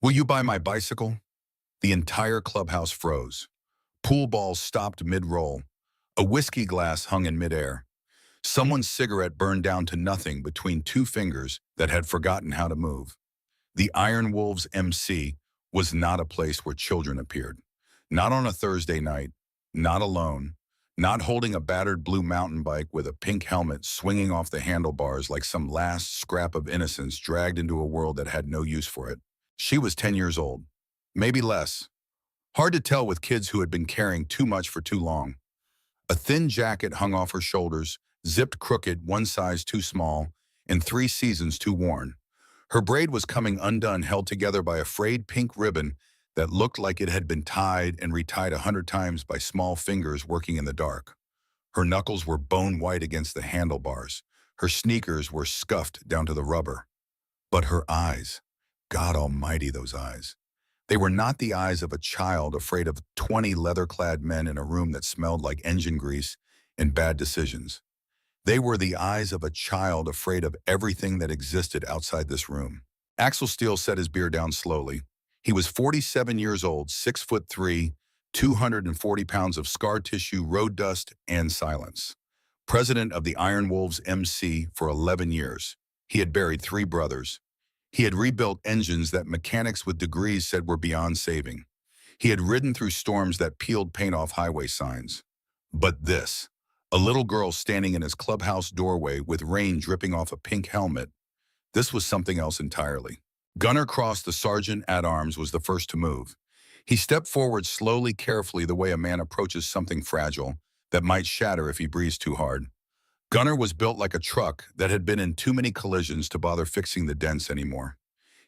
Will you buy my bicycle? The entire clubhouse froze. Pool balls stopped mid-roll. A whiskey glass hung in midair. Someone's cigarette burned down to nothing between two fingers that had forgotten how to move. The Iron Wolves MC was not a place where children appeared. Not on a Thursday night, not alone, not holding a battered blue mountain bike with a pink helmet swinging off the handlebars like some last scrap of innocence dragged into a world that had no use for it. She was 10 years old, maybe less. Hard to tell with kids who had been carrying too much for too long. A thin jacket hung off her shoulders, zipped crooked, one size too small, and 3 seasons too worn. Her braid was coming undone, held together by a frayed pink ribbon that looked like it had been tied and retied 100 times by small fingers working in the dark. Her knuckles were bone white against the handlebars. Her sneakers were scuffed down to the rubber. But her eyes, God almighty, those eyes. They were not the eyes of a child afraid of 20 leather-clad men in a room that smelled like engine grease and bad decisions. They were the eyes of a child afraid of everything that existed outside this room. Axel Steele set his beer down slowly. He was 47 years old, 6'3", 240 pounds of scar tissue, road dust, and silence. President of the Iron Wolves MC for 11 years. He had buried 3 brothers. He had rebuilt engines that mechanics with degrees said were beyond saving. He had ridden through storms that peeled paint off highway signs. But this, a little girl standing in his clubhouse doorway with rain dripping off a pink helmet, this was something else entirely. Gunner Cross, the sergeant-at-arms, was the first to move. He stepped forward slowly, carefully, the way a man approaches something fragile that might shatter if he breathes too hard. Gunner was built like a truck that had been in too many collisions to bother fixing the dents anymore.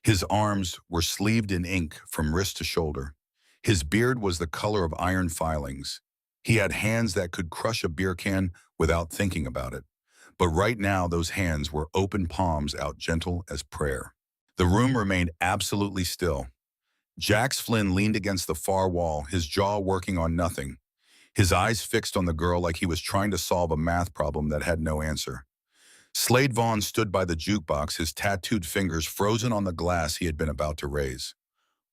His arms were sleeved in ink from wrist to shoulder. His beard was the color of iron filings. He had hands that could crush a beer can without thinking about it. But right now, those hands were open palms out, gentle as prayer. The room remained absolutely still. Jax Flynn leaned against the far wall, his jaw working on nothing, his eyes fixed on the girl like he was trying to solve a math problem that had no answer. Slade Vaughn stood by the jukebox, his tattooed fingers frozen on the glass he had been about to raise.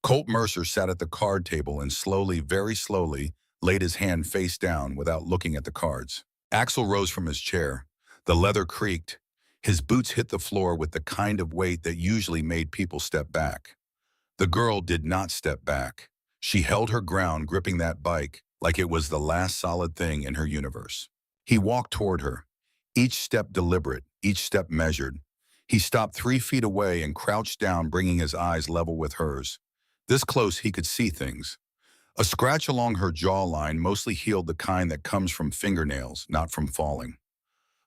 Colt Mercer sat at the card table and slowly, very slowly, laid his hand face down without looking at the cards. Axel rose from his chair. The leather creaked. His boots hit the floor with the kind of weight that usually made people step back. The girl did not step back. She held her ground, gripping that bike like it was the last solid thing in her universe. He walked toward her, each step deliberate, each step measured. He stopped 3 feet away and crouched down, bringing his eyes level with hers. This close, he could see things. A scratch along her jawline, mostly healed, the kind that comes from fingernails, not from falling.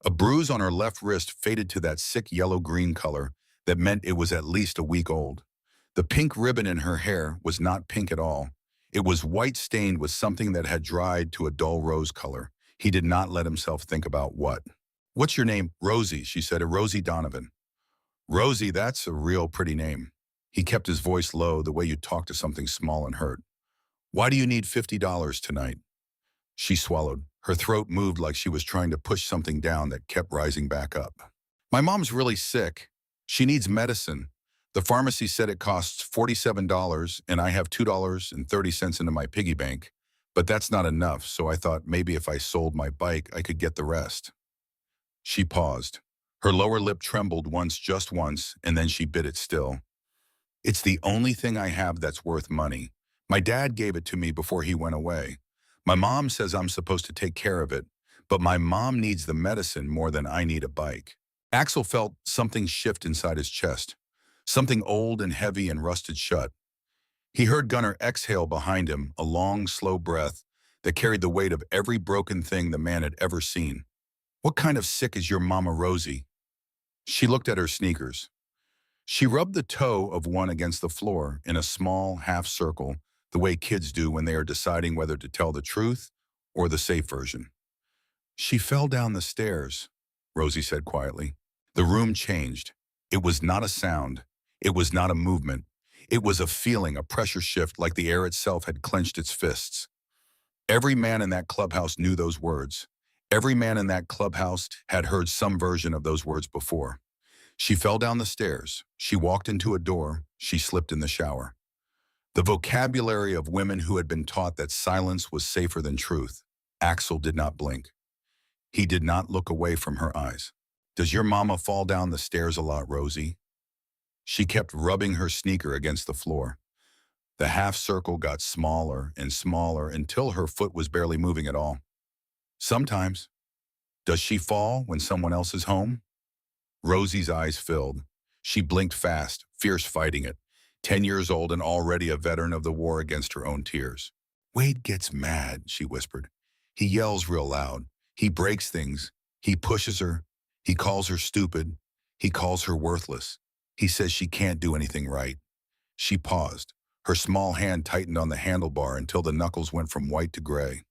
A bruise on her left wrist faded to that sick yellow-green color that meant it was at least a week old. The pink ribbon in her hair was not pink at all. It was white stained with something that had dried to a dull rose color. He did not let himself think about what. "What's your name?" "Rosie," she said. "Rosie Donovan." "Rosie, that's a real pretty name." He kept his voice low, the way you talk to something small and hurt. "Why do you need $50 tonight?" She swallowed. Her throat moved like she was trying to push something down that kept rising back up. "My mom's really sick. She needs medicine. The pharmacy said it costs $47, and I have $2.30 into my piggy bank. But that's not enough, so I thought maybe if I sold my bike, I could get the rest." She paused. Her lower lip trembled once, just once, and then she bit it still. "It's the only thing I have that's worth money. My dad gave it to me before he went away. My mom says I'm supposed to take care of it, but my mom needs the medicine more than I need a bike." Axel felt something shift inside his chest, something old and heavy and rusted shut. He heard Gunner exhale behind him, a long, slow breath that carried the weight of every broken thing the man had ever seen. "What kind of sick is your mama, Rosie?" She looked at her sneakers. She rubbed the toe of one against the floor in a small half circle, the way kids do when they are deciding whether to tell the truth or the safe version. "She fell down the stairs," Rosie said quietly. The room changed. It was not a sound. It was not a movement. It was a feeling, a pressure shift, like the air itself had clenched its fists. Every man in that clubhouse knew those words. Every man in that clubhouse had heard some version of those words before. She fell down the stairs. She walked into a door. She slipped in the shower. The vocabulary of women who had been taught that silence was safer than truth. Axel did not blink. He did not look away from her eyes. Does your mama fall down the stairs a lot, Rosie? She kept rubbing her sneaker against the floor. The half circle got smaller and smaller until her foot was barely moving at all. Sometimes. Does she fall when someone else is home? Rosie's eyes filled. She blinked fast, fierce fighting it. 10 years old and already a veteran of the war against her own tears. Wade gets mad, she whispered. He yells real loud. He breaks things. He pushes her. He calls her stupid. He calls her worthless. He says she can't do anything right. She paused. Her small hand tightened on the handlebar until the knuckles went from white to gray.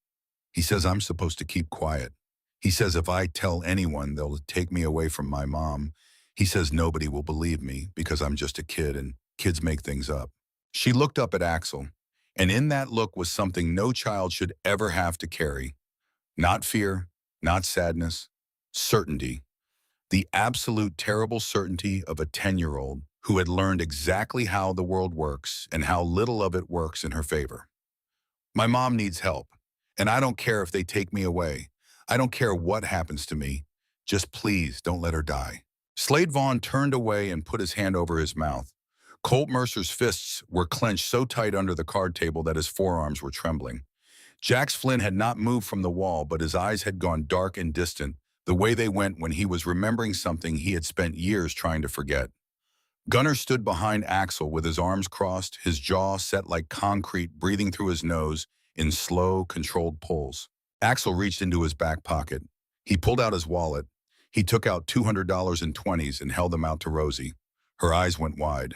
He says I'm supposed to keep quiet. He says if I tell anyone, they'll take me away from my mom. He says nobody will believe me because I'm just a kid and kids make things up. She looked up at Axel, and in that look was something no child should ever have to carry. Not fear, not sadness, certainty. The absolute terrible certainty of a 10-year-old who had learned exactly how the world works and how little of it works in her favor. My mom needs help, and I don't care if they take me away. I don't care what happens to me. Just please don't let her die. Slade Vaughn turned away and put his hand over his mouth. Colt Mercer's fists were clenched so tight under the card table that his forearms were trembling. Jax Flynn had not moved from the wall, but his eyes had gone dark and distant, the way they went when he was remembering something he had spent years trying to forget. Gunnar stood behind Axel with his arms crossed, his jaw set like concrete, breathing through his nose in slow, controlled pulls. Axel reached into his back pocket. He pulled out his wallet. He took out $200 in 20s and held them out to Rosie. Her eyes went wide.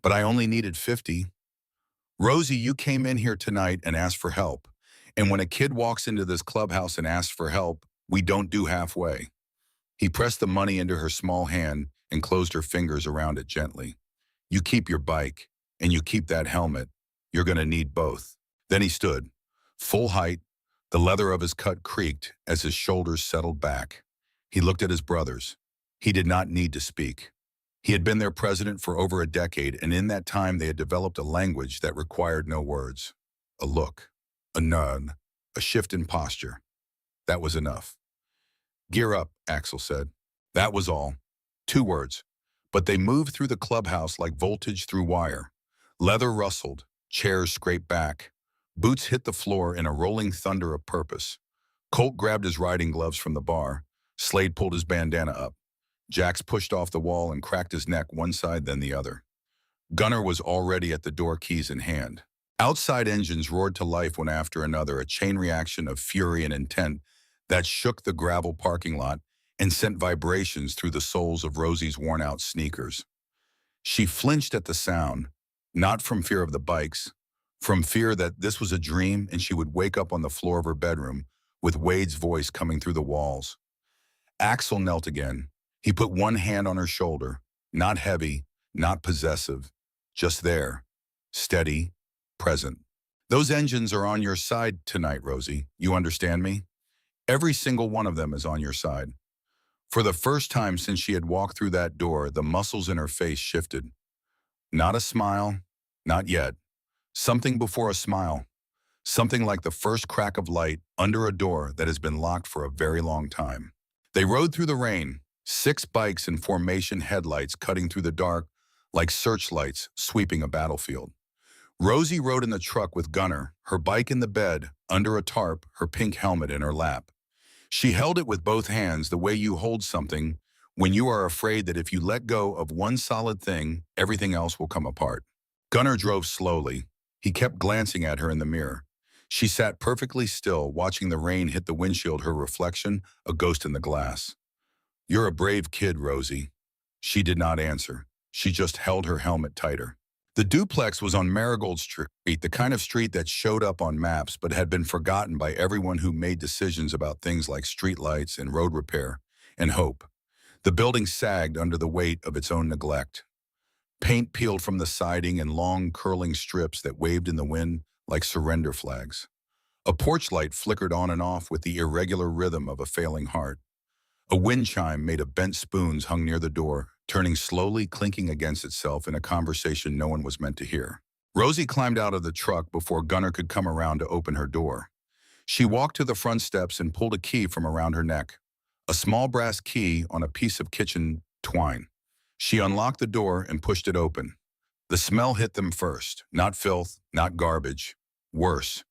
But I only needed 50. Rosie, you came in here tonight and asked for help. And when a kid walks into this clubhouse and asks for help, we don't do halfway. He pressed the money into her small hand and closed her fingers around it gently. You keep your bike, and you keep that helmet. You're going to need both. Then he stood, full height. The leather of his cut creaked as his shoulders settled back. He looked at his brothers. He did not need to speak. He had been their president for over a decade, and in that time they had developed a language that required no words. A look, a nod, a shift in posture. That was enough. Gear up, Axel said. That was all. 2 words. But they moved through the clubhouse like voltage through wire. Leather rustled, chairs scraped back. Boots hit the floor in a rolling thunder of purpose. Colt grabbed his riding gloves from the bar. Slade pulled his bandana up. Jax pushed off the wall and cracked his neck one side then the other. Gunnar was already at the door, keys in hand. Outside engines roared to life one after another, a chain reaction of fury and intent that shook the gravel parking lot and sent vibrations through the soles of Rosie's worn-out sneakers. She flinched at the sound, not from fear of the bikes, from fear that this was a dream and she would wake up on the floor of her bedroom with Wade's voice coming through the walls. Axel knelt again. He put one hand on her shoulder, not heavy, not possessive, just there, steady, present. Those engines are on your side tonight, Rosie. You understand me? Every single one of them is on your side. For the first time since she had walked through that door, the muscles in her face shifted. Not a smile, not yet. Something before a smile. Something like the first crack of light under a door that has been locked for a very long time. They rode through the rain, 6 bikes in formation, headlights cutting through the dark like searchlights sweeping a battlefield. Rosie rode in the truck with Gunnar, her bike in the bed, under a tarp, her pink helmet in her lap. She held it with both hands the way you hold something when you are afraid that if you let go of one solid thing, everything else will come apart. Gunnar drove slowly. He kept glancing at her in the mirror. She sat perfectly still, watching the rain hit the windshield, her reflection, a ghost in the glass. You're a brave kid, Rosie. She did not answer. She just held her helmet tighter. The duplex was on Marigold Street, the kind of street that showed up on maps but had been forgotten by everyone who made decisions about things like streetlights and road repair and hope. The building sagged under the weight of its own neglect. Paint peeled from the siding in long, curling strips that waved in the wind like surrender flags. A porch light flickered on and off with the irregular rhythm of a failing heart. A wind chime made of bent spoons hung near the door, turning slowly, clinking against itself in a conversation no one was meant to hear. Rosie climbed out of the truck before Gunnar could come around to open her door. She walked to the front steps and pulled a key from around her neck, a small brass key on a piece of kitchen twine. She unlocked the door and pushed it open. The smell hit them first, not filth, not garbage. Worse,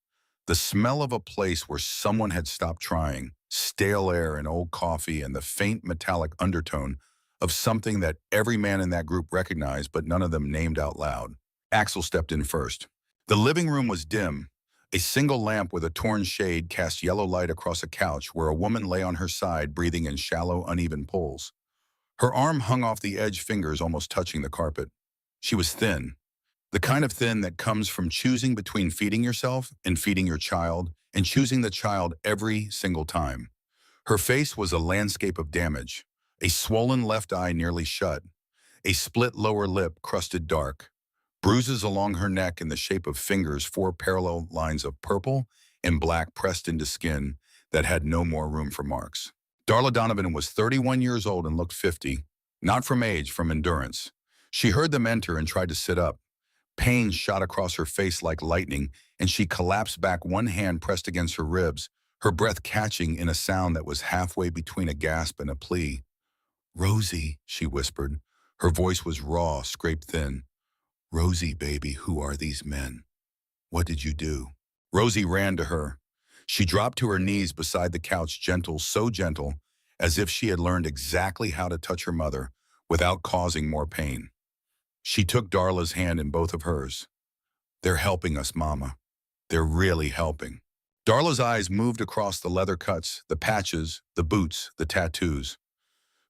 the smell of a place where someone had stopped trying, stale air and old coffee and the faint metallic undertone of something that every man in that group recognized but none of them named out loud. Axel stepped in first. The living room was dim. A single lamp with a torn shade cast yellow light across a couch where a woman lay on her side breathing in shallow, uneven pulls. Her arm hung off the edge, fingers almost touching the carpet. She was thin, the kind of thin that comes from choosing between feeding yourself and feeding your child and choosing the child every single time. Her face was a landscape of damage, a swollen left eye nearly shut, a split lower lip crusted dark, bruises along her neck in the shape of fingers, four parallel lines of purple and black pressed into skin that had no more room for marks. Darla Donovan was 31 years old and looked 50, not from age, from endurance. She heard them enter and tried to sit up. Pain shot across her face like lightning, and she collapsed back, one hand pressed against her ribs, her breath catching in a sound that was halfway between a gasp and a plea. "Rosie," she whispered. Her voice was raw, scraped thin. "Rosie, baby, who are these men? What did you do?" Rosie ran to her. She dropped to her knees beside the couch, gentle, so gentle, as if she had learned exactly how to touch her mother without causing more pain. She took Darla's hand in both of hers. "They're helping us, Mama. They're really helping." Darla's eyes moved across the leather cuts, the patches, the boots, the tattoos.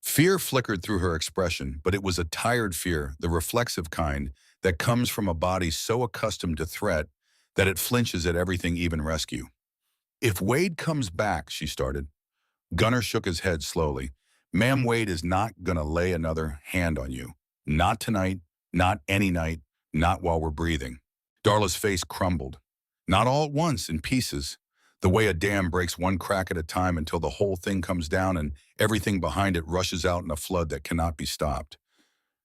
Fear flickered through her expression, but it was a tired fear, the reflexive kind that comes from a body so accustomed to threat that it flinches at everything, even rescue. "If Wade comes back," she started. Gunnar shook his head slowly. "Ma'am, Wade is not gonna lay another hand on you. Not tonight, not any night, not while we're breathing." Darla's face crumbled. Not all at once, in pieces. The way a dam breaks one crack at a time until the whole thing comes down and everything behind it rushes out in a flood that cannot be stopped.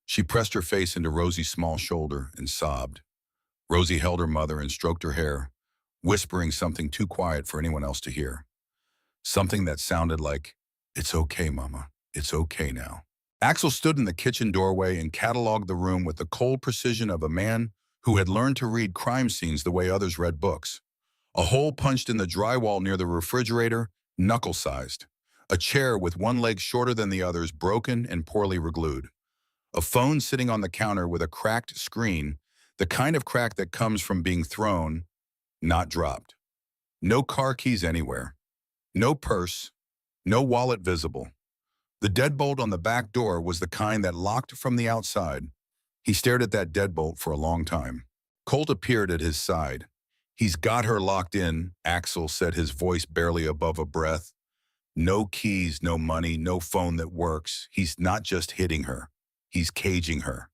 She pressed her face into Rosie's small shoulder and sobbed. Rosie held her mother and stroked her hair, whispering something too quiet for anyone else to hear. Something that sounded like, "It's okay, Mama. It's okay now." Axel stood in the kitchen doorway and cataloged the room with the cold precision of a man who had learned to read crime scenes the way others read books. A hole punched in the drywall near the refrigerator, knuckle-sized. A chair with one leg shorter than the others, broken and poorly reglued. A phone sitting on the counter with a cracked screen, the kind of crack that comes from being thrown, not dropped. No car keys anywhere. No purse. No wallet visible. The deadbolt on the back door was the kind that locked from the outside. He stared at that deadbolt for a long time. Colt appeared at his side. "He's got her locked in," Axel said, his voice barely above a breath. "No keys, no money, no phone that works. He's not just hitting her. He's caging her."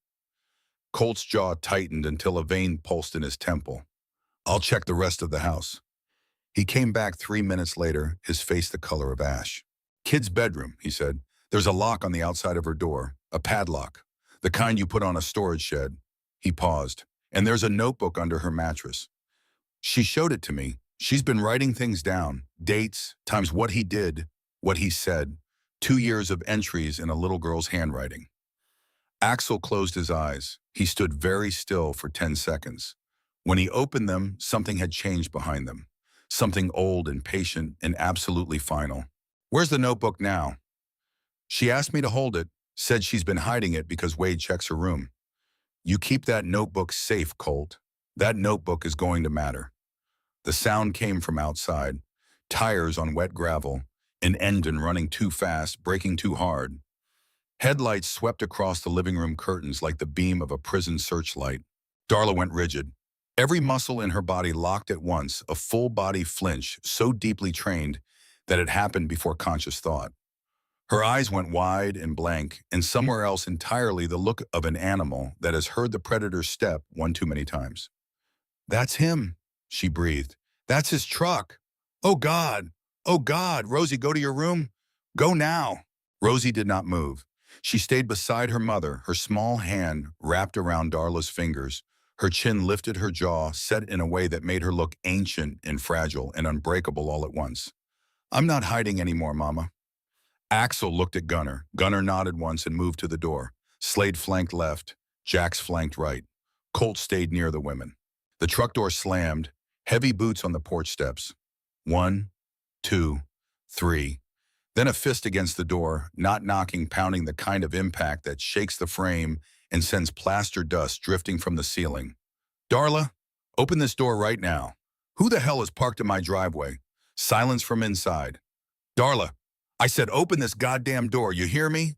Colt's jaw tightened until a vein pulsed in his temple. "I'll check the rest of the house." He came back 3 minutes later, his face the color of ash. "Kid's bedroom," he said. "There's a lock on the outside of her door, a padlock, the kind you put on a storage shed." He paused. "And there's a notebook under her mattress. She showed it to me. She's been writing things down, dates, times what he did, what he said, 2 years of entries in a little girl's handwriting." Axel closed his eyes. He stood very still for 10 seconds. When he opened them, something had changed behind them. Something old and patient and absolutely final. "Where's the notebook now?" "She asked me to hold it, said she's been hiding it because Wade checks her room." "You keep that notebook safe, Colt. That notebook is going to matter." The sound came from outside. Tires on wet gravel, an engine running too fast, braking too hard. Headlights swept across the living room curtains like the beam of a prison searchlight. Darla went rigid. Every muscle in her body locked at once, a full-body flinch so deeply trained that it happened before conscious thought. Her eyes went wide and blank, and somewhere else entirely the look of an animal that has heard the predator's step one too many times. "That's him," she breathed. "That's his truck. Oh, God. Oh, God. Rosie, go to your room. Go now." Rosie did not move. She stayed beside her mother, her small hand wrapped around Darla's fingers, Her chin lifted, her jaw set in a way that made her look ancient and fragile and unbreakable all at once. I'm not hiding anymore, Mama. Axel looked at Gunnar. Gunnar nodded once and moved to the door. Slade flanked left. Jax flanked right. Colt stayed near the women. The truck door slammed. Heavy boots on the porch steps. 1, 2, 3. Then a fist against the door, not knocking, pounding, the kind of impact that shakes the frame and sends plaster dust drifting from the ceiling. Darla, open this door right now. Who the hell is parked in my driveway? Silence from inside. Darla, I said open this goddamn door, you hear me?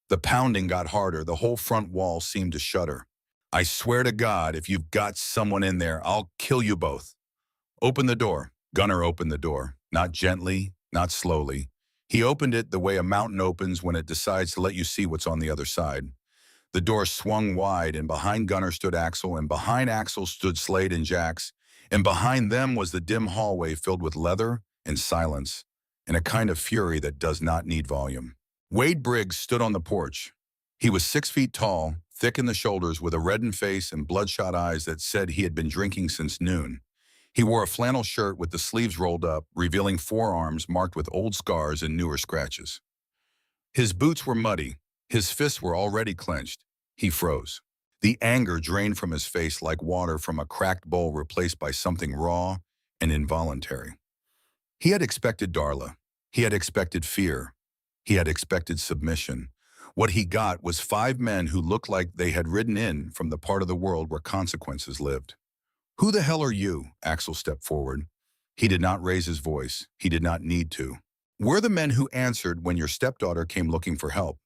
The pounding got harder. The whole front wall seemed to shudder. I swear to God, if you've got someone in there, I'll kill you both. Open the door. Gunnar opened the door, not gently, not slowly. He opened it the way a mountain opens when it decides to let you see what's on the other side. The door swung wide, and behind Gunnar stood Axel, and behind Axel stood Slade and Jax, and behind them was the dim hallway filled with leather and silence, and a kind of fury that does not need volume. Wade Briggs stood on the porch. He was 6 feet tall, thick in the shoulders, with a reddened face and bloodshot eyes that said he had been drinking since noon. He wore a flannel shirt with the sleeves rolled up, revealing forearms marked with old scars and newer scratches. His boots were muddy. His fists were already clenched. He froze. The anger drained from his face like water from a cracked bowl replaced by something raw and involuntary. He had expected Darla. He had expected fear. He had expected submission. What he got was 5 men who looked like they had ridden in from the part of the world where consequences lived. Who the hell are you? Axel stepped forward. He did not raise his voice. He did not need to. We're the men who answered when your stepdaughter came looking for help.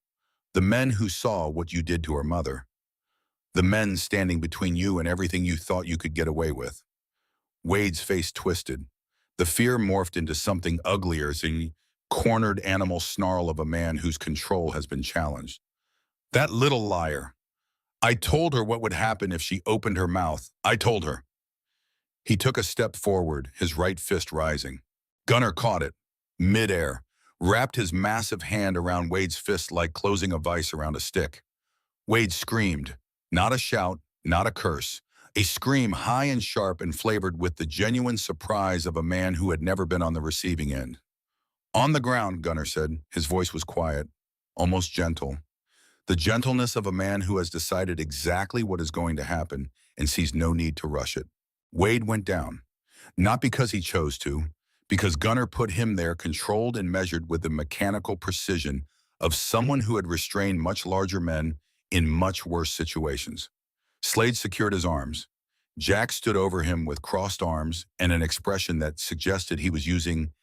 The men who saw what you did to her mother. The men standing between you and everything you thought you could get away with. Wade's face twisted. The fear morphed into something uglier as the cornered animal snarl of a man whose control has been challenged. That little liar. I told her what would happen if she opened her mouth. I told her. He took a step forward, his right fist rising. Gunnar caught it, midair, wrapped his massive hand around Wade's fist like closing a vice around a stick. Wade screamed, not a shout, not a curse, a scream high and sharp and flavored with the genuine surprise of a man who had never been on the receiving end. On the ground, Gunnar said. His voice was quiet, almost gentle. The gentleness of a man who has decided exactly what is going to happen and sees no need to rush it. Wade went down, not because he chose to, because Gunnar put him there, controlled and measured with the mechanical precision of someone who had restrained much larger men in much worse situations. Slade secured his arms. Jack stood over him with crossed arms and an expression that suggested he was using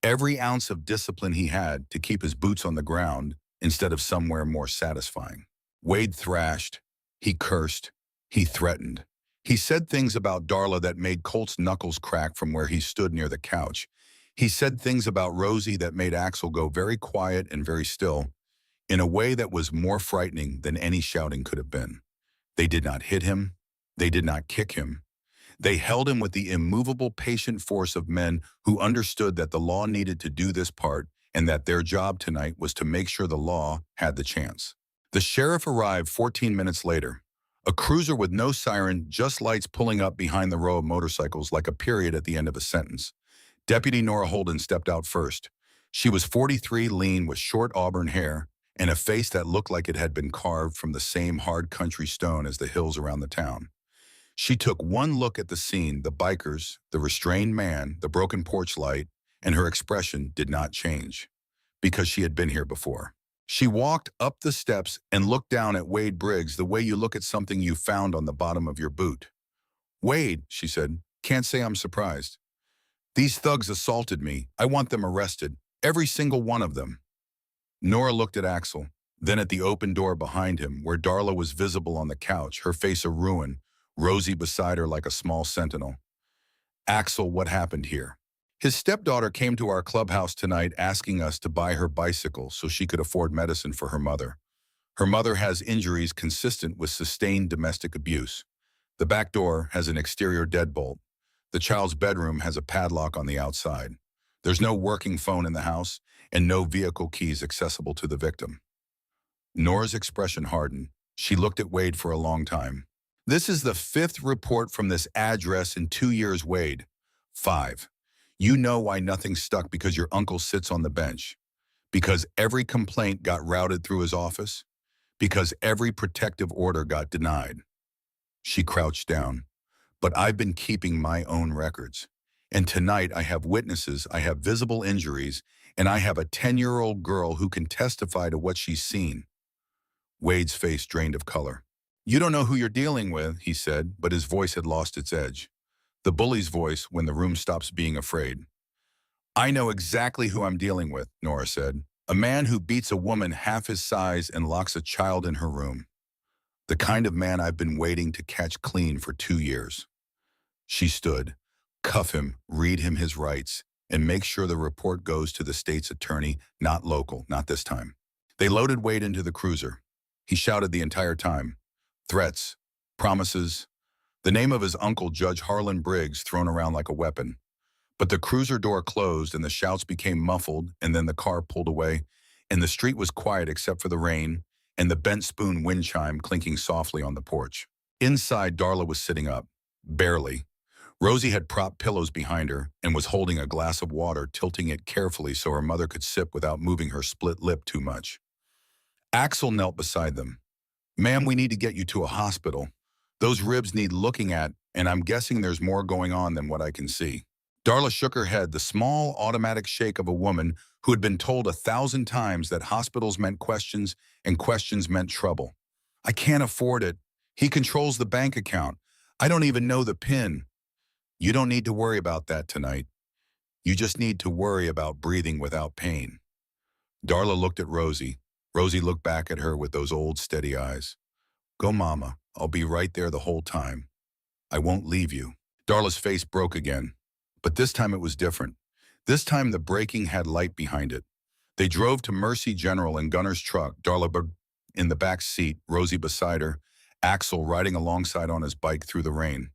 every ounce of discipline he had to keep his boots on the ground instead of somewhere more satisfying. Wade thrashed. He cursed. He threatened. He said things about Darla that made Colt's knuckles crack from where he stood near the couch. He said things about Rosie that made Axel go very quiet and very still, in a way that was more frightening than any shouting could have been. They did not hit him. They did not kick him. They held him with the immovable, patient force of men who understood that the law needed to do this part and that their job tonight was to make sure the law had the chance. The sheriff arrived 14 minutes later. A cruiser with no siren, just lights pulling up behind the row of motorcycles like a period at the end of a sentence. Deputy Nora Holden stepped out first. She was 43, lean, with short auburn hair and a face that looked like it had been carved from the same hard country stone as the hills around the town. She took one look at the scene, the bikers, the restrained man, the broken porch light, and her expression did not change, because she had been here before. She walked up the steps and looked down at Wade Briggs the way you look at something you found on the bottom of your boot. Wade, she said, can't say I'm surprised. These thugs assaulted me. I want them arrested. Every single one of them. Nora looked at Axel, then at the open door behind him, where Darla was visible on the couch, her face a ruin, Rosie beside her like a small sentinel. Axel, what happened here? His stepdaughter came to our clubhouse tonight asking us to buy her bicycle so she could afford medicine for her mother. Her mother has injuries consistent with sustained domestic abuse. The back door has an exterior deadbolt. The child's bedroom has a padlock on the outside. There's no working phone in the house and no vehicle keys accessible to the victim. Nora's expression hardened. She looked at Wade for a long time. This is the fifth report from this address in 2 years, Wade. 5. You know why nothing stuck because your uncle sits on the bench. Because every complaint got routed through his office. Because every protective order got denied. She crouched down. But I've been keeping my own records. And tonight I have witnesses, I have visible injuries, and I have a 10-year-old girl who can testify to what she's seen. Wade's face drained of color. You don't know who you're dealing with, he said, but his voice had lost its edge. The bully's voice when the room stops being afraid. I know exactly who I'm dealing with, Nora said. A man who beats a woman half his size and locks a child in her room. The kind of man I've been waiting to catch clean for 2 years. She stood. Cuff him, read him his rights, and make sure the report goes to the state's attorney, not local, not this time. They loaded Wade into the cruiser. He shouted the entire time. Threats, promises, the name of his uncle, Judge Harlan Briggs, thrown around like a weapon. But the cruiser door closed and the shouts became muffled, and then the car pulled away, and the street was quiet except for the rain and the bent spoon wind chime clinking softly on the porch. Inside, Darla was sitting up, barely. Rosie had propped pillows behind her and was holding a glass of water, tilting it carefully so her mother could sip without moving her split lip too much. Axel knelt beside them. Ma'am, we need to get you to a hospital. Those ribs need looking at, and I'm guessing there's more going on than what I can see. Darla shook her head, the small, automatic shake of a woman who had been told 1,000 times that hospitals meant questions and questions meant trouble. I can't afford it. He controls the bank account. I don't even know the PIN. You don't need to worry about that tonight. You just need to worry about breathing without pain. Darla looked at Rosie. Rosie looked back at her with those old, steady eyes. Go, Mama. I'll be right there the whole time. I won't leave you. Darla's face broke again. But this time it was different. This time the braking had light behind it. They drove to Mercy General in Gunner's truck, Darla in the back seat, Rosie beside her, Axel riding alongside on his bike through the rain.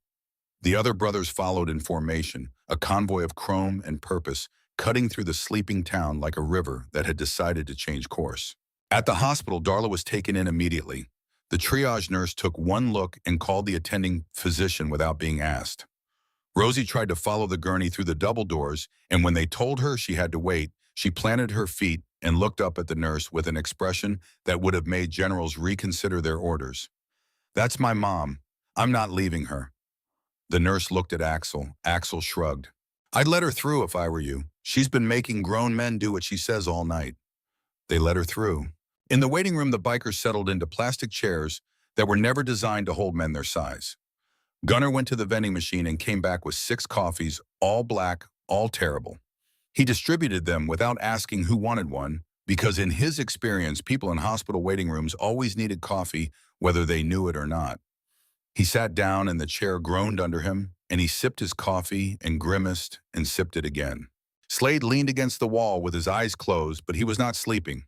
The other brothers followed in formation, a convoy of chrome and purpose, cutting through the sleeping town like a river that had decided to change course. At the hospital, Darla was taken in immediately. The triage nurse took one look and called the attending physician without being asked. Rosie tried to follow the gurney through the double doors, and when they told her she had to wait, she planted her feet and looked up at the nurse with an expression that would have made generals reconsider their orders. That's my mom. I'm not leaving her. The nurse looked at Axel. Axel shrugged. I'd let her through if I were you. She's been making grown men do what she says all night. They let her through. In the waiting room, the bikers settled into plastic chairs that were never designed to hold men their size. Gunner went to the vending machine and came back with 6 coffees, all black, all terrible. He distributed them without asking who wanted one, because in his experience, people in hospital waiting rooms always needed coffee, whether they knew it or not. He sat down and the chair groaned under him, and he sipped his coffee and grimaced and sipped it again. Slade leaned against the wall with his eyes closed, but he was not sleeping.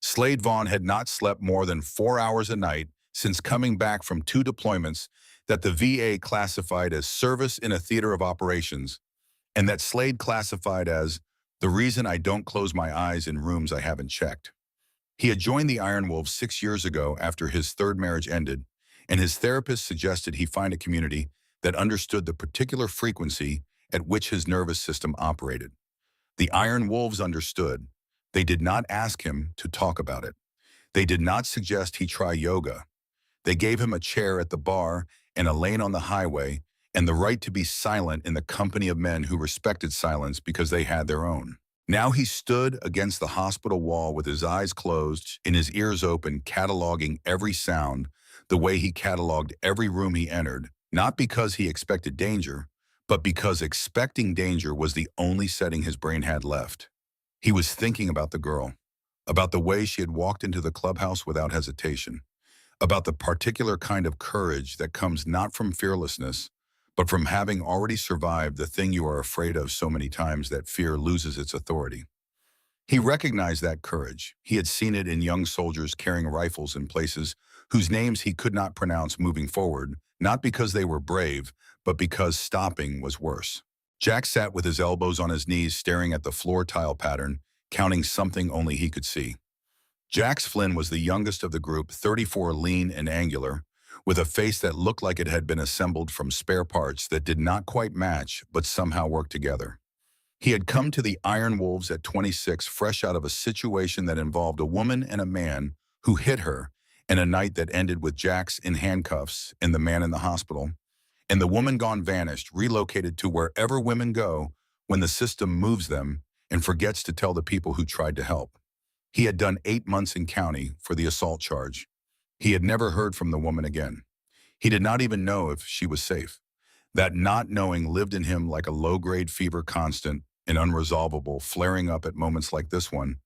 Slade Vaughn had not slept more than 4 hours a night since coming back from 2 deployments that the VA classified as service in a theater of operations, and that Slade classified as the reason I don't close my eyes in rooms I haven't checked. He had joined the Iron Wolves 6 years ago after his 3rd marriage ended, and his therapist suggested he find a community that understood the particular frequency at which his nervous system operated. The Iron Wolves understood. They did not ask him to talk about it. They did not suggest he try yoga. They gave him a chair at the bar and a lane on the highway and the right to be silent in the company of men who respected silence because they had their own. Now he stood against the hospital wall with his eyes closed and his ears open, cataloging every sound the way he cataloged every room he entered, not because he expected danger, but because expecting danger was the only setting his brain had left. He was thinking about the girl, about the way she had walked into the clubhouse without hesitation, about the particular kind of courage that comes not from fearlessness, but from having already survived the thing you are afraid of so many times that fear loses its authority. He recognized that courage. He had seen it in young soldiers carrying rifles in places whose names he could not pronounce moving forward, not because they were brave, but because stopping was worse. Jack sat with his elbows on his knees staring at the floor tile pattern, counting something only he could see. Jax Flynn was the youngest of the group, 34, lean and angular, with a face that looked like it had been assembled from spare parts that did not quite match but somehow worked together. He had come to the Iron Wolves at 26, fresh out of a situation that involved a woman and a man who hit her, and a night that ended with Jax in handcuffs and the man in the hospital, and the woman gone vanished, relocated to wherever women go when the system moves them and forgets to tell the people who tried to help. He had done 8 months in county for the assault charge. He had never heard from the woman again. He did not even know if she was safe. That not knowing lived in him like a low-grade fever, constant and unresolvable, flaring up at moments like this one,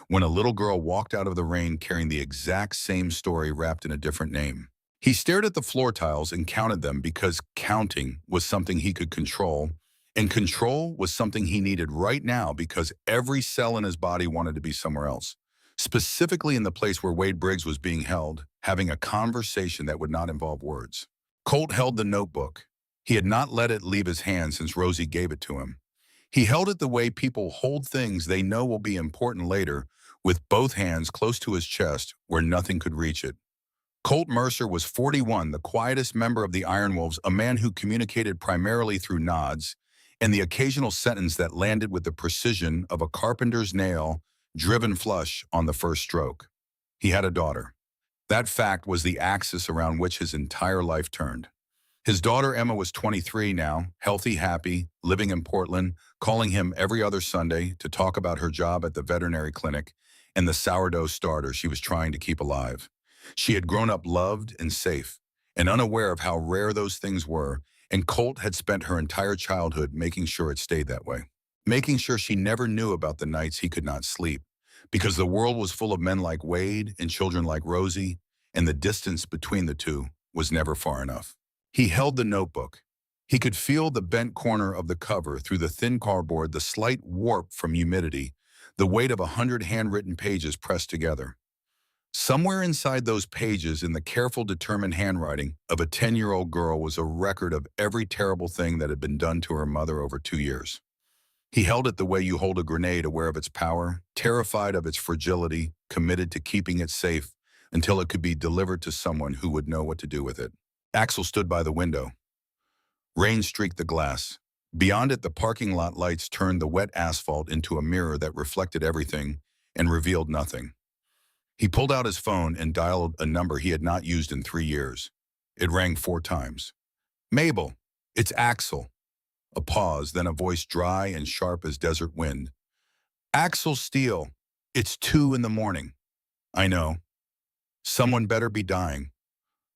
when a little girl walked out of the rain carrying the exact same story wrapped in a different name. He stared at the floor tiles and counted them because counting was something he could control, and control was something he needed right now because every cell in his body wanted to be somewhere else, specifically in the place where Wade Briggs was being held, having a conversation that would not involve words. Colt held the notebook. He had not let it leave his hand since Rosie gave it to him. He held it the way people hold things they know will be important later, with both hands close to his chest where nothing could reach it. Colt Mercer was 41, the quietest member of the Iron Wolves, a man who communicated primarily through nods and the occasional sentence that landed with the precision of a carpenter's nail driven flush on the first stroke. He had a daughter. That fact was the axis around which his entire life turned. His daughter Emma was 23 now, healthy, happy, living in Portland, calling him every other Sunday to talk about her job at the veterinary clinic and the sourdough starter she was trying to keep alive. She had grown up loved and safe, and unaware of how rare those things were, and Colt had spent her entire childhood making sure it stayed that way. Making sure she never knew about the nights he could not sleep, because the world was full of men like Wade and children like Rosie, and the distance between the two was never far enough. He held the notebook. He could feel the bent corner of the cover through the thin cardboard, the slight warp from humidity, the weight of 100 handwritten pages pressed together. Somewhere inside those pages, in the careful, determined handwriting of a 10-year-old girl, was a record of every terrible thing that had been done to her mother over 2 years. He held it the way you hold a grenade, aware of its power, terrified of its fragility, committed to keeping it safe until it could be delivered to someone who would know what to do with it. Axel stood by the window. Rain streaked the glass. Beyond it, the parking lot lights turned the wet asphalt into a mirror that reflected everything and revealed nothing. He pulled out his phone and dialed a number he had not used in 3 years. It rang 4 times. "Mabel, it's Axel." A pause, then a voice dry and sharp as desert wind. "Axel Steele, it's 2 in the morning. I know. Someone better be dying.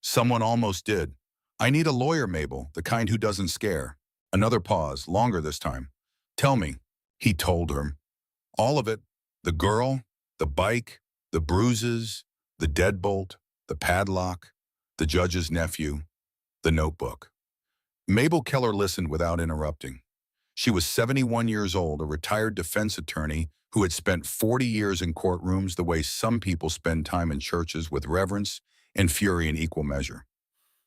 Someone almost did. I need a lawyer, Mabel, the kind who doesn't scare." Another pause, longer this time. "Tell me," he told her. "All of it. The girl, the bike, the bruises, the deadbolt, the padlock, the judge's nephew, the notebook." Mabel Keller listened without interrupting. She was 71 years old, a retired defense attorney who had spent 40 years in courtrooms the way some people spend time in churches, with reverence and fury in equal measure.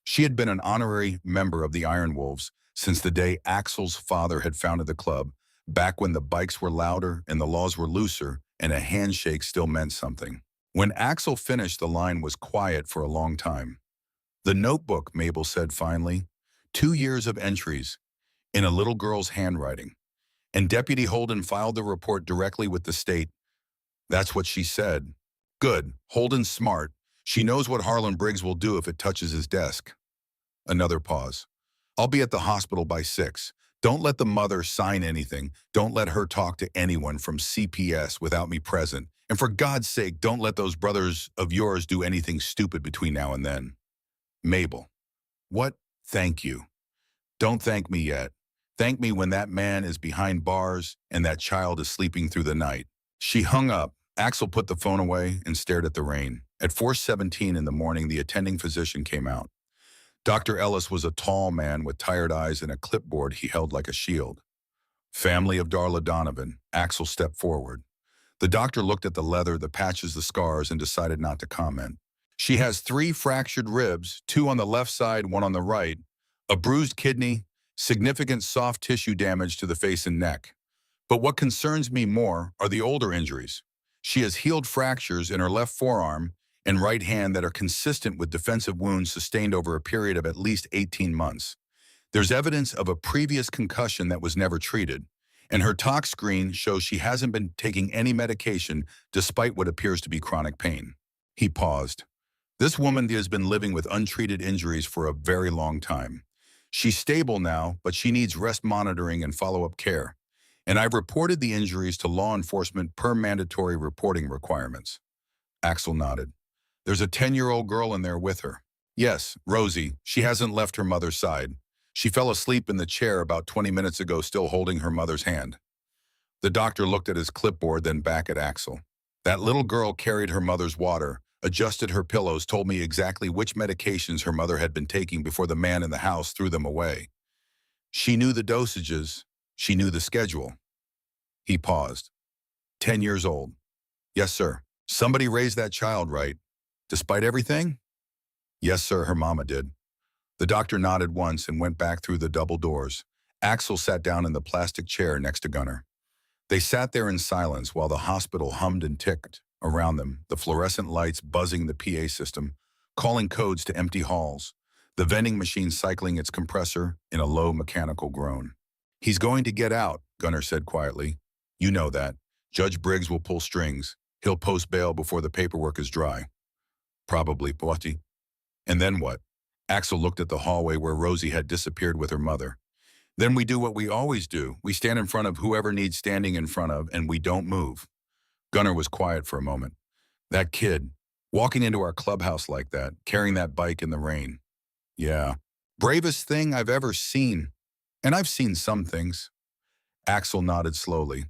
She had been an honorary member of the Iron Wolves since the day Axel's father had founded the club, back when the bikes were louder and the laws were looser and a handshake still meant something. When Axel finished, the line was quiet for a long time. "The notebook," Mabel said finally. 2 years of entries, in a little girl's handwriting. And Deputy Holden filed the report directly with the state. That's what she said. "Good. Holden's smart. She knows what Harlan Briggs will do if it touches his desk." Another pause. "I'll be at the hospital by 6. Don't let the mother sign anything. Don't let her talk to anyone from CPS without me present. And for God's sake, don't let those brothers of yours do anything stupid between now and then." "Mabel." "What? Thank you." "Don't thank me yet. Thank me when that man is behind bars and that child is sleeping through the night." She hung up. Axel put the phone away and stared at the rain. At 4:17 in the morning, the attending physician came out. Dr. Ellis was a tall man with tired eyes and a clipboard he held like a shield. "Family of Darla Donovan." Axel stepped forward. The doctor looked at the leather, the patches, the scars, and decided not to comment. "She has 3 fractured ribs, 2 on the left side, 1 on the right, a bruised kidney, significant soft tissue damage to the face and neck. But what concerns me more are the older injuries. She has healed fractures in her left forearm and right hand that are consistent with defensive wounds sustained over a period of at least 18 months. There's evidence of a previous concussion that was never treated, and her tox screen shows she hasn't been taking any medication despite what appears to be chronic pain. He paused. This woman has been living with untreated injuries for a very long time. She's stable now, but she needs rest monitoring and follow-up care. And I've reported the injuries to law enforcement per mandatory reporting requirements. Axel nodded. There's a 10-year-old girl in there with her. Yes, Rosie. She hasn't left her mother's side. She fell asleep in the chair about 20 minutes ago, still holding her mother's hand. The doctor looked at his clipboard, then back at Axel. That little girl carried her mother's water, adjusted her pillows, told me exactly which medications her mother had been taking before the man in the house threw them away. She knew the dosages. She knew the schedule. He paused. 10 years old. Yes, sir. Somebody raised that child right. Despite everything? Yes, sir, her mama did. The doctor nodded once and went back through the double doors. Axel sat down in the plastic chair next to Gunnar. They sat there in silence while the hospital hummed and ticked around them, the fluorescent lights buzzing the PA system, calling codes to empty halls, the vending machine cycling its compressor in a low mechanical groan. He's going to get out, Gunnar said quietly. You know that. Judge Briggs will pull strings. He'll post bail before the paperwork is dry. Probably, Poati. And then what? Axel looked at the hallway where Rosie had disappeared with her mother. Then we do what we always do. We stand in front of whoever needs standing in front of, and we don't move. Gunnar was quiet for a moment. That kid, walking into our clubhouse like that, carrying that bike in the rain. Yeah. Bravest thing I've ever seen. And I've seen some things. Axel nodded slowly.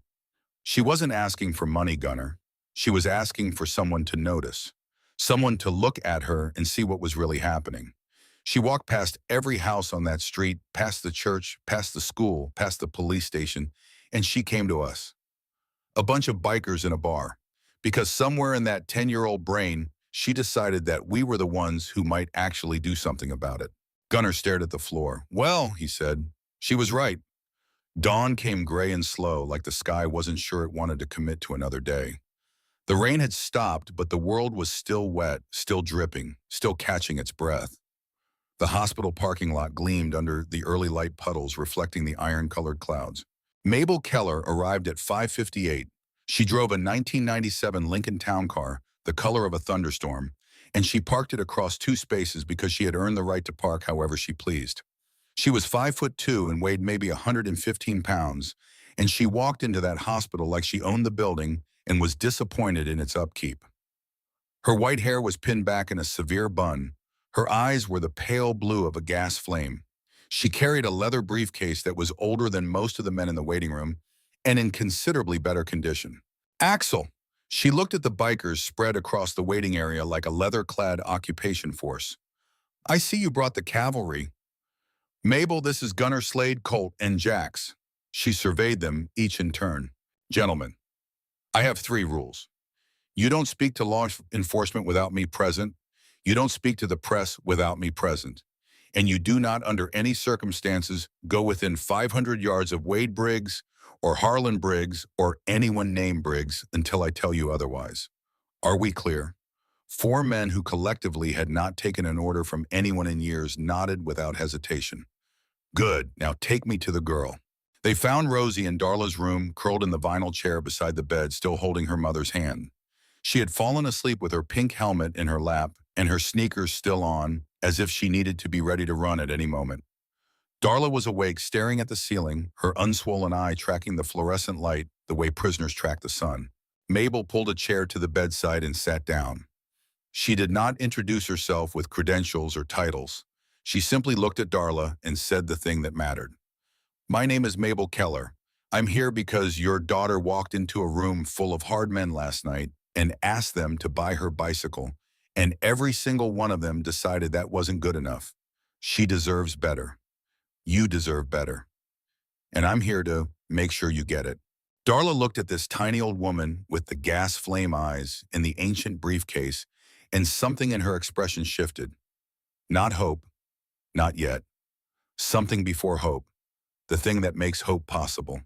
She wasn't asking for money, Gunnar. She was asking for someone to notice. Someone to look at her and see what was really happening. She walked past every house on that street, past the church, past the school, past the police station, and she came to us. A bunch of bikers in a bar. Because somewhere in that 10-year-old brain, she decided that we were the ones who might actually do something about it. Gunnar stared at the floor. Well, he said, she was right. Dawn came gray and slow, like the sky wasn't sure it wanted to commit to another day. The rain had stopped, but the world was still wet, still dripping, still catching its breath. The hospital parking lot gleamed under the early light puddles reflecting the iron-colored clouds. Mabel Keller arrived at 5:58. She drove a 1997 Lincoln Town Car, the color of a thunderstorm, and she parked it across two spaces because she had earned the right to park however she pleased. She was 5'2" and weighed maybe 115 pounds, and she walked into that hospital like she owned the building and was disappointed in its upkeep. Her white hair was pinned back in a severe bun. Her eyes were the pale blue of a gas flame. She carried a leather briefcase that was older than most of the men in the waiting room and in considerably better condition. Axel! She looked at the bikers spread across the waiting area like a leather-clad occupation force. I see you brought the cavalry. Mabel, this is Gunnar, Slade, Colt, and Jax. She surveyed them, each in turn. Gentlemen, I have 3 rules. You don't speak to law enforcement without me present. You don't speak to the press without me present. And you do not, under any circumstances, go within 500 yards of Wade Briggs or Harlan Briggs or anyone named Briggs until I tell you otherwise. Are we clear? 4 men who collectively had not taken an order from anyone in years nodded without hesitation. Good, now take me to the girl. They found Rosie in Darla's room, curled in the vinyl chair beside the bed, still holding her mother's hand. She had fallen asleep with her pink helmet in her lap and her sneakers still on, as if she needed to be ready to run at any moment. Darla was awake, staring at the ceiling, her unswollen eye tracking the fluorescent light the way prisoners track the sun. Mabel pulled a chair to the bedside and sat down. She did not introduce herself with credentials or titles. She simply looked at Darla and said the thing that mattered. My name is Mabel Keller. I'm here because your daughter walked into a room full of hard men last night and asked them to buy her bicycle, and every single one of them decided that wasn't good enough. She deserves better. You deserve better. And I'm here to make sure you get it. Darla looked at this tiny old woman with the gas flame eyes and the ancient briefcase, and something in her expression shifted. Not hope, not yet. Something before hope, the thing that makes hope possible.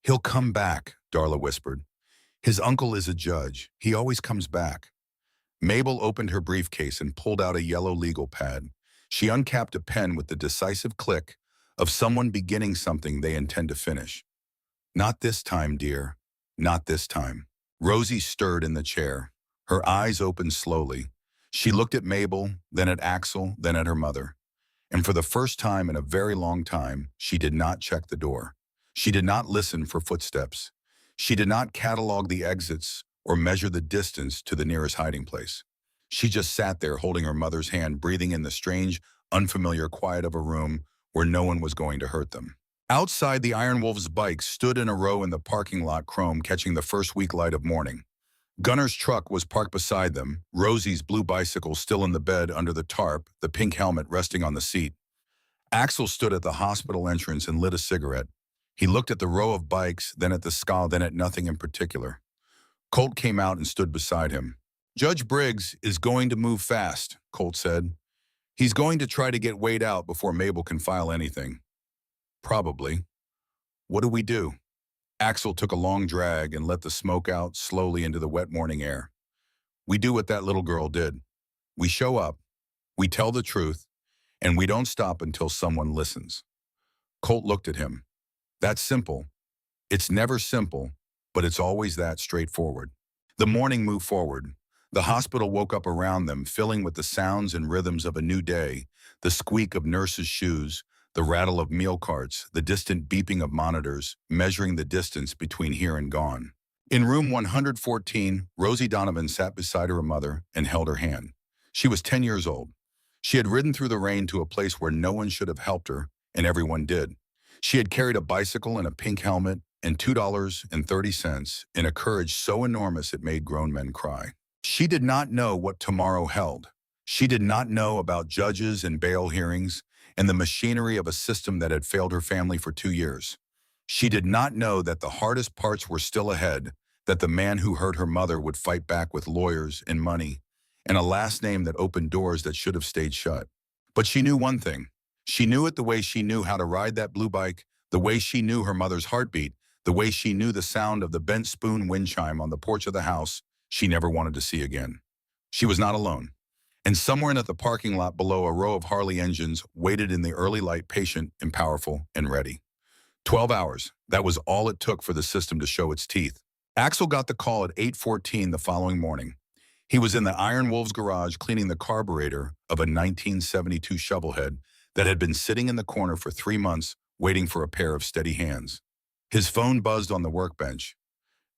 He'll come back, Darla whispered. His uncle is a judge. He always comes back. Mabel opened her briefcase and pulled out a yellow legal pad. She uncapped a pen with the decisive click of someone beginning something they intend to finish. Not this time, dear. Not this time. Rosie stirred in the chair. Her eyes opened slowly. She looked at Mabel, then at Axel, then at her mother. And for the first time in a very long time, she did not check the door. She did not listen for footsteps. She did not catalog the exits or measure the distance to the nearest hiding place. She just sat there holding her mother's hand, breathing in the strange, unfamiliar quiet of a room where no one was going to hurt them. Outside, the Iron Wolf's bikes stood in a row in the parking lot, chrome catching the first week light of morning. Gunner's truck was parked beside them, Rosie's blue bicycle still in the bed under the tarp, the pink helmet resting on the seat. Axel stood at the hospital entrance and lit a cigarette. He looked at the row of bikes, then at the sky, then at nothing in particular. Colt came out and stood beside him. Judge Briggs is going to move fast, Colt said. He's going to try to get Wade out before Mabel can file anything. Probably. What do we do? Axel took a long drag and let the smoke out slowly into the wet morning air. We do what that little girl did. We show up, we tell the truth, and we don't stop until someone listens. Colt looked at him. That's simple. It's never simple, but it's always that straightforward. The morning moved forward. The hospital woke up around them, filling with the sounds and rhythms of a new day, the squeak of nurses' shoes, the rattle of meal carts, the distant beeping of monitors, measuring the distance between here and gone. In room 114, Rosie Donovan sat beside her mother and held her hand. She was 10 years old. She had ridden through the rain to a place where no one should have helped her, and everyone did. She had carried a bicycle and a pink helmet and $2.30 in a courage so enormous it made grown men cry. She did not know what tomorrow held. She did not know about judges and bail hearings and the machinery of a system that had failed her family for 2 years. She did not know that the hardest parts were still ahead, that the man who hurt her mother would fight back with lawyers and money, and a last name that opened doors that should have stayed shut. But she knew one thing. She knew it the way she knew how to ride that blue bike, the way she knew her mother's heartbeat, the way she knew the sound of the bent spoon wind chime on the porch of the house she never wanted to see again. She was not alone. And somewhere in the parking lot below, a row of Harley engines waited in the early light, patient and powerful and ready. 12 hours. That was all it took for the system to show its teeth. Axel got the call at 8:14 the following morning. He was in the Iron Wolf's garage cleaning the carburetor of a 1972 shovelhead that had been sitting in the corner for 3 months waiting for a pair of steady hands. His phone buzzed on the workbench.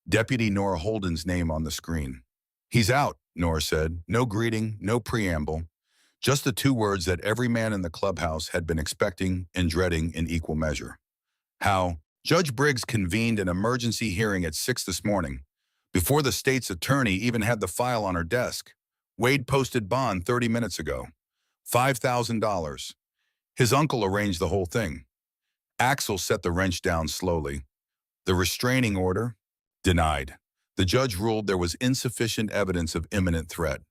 Deputy Nora Holden's name on the screen. He's out, Nora said. No greeting, no preamble. Just the 2 words that every man in the clubhouse had been expecting and dreading in equal measure. How? Judge Briggs convened an emergency hearing at 6 this morning, before the state's attorney even had the file on her desk. Wade posted bond 30 minutes ago. $5,000. His uncle arranged the whole thing. Axel set the wrench down slowly. The restraining order? Denied. The judge ruled there was insufficient evidence of imminent threat.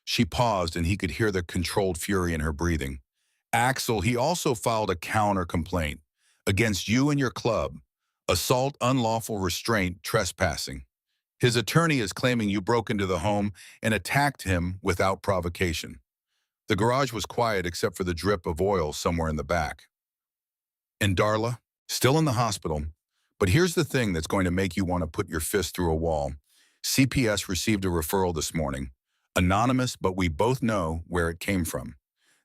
She paused and he could hear the controlled fury in her breathing. Axel, he also filed a counter complaint against you and your club. Assault, unlawful restraint, trespassing. His attorney is claiming you broke into the home and attacked him without provocation. The garage was quiet except for the drip of oil somewhere in the back. And Darla? Still in the hospital. But here's the thing that's going to make you want to put your fist through a wall. CPS received a referral this morning. Anonymous, but we both know where it came from.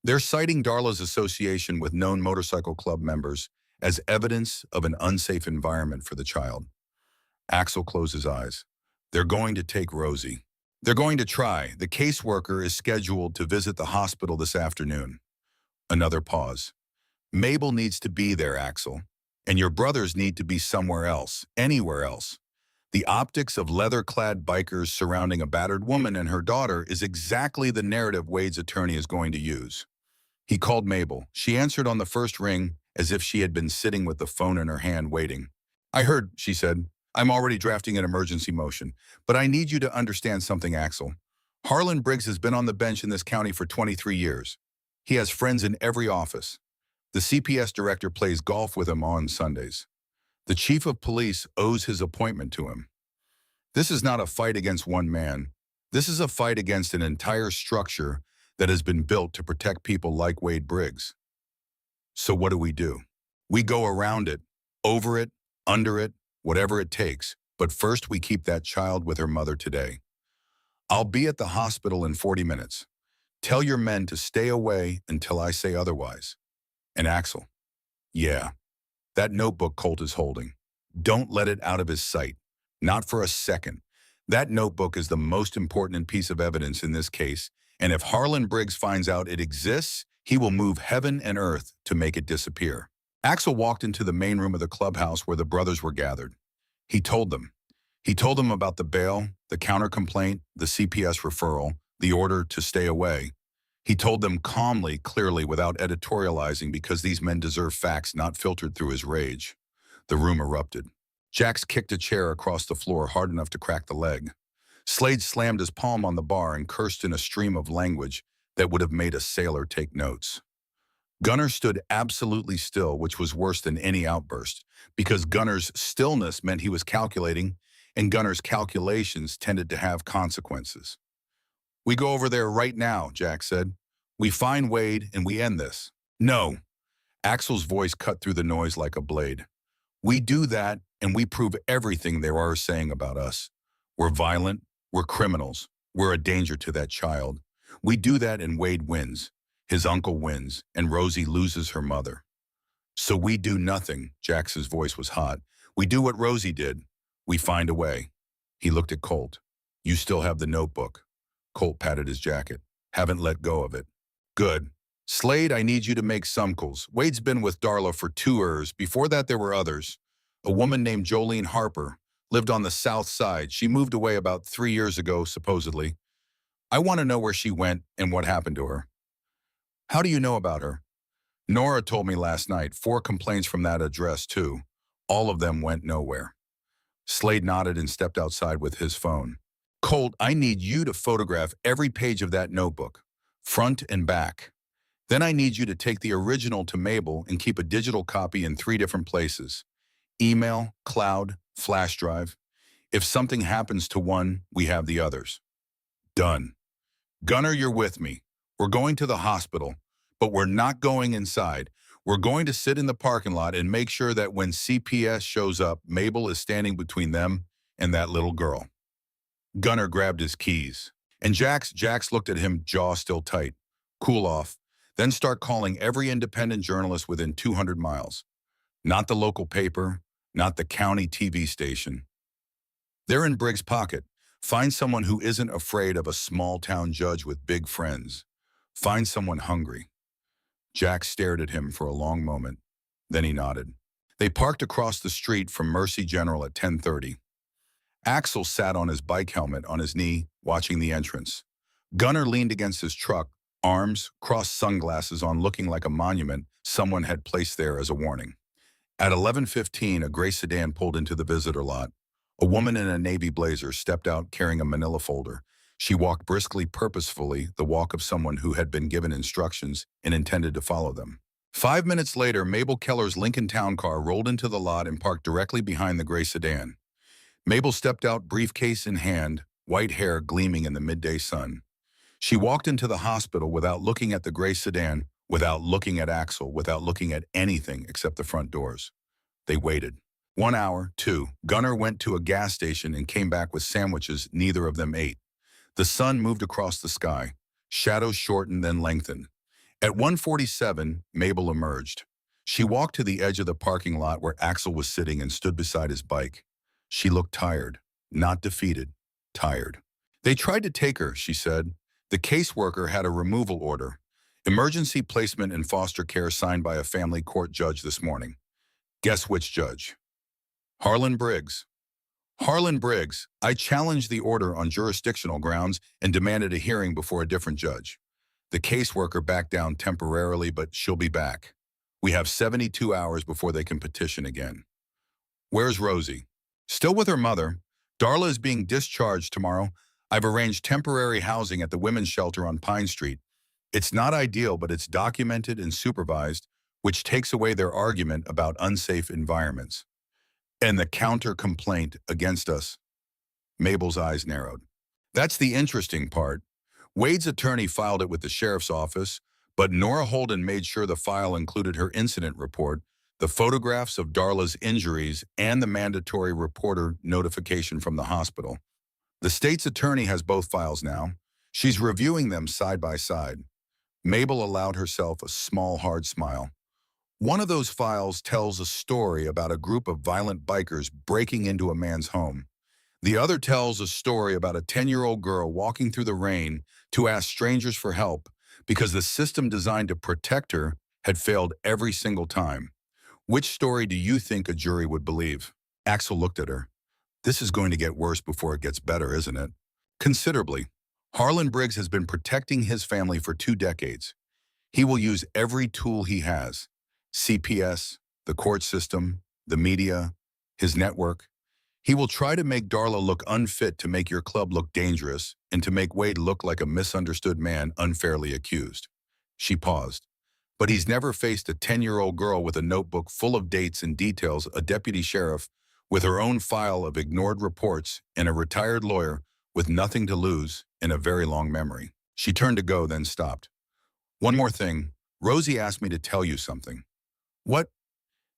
They're citing Darla's association with known motorcycle club members as evidence of an unsafe environment for the child. Axel closed his eyes. They're going to take Rosie. They're going to try. The caseworker is scheduled to visit the hospital this afternoon. Another pause. Mabel needs to be there, Axel. And your brothers need to be somewhere else, anywhere else. The optics of leather-clad bikers surrounding a battered woman and her daughter is exactly the narrative Wade's attorney is going to use. He called Mabel. She answered on the first ring as if she had been sitting with the phone in her hand waiting. I heard, she said. I'm already drafting an emergency motion, but I need you to understand something, Axel. Harlan Briggs has been on the bench in this county for 23 years. He has friends in every office. The CPS director plays golf with him on Sundays. The chief of police owes his appointment to him. This is not a fight against one man. This is a fight against an entire structure that has been built to protect people like Wade Briggs. So what do? We go around it, over it, under it, whatever it takes. But first we keep that child with her mother today. I'll be at the hospital in 40 minutes. Tell your men to stay away until I say otherwise. And Axel, yeah, that notebook Colt is holding. Don't let it out of his sight. Not for a second. That notebook is the most important piece of evidence in this case, and if Harlan Briggs finds out it exists, he will move heaven and earth to make it disappear. Axel walked into the main room of the clubhouse where the brothers were gathered. He told them. He told them about the bail, the counter-complaint, the CPS referral, the order to stay away. He told them calmly, clearly, without editorializing, because these men deserve facts not filtered through his rage. The room erupted. Jax kicked a chair across the floor hard enough to crack the leg. Slade slammed his palm on the bar and cursed in a stream of language that would have made a sailor take notes. Gunnar stood absolutely still, which was worse than any outburst, because Gunnar's stillness meant he was calculating, and Gunnar's calculations tended to have consequences. We go over there right now, Jack said. We find Wade and we end this. No. Axel's voice cut through the noise like a blade. We do that and we prove everything they are saying about us. We're violent, we're criminals, we're a danger to that child. We do that and Wade wins. His uncle wins and Rosie loses her mother. So we do nothing, Jax's voice was hot. We do what Rosie did. We find a way. He looked at Colt. You still have the notebook. Colt patted his jacket. Haven't let go of it. Good. Slade, I need you to make some calls. Wade's been with Darla for 2 years. Before that, there were others. A woman named Jolene Harper lived on the south side. She moved away about 3 years ago, supposedly. I want to know where she went and what happened to her. How do you know about her? Nora told me last night. 4 complaints from that address, too. All of them went nowhere. Slade nodded and stepped outside with his phone. Colt, I need you to photograph every page of that notebook, front and back. Then I need you to take the original to Mabel and keep a digital copy in 3 different places. Email, cloud, flash drive. If something happens to one, we have the others. Done. Gunnar, you're with me. We're going to the hospital, but we're not going inside. We're going to sit in the parking lot and make sure that when CPS shows up, Mabel is standing between them and that little girl. Gunnar grabbed his keys. And Jax looked at him, jaw still tight. Cool off. Then start calling every independent journalist within 200 miles. Not the local paper, not the county TV station. They're in Briggs' pocket. Find someone who isn't afraid of a small-town judge with big friends. Find someone hungry. Jax stared at him for a long moment. Then he nodded. They parked across the street from Mercy General at 10:30. Axel sat on his bike helmet on his knee, watching the entrance. Gunnar leaned against his truck, arms, crossed sunglasses on, looking like a monument someone had placed there as a warning. At 11:15, a gray sedan pulled into the visitor lot. A woman in a navy blazer stepped out carrying a manila folder. She walked briskly, purposefully, the walk of someone who had been given instructions and intended to follow them. 5 minutes later, Mabel Keller's Lincoln Town car rolled into the lot and parked directly behind the gray sedan. Mabel stepped out, briefcase in hand, white hair gleaming in the midday sun. She walked into the hospital without looking at the gray sedan, without looking at Axel, without looking at anything except the front doors. They waited. 1 hour, 2. Gunnar went to a gas station and came back with sandwiches neither of them ate. The sun moved across the sky. Shadows shortened, then lengthened. At 1:47, Mabel emerged. She walked to the edge of the parking lot where Axel was sitting and stood beside his bike. She looked tired, not defeated, tired. They tried to take her, she said. The caseworker had a removal order. Emergency placement in foster care signed by a family court judge this morning. Guess which judge? Harlan Briggs. Harlan Briggs. I challenged the order on jurisdictional grounds and demanded a hearing before a different judge. The caseworker backed down temporarily, but she'll be back. We have 72 hours before they can petition again. Where's Rosie? Still with her mother. Darla is being discharged tomorrow. I've arranged temporary housing at the women's shelter on Pine Street. It's not ideal, but it's documented and supervised, which takes away their argument about unsafe environments. And the counter-complaint against us. Mabel's eyes narrowed. That's the interesting part. Wade's attorney filed it with the sheriff's office, but Nora Holden made sure the file included her incident report, the photographs of Darla's injuries, and the mandatory reporter notification from the hospital. The state's attorney has both files now. She's reviewing them side by side. Mabel allowed herself a small, hard smile. One of those files tells a story about a group of violent bikers breaking into a man's home. The other tells a story about a 10-year-old girl walking through the rain to ask strangers for help because the system designed to protect her had failed every single time. Which story do you think a jury would believe? Axel looked at her. This is going to get worse before it gets better, isn't it? Considerably. Harlan Briggs has been protecting his family for 2 decades. He will use every tool he has. CPS, the court system, the media, his network. He will try to make Darla look unfit to make your club look dangerous and to make Wade look like a misunderstood man unfairly accused. She paused. But he's never faced a 10-year-old girl with a notebook full of dates and details, a deputy sheriff with her own file of ignored reports, and a retired lawyer with nothing to lose and a very long memory. She turned to go, then stopped. One more thing. Rosie asked me to tell you something. What?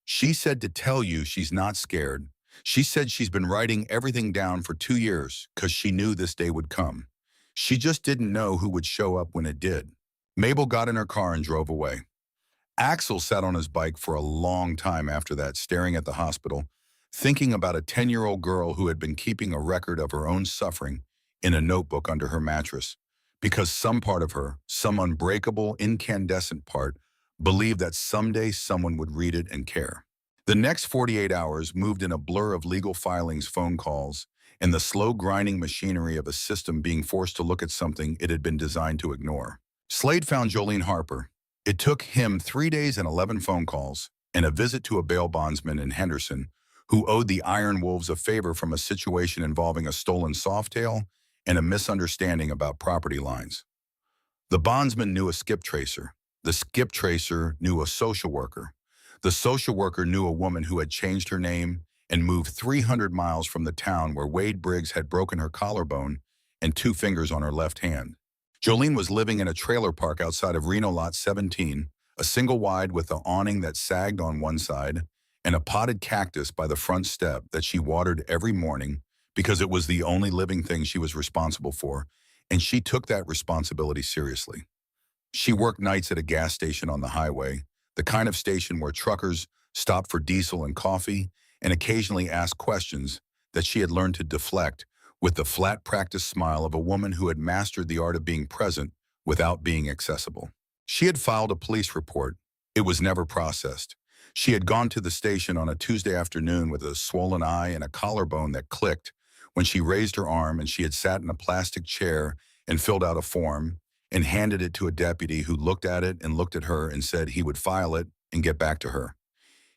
She said to tell you she's not scared. She said she's been writing everything down for 2 years because she knew this day would come. She just didn't know who would show up when it did. Mabel got in her car and drove away. Axel sat on his bike for a long time after that, staring at the hospital, thinking about a 10-year-old girl who had been keeping a record of her own suffering in a notebook under her mattress, because some part of her, some unbreakable, incandescent part, believed that someday someone would read it and care. The next 48 hours moved in a blur of legal filings, phone calls, and the slow grinding machinery of a system being forced to look at something it had been designed to ignore. Slade found Jolene Harper. It took him 3 days and 11 phone calls and a visit to a bail bondsman in Henderson who owed the Iron Wolves a favor from a situation involving a stolen softail and a misunderstanding about property lines. The bondsman knew a skip tracer. The skip tracer knew a social worker. The social worker knew a woman who had changed her name and moved 300 miles from the town where Wade Briggs had broken her collarbone and 2 fingers on her left hand. Jolene was living in a trailer park outside of Reno Lot 17, a single wide with an awning that sagged on one side and a potted cactus by the front step that she watered every morning because it was the only living thing she was responsible for, and she took that responsibility seriously. She worked nights at a gas station on the highway, the kind of station where truckers stopped for diesel and coffee and occasionally asked questions that she had learned to deflect with the flat practice smile of a woman who had mastered the art of being present without being accessible. She had filed a police report. It was never processed. She had gone to the station on a Tuesday afternoon with a swollen eye and a collarbone that clicked when she raised her arm, and she had sat in a plastic chair and filled out a form and handed it to a deputy who looked at it and looked at her and said he would file it and get back to her.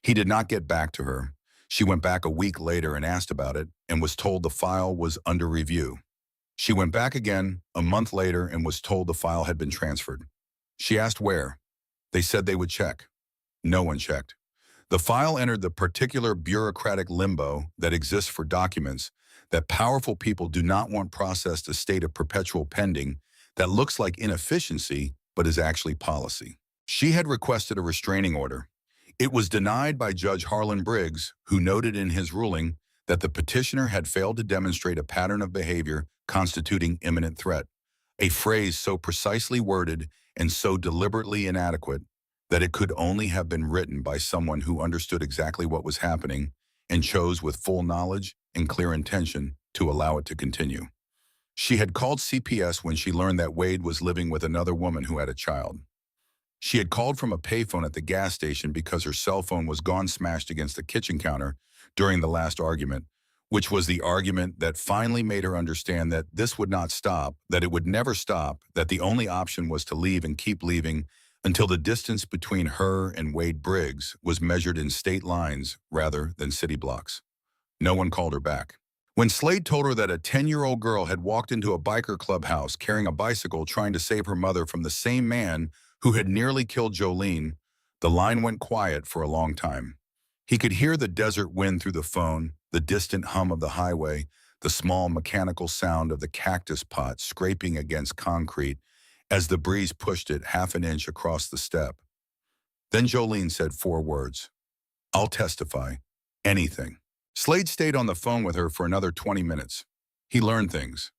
He did not get back to her. She went back a week later and asked about it and was told the file was under review. She went back again a month later and was told the file had been transferred. She asked where. They said they would check. No one checked. The file entered the particular bureaucratic limbo that exists for documents that powerful people do not want processed, a state of perpetual pending that looks like inefficiency but is actually policy. She had requested a restraining order. It was denied by Judge Harlan Briggs, who noted in his ruling that the petitioner had failed to demonstrate a pattern of behavior constituting imminent threat, a phrase so precisely worded and so deliberately inadequate that it could only have been written by someone who understood exactly what was happening and chose with full knowledge and clear intention to allow it to continue. She had called CPS when she learned that Wade was living with another woman who had a child. She had called from a payphone at the gas station because her cell phone was gone smashed against the kitchen counter during the last argument, which was the argument that finally made her understand that this would not stop, that it would never stop, that the only option was to leave and keep leaving until the distance between her and Wade Briggs was measured in state lines rather than city blocks. No one called her back. When Slade told her that a 10-year-old girl had walked into a biker clubhouse carrying a bicycle trying to save her mother from the same man who had nearly killed Jolene, the line went quiet for a long time. He could hear the desert wind through the phone, the distant hum of the highway, the small mechanical sound of the cactus pot scraping against concrete as the breeze pushed it half an inch across the step. Then Jolene said 4 words. I'll testify. Anything. Slade stayed on the phone with her for another 20 minutes. He learned things.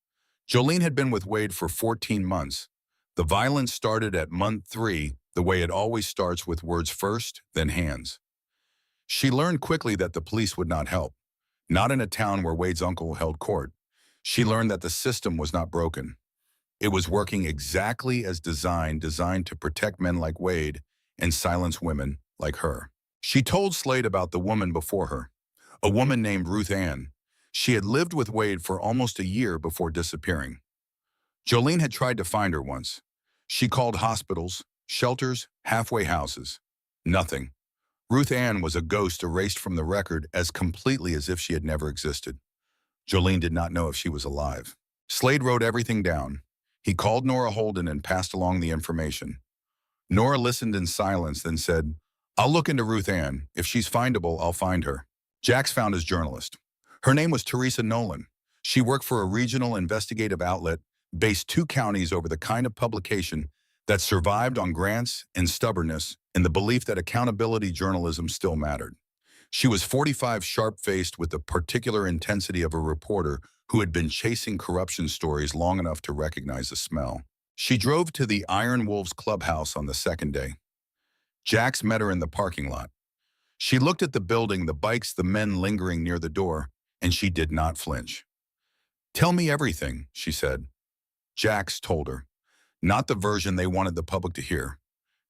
Jolene had been with Wade for 14 months. The violence started at month 3, the way it always starts, with words first, then hands. She learned quickly that the police would not help. Not in a town where Wade's uncle held court. She learned that the system was not broken. It was working exactly as designed to protect men like Wade and silence women like her. She told Slade about the woman before her, a woman named Ruth Ann. She had lived with Wade for almost a year before disappearing. Jolene had tried to find her once. She called hospitals, shelters, halfway houses. Nothing. Ruth Ann was a ghost erased from the record as completely as if she had never existed. Jolene did not know if she was alive. Slade wrote everything down. He called Nora Holden and passed along the information. Nora listened in silence, then said, I'll look into Ruth Ann. If she's findable, I'll find her. Jax found his journalist. Her name was Teresa Nolan. She worked for a regional investigative outlet based 2 counties over, the kind of publication that survived on grants and stubbornness and the belief that accountability journalism still mattered. She was 45, sharp-faced, with the particular intensity of a reporter who had been chasing corruption stories long enough to recognize the smell. She drove to the Iron Wolves clubhouse on the second day. Jax met her in the parking lot. She looked at the building, the bikes, the men lingering near the door, and she did not flinch. Tell me everything, she said. Jax told her. Not the version they wanted the public to hear.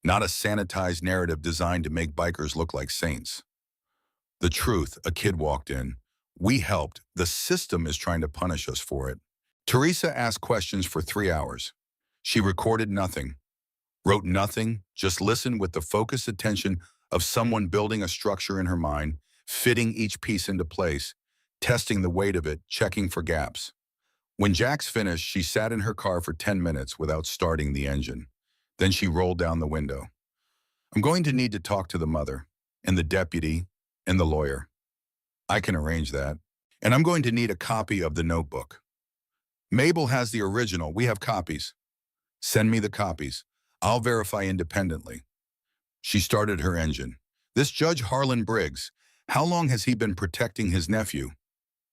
Not a sanitized narrative designed to make bikers look like saints. The truth. A kid walked in. We helped. The system is trying to punish us for it. Teresa asked questions for 3 hours. She recorded nothing, wrote nothing, just listened with the focused attention of someone building a structure in her mind, fitting each piece into place, testing the weight of it, checking for gaps. When Jax finished, she sat in her car for 10 minutes without starting the engine. Then she rolled down the window. I'm going to need to talk to the mother, and the deputy, and the lawyer. I can arrange that. And I'm going to need a copy of the notebook. Mabel has the original. We have copies. Send me the copies. I'll verify independently. She started her engine. This Judge Harlan Briggs, how long has he been protecting his nephew?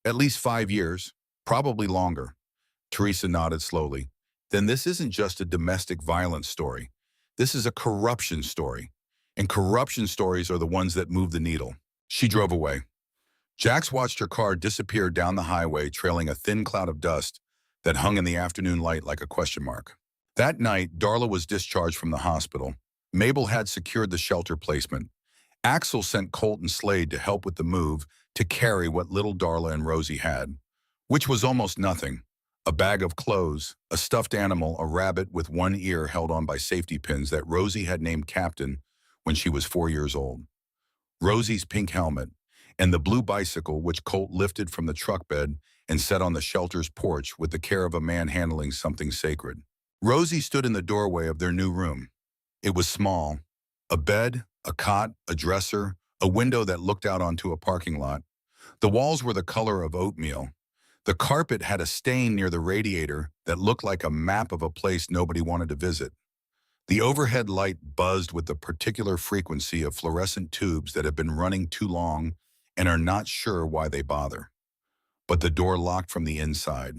At least 5 years, probably longer. Teresa nodded slowly. Then this isn't just a domestic violence story. This is a corruption story. And corruption stories are the ones that move the needle. She drove away. Jax watched her car disappear down the highway, trailing a thin cloud of dust that hung in the afternoon light like a question mark. That night, Darla was discharged from the hospital. Mabel had secured the shelter placement. Axel sent Colt and Slade to help with the move, to carry what little Darla and Rosie had, which was almost nothing. A bag of clothes, a stuffed animal, a rabbit with one ear held on by safety pins that Rosie had named Captain when she was 4 years old. Rosie's pink helmet, and the blue bicycle which Colt lifted from the truck bed and set on the shelter's porch with the care of a man handling something sacred. Rosie stood in the doorway of their new room. It was small. A bed, a cot, a dresser, a window that looked out onto a parking lot. The walls were the color of oatmeal. The carpet had a stain near the radiator that looked like a map of a place nobody wanted to visit. The overhead light buzzed with the particular frequency of fluorescent tubes that have been running too long and are not sure why they bother. But the door locked from the inside,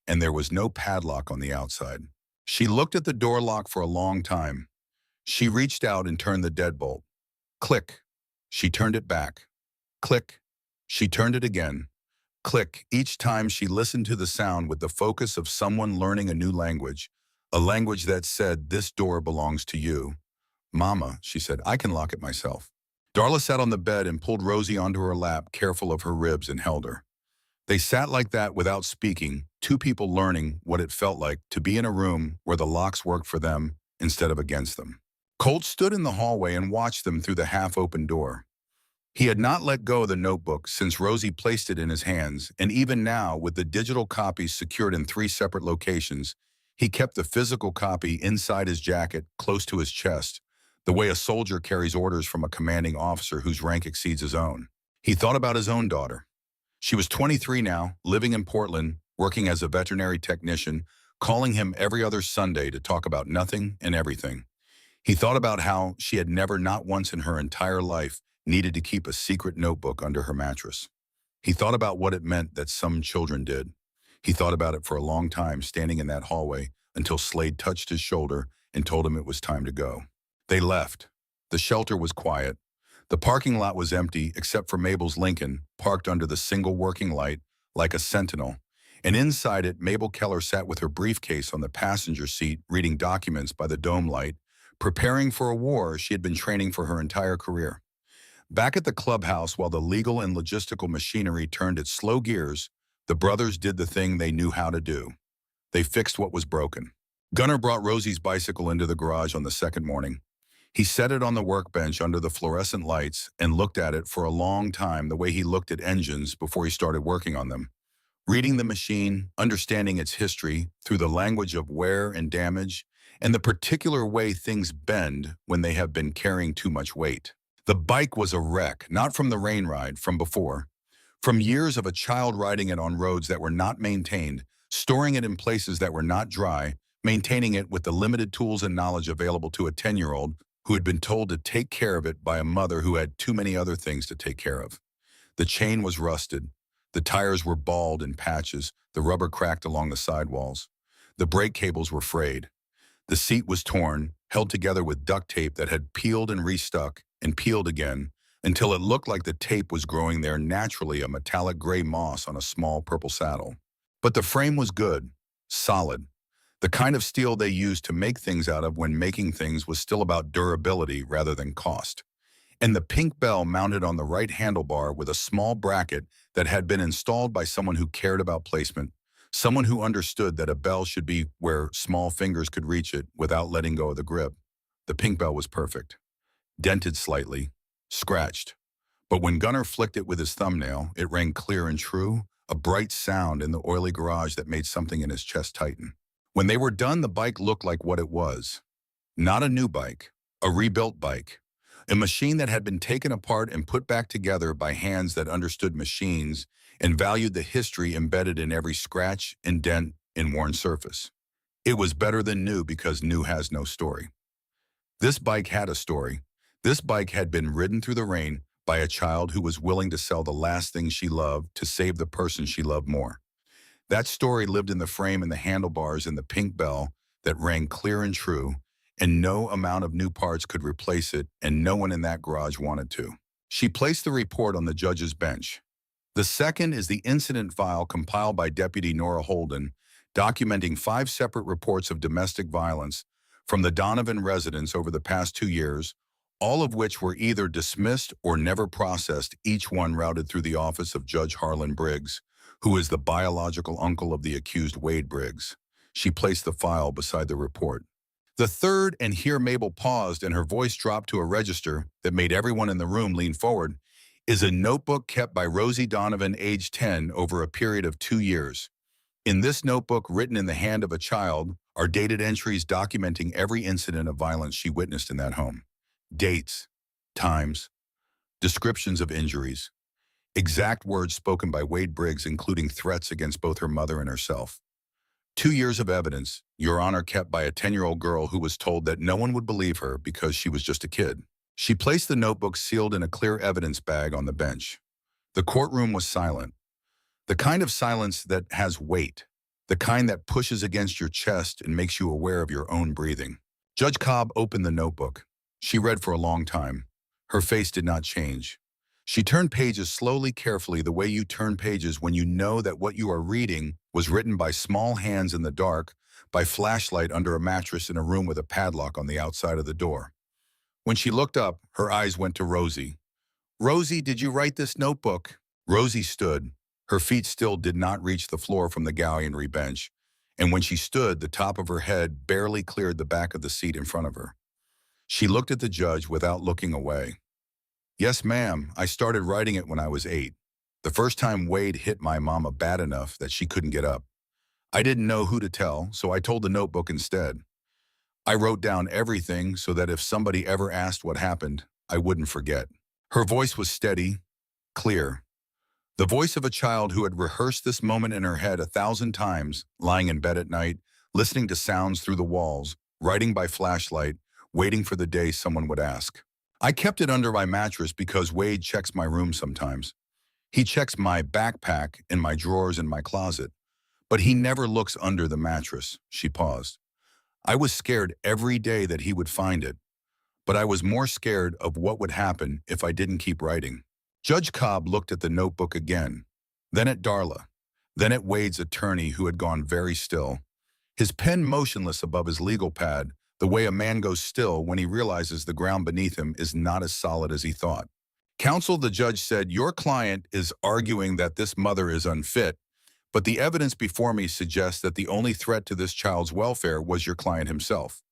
and there was no padlock on the outside. She looked at the door lock for a long time. She reached out and turned the deadbolt. Click. She turned it back. Click. She turned it again. Click. Each time she listened to the sound with the focus of someone learning a new language, a language that said, this door belongs to you. Mama, she said, I can lock it myself. Darla sat on the bed and pulled Rosie onto her lap, careful of her ribs, and held her. They sat like that without speaking, 2 people learning what it felt like to be in a room where the locks worked for them instead of against them. Colt stood in the hallway and watched them through the half-open door. He had not let go of the notebook since Rosie placed it in his hands, and even now, with the digital copies secured in 3 separate locations, he kept the physical copy inside his jacket, close to his chest, the way a soldier carries orders from a commanding officer whose rank exceeds his own. He thought about his own daughter. She was 23 now, living in Portland, working as a veterinary technician, calling him every other Sunday to talk about nothing and everything. He thought about how she had never, not once in her entire life, needed to keep a secret notebook under her mattress. He thought about what it meant that some children did. He thought about it for a long time, standing in that hallway, until Slade touched his shoulder and told him it was time to go. They left. The shelter was quiet. The parking lot was empty except for Mabel's Lincoln, parked under the single working light, like a sentinel. And inside it, Mabel Keller sat with her briefcase on the passenger seat, reading documents by the dome light, preparing for a war she had been training for her entire career. Back at the clubhouse, while the legal and logistical machinery turned its slow gears, the brothers did the thing they knew how to do. They fixed what was broken. Gunnar brought Rosie's bicycle into the garage on the second morning. He set it on the workbench under the fluorescent lights and looked at it for a long time, the way he looked at engines before he started working on them. Reading the machine, understanding its history through the language of wear and damage, and the particular way things bend when they have been carrying too much weight. The bike was a wreck, not from the rain ride, from before. From years of a child riding it on roads that were not maintained, storing it in places that were not dry, maintaining it with the limited tools and knowledge available to a 10-year-old who had been told to take care of it by a mother who had too many other things to take care of. The chain was rusted. The tires were bald in patches, the rubber cracked along the sidewalls. The brake cables were frayed. The seat was torn, held together with duct tape that had peeled and restuck and peeled again until it looked like the tape was growing there naturally, a metallic gray moss on a small purple saddle. But the frame was good, solid. The kind of steel they used to make things out of when making things was still about durability rather than cost. And the pink bell mounted on the right handlebar with a small bracket that had been installed by someone who cared about placement, someone who understood that a bell should be where small fingers could reach it without letting go of the grip. The pink bell was perfect. Dented slightly, scratched. But when Gunnar flicked it with his thumbnail, it rang clear and true, a bright sound in the oily garage that made something in his chest tighten. When they were done, the bike looked like what it was. Not a new bike, a rebuilt bike. A machine that had been taken apart and put back together by hands that understood machines and valued the history embedded in every scratch and dent and worn surface. It was better than new because new has no story. This bike had a story. This bike had been ridden through the rain by a child who was willing to sell the last thing she loved to save the person she loved more. That story lived in the frame and the handlebars and the pink bell that rang clear and true, and no amount of new parts could replace it, and no one in that garage wanted to. She placed the report on the judge's bench. The second is the incident file compiled by Deputy Nora Holden, documenting 5 separate reports of domestic violence from the Donovan residence over the past 2 years, all of which were either dismissed or never processed, each one routed through the office of Judge Harlan Briggs, who is the biological uncle of the accused Wade Briggs. She placed the file beside the report. The third, and here Mabel paused and her voice dropped to a register that made everyone in the room lean forward, is a notebook kept by Rosie Donovan, age 10, over a period of 2 years. In this notebook, written in the hand of a child, are dated entries documenting every incident of violence she witnessed in that home. Dates, times, descriptions of injuries, exact words spoken by Wade Briggs, including threats against both her mother and herself. 2 years of evidence, Your Honor, kept by a 10-year-old girl who was told that no one would believe her because she was just a kid. She placed the notebook sealed in a clear evidence bag on the bench. The courtroom was silent. The kind of silence that has weight. The kind that pushes against your chest and makes you aware of your own breathing. Judge Cobb opened the notebook. She read for a long time. Her face did not change. She turned pages slowly, carefully, the way you turn pages when you know that what you are reading was written by small hands in the dark, by flashlight under a mattress in a room with a padlock on the outside of the door. When she looked up, her eyes went to Rosie. "Rosie, did you write this notebook?" Rosie stood. Her feet still did not reach the floor from the galleonry bench, and when she stood, the top of her head barely cleared the back of the seat in front of her. She looked at the judge without looking away. "Yes, ma'am, I started writing it when I was 8. The first time Wade hit my mama bad enough that she couldn't get up. I didn't know who to tell, so I told the notebook instead. I wrote down everything so that if somebody ever asked what happened, I wouldn't forget." Her voice was steady, clear. The voice of a child who had rehearsed this moment in her head 1,000 times, lying in bed at night, listening to sounds through the walls, writing by flashlight, waiting for the day someone would ask. I kept it under my mattress because Wade checks my room sometimes. He checks my backpack and my drawers in my closet, but he never looks under the mattress. She paused. I was scared every day that he would find it, but I was more scared of what would happen if I didn't keep writing. Judge Cobb looked at the notebook again, then at Darla, then at Wade's attorney who had gone very still, his pen motionless above his legal pad, the way a man goes still when he realizes the ground beneath him is not as solid as he thought. Counsel, the judge said, your client is arguing that this mother is unfit, but the evidence before me suggests that the only threat to this child's welfare was your client himself.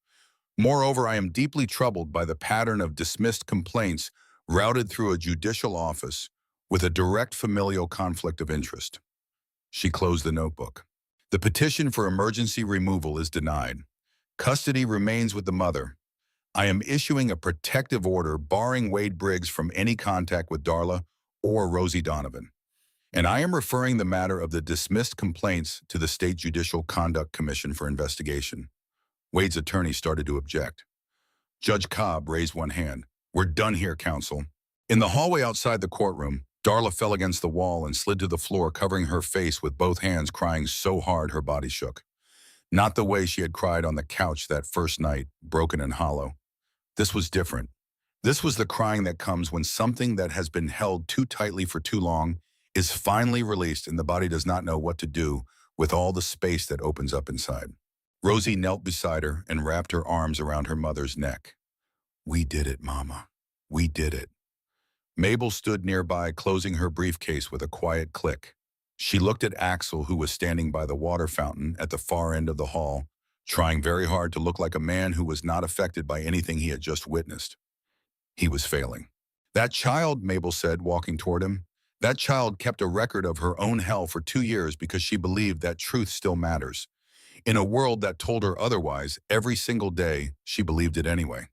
Moreover, I am deeply troubled by the pattern of dismissed complaints routed through a judicial office with a direct familial conflict of interest. She closed the notebook. The petition for emergency removal is denied. Custody remains with the mother. I am issuing a protective order barring Wade Briggs from any contact with Darla or Rosie Donovan. And I am referring the matter of the dismissed complaints to the State Judicial Conduct Commission for investigation. Wade's attorney started to object. Judge Cobb raised one hand. We're done here, counsel. In the hallway outside the courtroom, Darla fell against the wall and slid to the floor, covering her face with both hands, crying so hard her body shook. Not the way she had cried on the couch that first night, broken and hollow. This was different. This was the crying that comes when something that has been held too tightly for too long is finally released and the body does not know what to do with all the space that opens up inside. Rosie knelt beside her and wrapped her arms around her mother's neck. We did it, Mama. We did it. Mabel stood nearby, closing her briefcase with a quiet click. She looked at Axel, who was standing by the water fountain at the far end of the hall, trying very hard to look like a man who was not affected by anything he had just witnessed. He was failing. That child, Mabel said, walking toward him, that child kept a record of her own hell for 2 years because she believed that truth still matters. In a world that told her otherwise, every single day, she believed it anyway.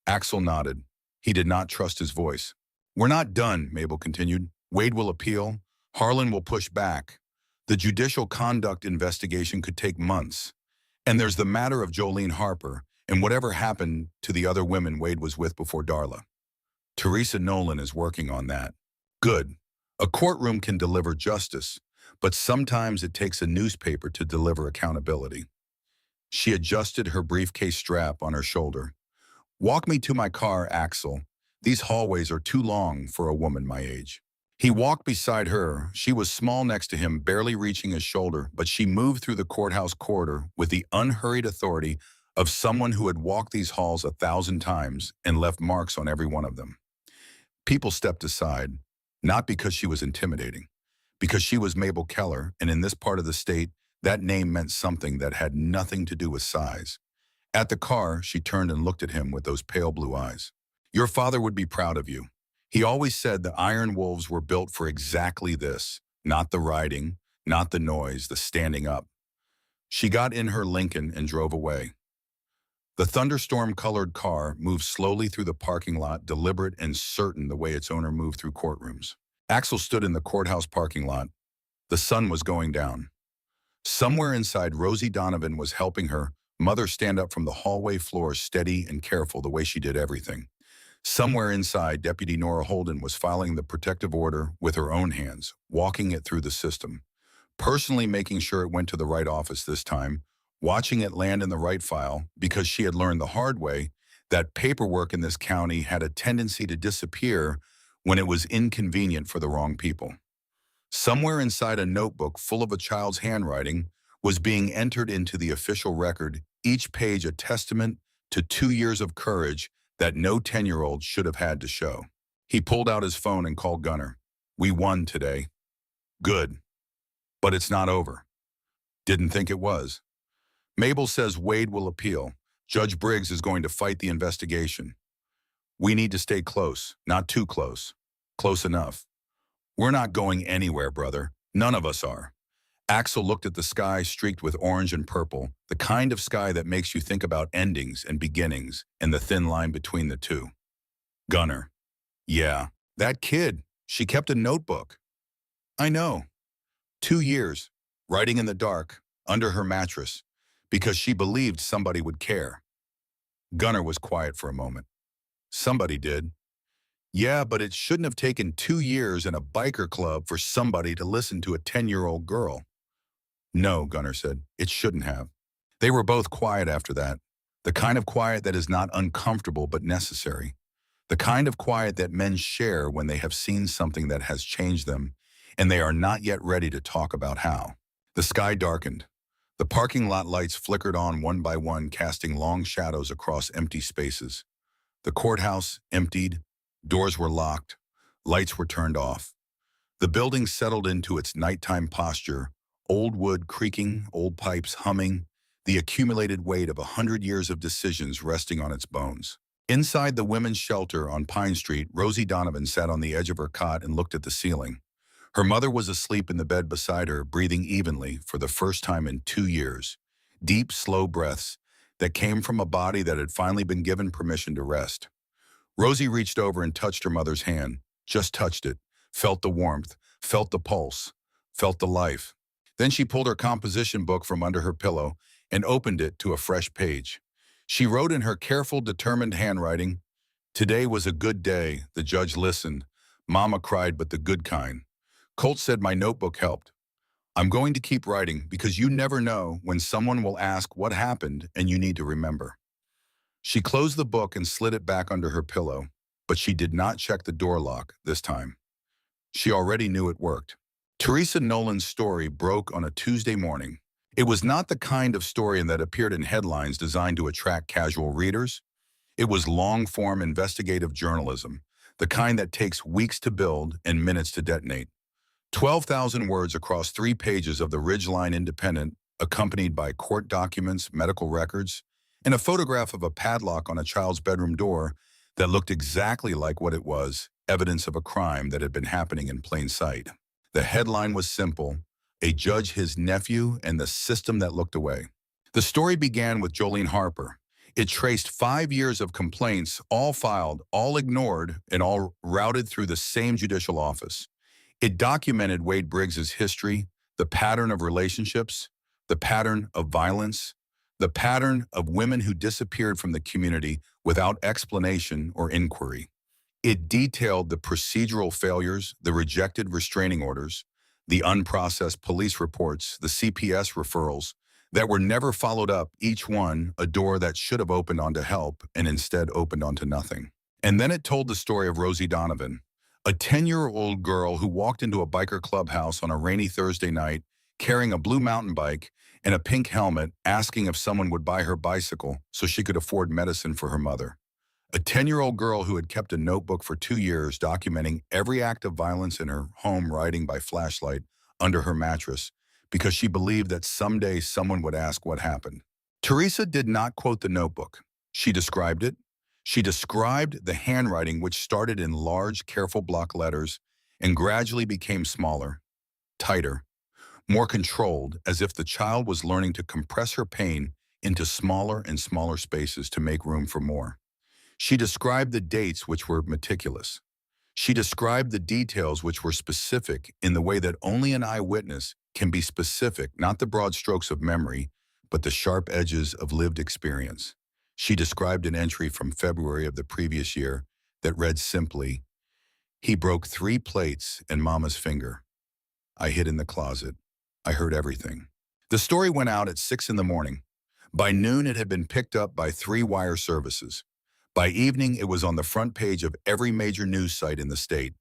Axel nodded. He did not trust his voice. We're not done, Mabel continued. Wade will appeal. Harlan will push back. The judicial conduct investigation could take months. And there's the matter of Jolene Harper and whatever happened to the other women Wade was with before Darla. Teresa Nolan is working on that. Good. A courtroom can deliver justice, but sometimes it takes a newspaper to deliver accountability. She adjusted her briefcase strap on her shoulder. Walk me to my car, Axel. These hallways are too long for a woman my age. He walked beside her. She was small next to him, barely reaching his shoulder, but she moved through the courthouse corridor with the unhurried authority of someone who had walked these halls 1,000 times and left marks on every one of them. People stepped aside, not because she was intimidating, because she was Mabel Keller, and in this part of the state, that name meant something that had nothing to do with size. At the car, she turned and looked at him with those pale blue eyes. Your father would be proud of you. He always said the Iron Wolves were built for exactly this, not the riding, not the noise, the standing up. She got in her Lincoln and drove away. The thunderstorm-colored car moved slowly through the parking lot, deliberate and certain the way its owner moved through courtrooms. Axel stood in the courthouse parking lot. The sun was going down. Somewhere inside, Rosie Donovan was helping her mother stand up from the hallway floor, steady and careful the way she did everything. Somewhere inside, Deputy Nora Holden was filing the protective order with her own hands, walking it through the system, personally making sure it went to the right office this time, watching it land in the right file, because she had learned the hard way that paperwork in this county had a tendency to disappear when it was inconvenient for the wrong people. Somewhere inside a notebook full of a child's handwriting was being entered into the official record, each page a testament to 2 years of courage that no 10-year-old should have had to show. He pulled out his phone and called Gunner. We won today. Good. But it's not over. Didn't think it was. Mabel says Wade will appeal. Judge Briggs is going to fight the investigation. We need to stay close, not too close. Close enough. We're not going anywhere, brother. None of us are. Axel looked at the sky streaked with orange and purple, the kind of sky that makes you think about endings and beginnings and the thin line between the two. Gunner. Yeah, that kid. She kept a notebook. I know. 2 years, writing in the dark, under her mattress, because she believed somebody would care. Gunnar was quiet for a moment. Somebody did. Yeah, but it shouldn't have taken 2 years in a biker club for somebody to listen to a 10-year-old girl. No, Gunnar said, it shouldn't have. They were both quiet after that. The kind of quiet that is not uncomfortable but necessary. The kind of quiet that men share when they have seen something that has changed them, and they are not yet ready to talk about how. The sky darkened. The parking lot lights flickered on one by one, casting long shadows across empty spaces. The courthouse emptied, doors were locked, lights were turned off. The building settled into its nighttime posture, old wood creaking, old pipes humming, the accumulated weight of 100 years of decisions resting on its bones. Inside the women's shelter on Pine Street, Rosie Donovan sat on the edge of her cot and looked at the ceiling. Her mother was asleep in the bed beside her, breathing evenly for the first time in 2 years. Deep, slow breaths that came from a body that had finally been given permission to rest. Rosie reached over and touched her mother's hand, just touched it, felt the warmth, felt the pulse, felt the life. Then she pulled her composition book from under her pillow and opened it to a fresh page. She wrote in her careful, determined handwriting, "Today was a good day." The judge listened. Mama cried, but the good kind. Colt said my notebook helped. I'm going to keep writing because you never know when someone will ask what happened and you need to remember. She closed the book and slid it back under her pillow, but she did not check the door lock this time. She already knew it worked. Teresa Nolan's story broke on a Tuesday morning. It was not the kind of story that appeared in headlines designed to attract casual readers. It was long-form investigative journalism, the kind that takes weeks to build and minutes to detonate. 12,000 words across 3 pages of the Ridgeline Independent, accompanied by court documents, medical records, and a photograph of a padlock on a child's bedroom door that looked exactly like what it was, evidence of a crime that had been happening in plain sight. The headline was simple: a judge, his nephew, and the system that looked away. The story began with Jolene Harper. It traced 5 years of complaints, all filed, all ignored, and all routed through the same judicial office. It documented Wade Briggs's history, the pattern of relationships, the pattern of violence, the pattern of women who disappeared from the community without explanation or inquiry. It detailed the procedural failures, the rejected restraining orders, the unprocessed police reports, the CPS referrals that were never followed up, each one a door that should have opened onto help and instead opened onto nothing. And then it told the story of Rosie Donovan, a 10-year-old girl who walked into a biker clubhouse on a rainy Thursday night carrying a blue mountain bike and a pink helmet, asking if someone would buy her bicycle so she could afford medicine for her mother. A 10-year-old girl who had kept a notebook for 2 years documenting every act of violence in her home, writing by flashlight under her mattress because she believed that someday someone would ask what happened. Teresa did not quote the notebook. She described it. She described the handwriting, which started in large, careful block letters and gradually became smaller, tighter, more controlled, as if the child was learning to compress her pain into smaller and smaller spaces to make room for more. She described the dates, which were meticulous. She described the details, which were specific in the way that only an eyewitness can be specific, not the broad strokes of memory, but the sharp edges of lived experience. She described an entry from February of the previous year that read simply, "He broke 3 plates and Mama's finger. I hid in the closet. I heard everything." The story went out at 6 in the morning. By noon, it had been picked up by 3 wire services. By evening, it was on the front page of every major news site in the state.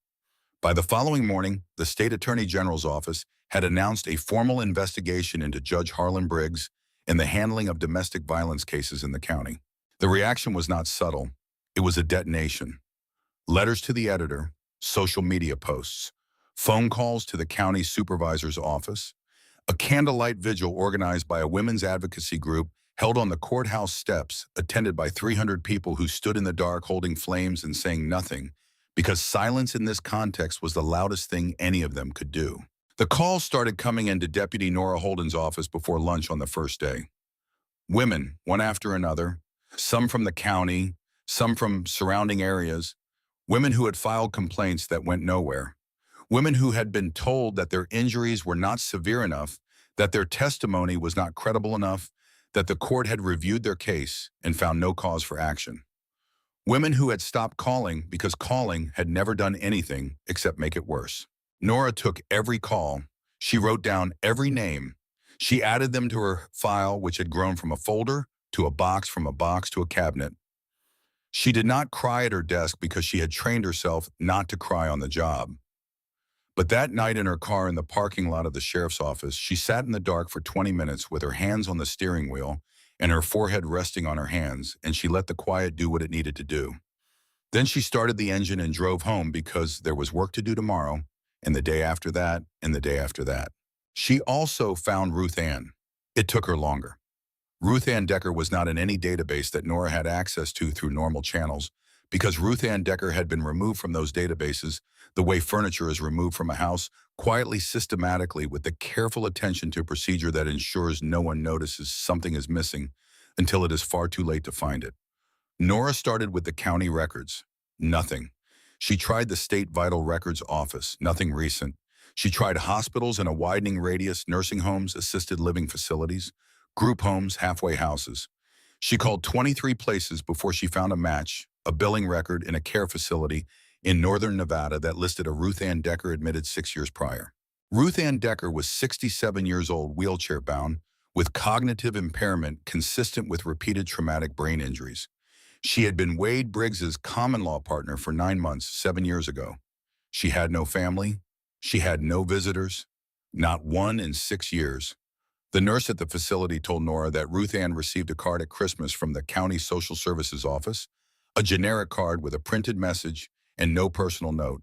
By the following morning, the state attorney general's office had announced a formal investigation into Judge Harlan Briggs and the handling of domestic violence cases in the county. The reaction was not subtle. It was a detonation. Letters to the editor, social media posts, phone calls to the county supervisor's office, a candlelight vigil organized by a women's advocacy group held on the courthouse steps, attended by 300 people who stood in the dark holding flames and saying nothing, because silence in this context was the loudest thing any of them could do. The calls started coming into Deputy Nora Holden's office before lunch on the first day. Women, one after another, some from the county, some from surrounding areas, women who had filed complaints that went nowhere. Women who had been told that their injuries were not severe enough, that their testimony was not credible enough, that the court had reviewed their case and found no cause for action. Women who had stopped calling because calling had never done anything except make it worse. Nora took every call. She wrote down every name. She added them to her file, which had grown from a folder to a box, from a box to a cabinet. She did not cry at her desk because she had trained herself not to cry on the job. But that night in her car in the parking lot of the sheriff's office, she sat in the dark for 20 minutes with her hands on the steering wheel and her forehead resting on her hands, and she let the quiet do what it needed to do. Then she started the engine and drove home because there was work to do tomorrow, and the day after that, and the day after that. She also found Ruth Ann. It took her longer. Ruth Ann Decker was not in any database that Nora had access to through normal channels, because Ruth Ann Decker had been removed from those databases the way furniture is removed from a house, quietly, systematically, with the careful attention to procedure that ensures no one notices something is missing until it is far too late to find it. Nora started with the county records. Nothing. She tried the state vital records office. Nothing recent. She tried hospitals in a widening radius, nursing homes, assisted living facilities, group homes, halfway houses. She called 23 places before she found a match, a billing record in a care facility in northern Nevada that listed a Ruth Ann Decker admitted 6 years prior. Ruth Ann Decker was 67 years old, wheelchair-bound, with cognitive impairment consistent with repeated traumatic brain injuries. She had been Wade Briggs's common-law partner for 9 months, 7 years ago. She had no family. She had no visitors, not one in 6 years. The nurse at the facility told Nora that Ruth Ann received a card at Christmas from the county social services office, a generic card with a printed message and no personal note,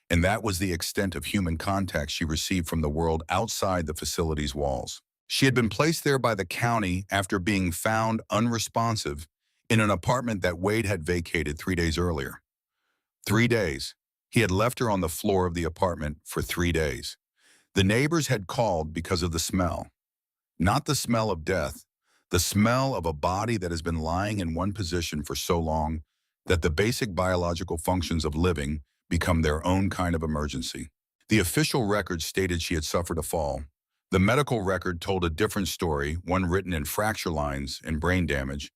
and that was the extent of human contact she received from the world outside the facility's walls. She had been placed there by the county after being found unresponsive in an apartment that Wade had vacated 3 days earlier. 3 days. He had left her on the floor of the apartment for 3 days. The neighbors had called because of the smell. Not the smell of death, the smell of a body that has been lying in one position for so long that the basic biological functions of living become their own kind of emergency. The official record stated she had suffered a fall. The medical record told a different story, one written in fracture lines and brain damage,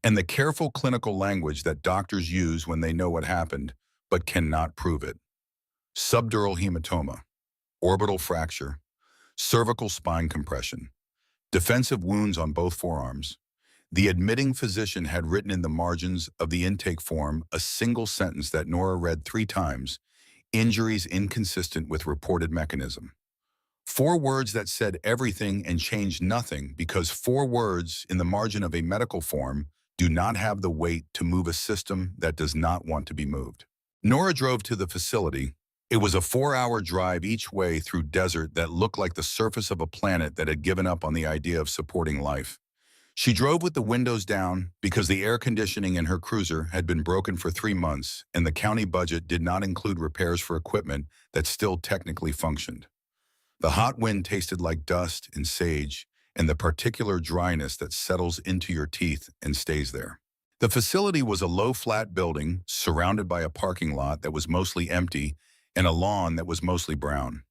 and the careful clinical language that doctors use when they know what happened, but cannot prove it. Subdural hematoma, orbital fracture, cervical spine compression, defensive wounds on both forearms. The admitting physician had written in the margins of the intake form a single sentence that Nora read 3 times, injuries inconsistent with reported mechanism. 4 words that said everything and changed nothing, because 4 words in the margin of a medical form do not have the weight to move a system that does not want to be moved. Nora drove to the facility. It was a 4-hour drive each way through desert that looked like the surface of a planet that had given up on the idea of supporting life. She drove with the windows down because the air conditioning in her cruiser had been broken for 3 months, and the county budget did not include repairs for equipment that still technically functioned. The hot wind tasted like dust and sage and the particular dryness that settles into your teeth and stays there. The facility was a low, flat building surrounded by a parking lot that was mostly empty and a lawn that was mostly brown.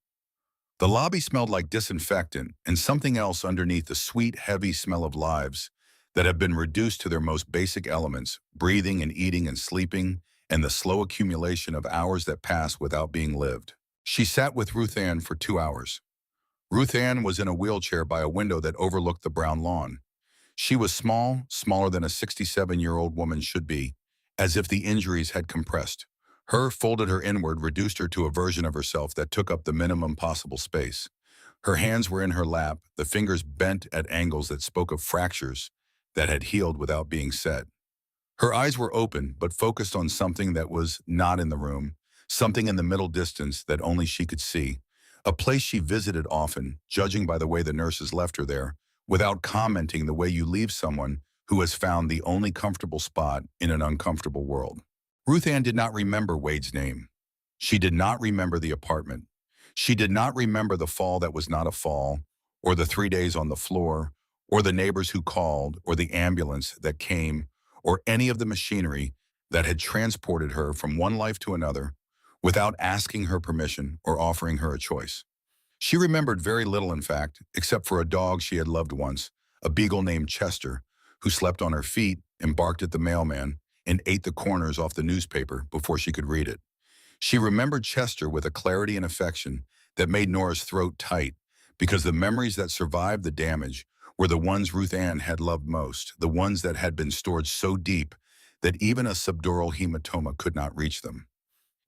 The lobby smelled like disinfectant and something else underneath the sweet, heavy smell of lives that have been reduced to their most basic elements, breathing and eating and sleeping, and the slow accumulation of hours that pass without being lived. She sat with Ruth Ann for 2 hours. Ruth Ann was in a wheelchair by a window that overlooked the brown lawn. She was small, smaller than a 67-year-old woman should be, as if the injuries had compressed. Her folded her inward, reduced her to a version of herself that took up the minimum possible space. Her hands were in her lap, the fingers bent at angles that spoke of fractures that had healed without being set. Her eyes were open, but focused on something that was not in the room, something in the middle distance that only she could see, a place she visited often, judging by the way the nurses left her there, without commenting the way you leave someone who has found the only comfortable spot in an uncomfortable world. Ruth Ann did not remember Wade's name. She did not remember the apartment. She did not remember the fall that was not a fall, or the 3 days on the floor, or the neighbors who called, or the ambulance that came, or any of the machinery that had transported her from one life to another, without asking her permission or offering her a choice. She remembered very little, in fact, except for a dog she had loved once, a beagle named Chester, who slept on her feet and barked at the mailman and ate the corners off the newspaper before she could read it. She remembered Chester with a clarity and affection that made Nora's throat tight, because the memories that survived the damage were the ones Ruth Ann had loved most, the ones that had been stored so deep that even a subdural hematoma could not reach them.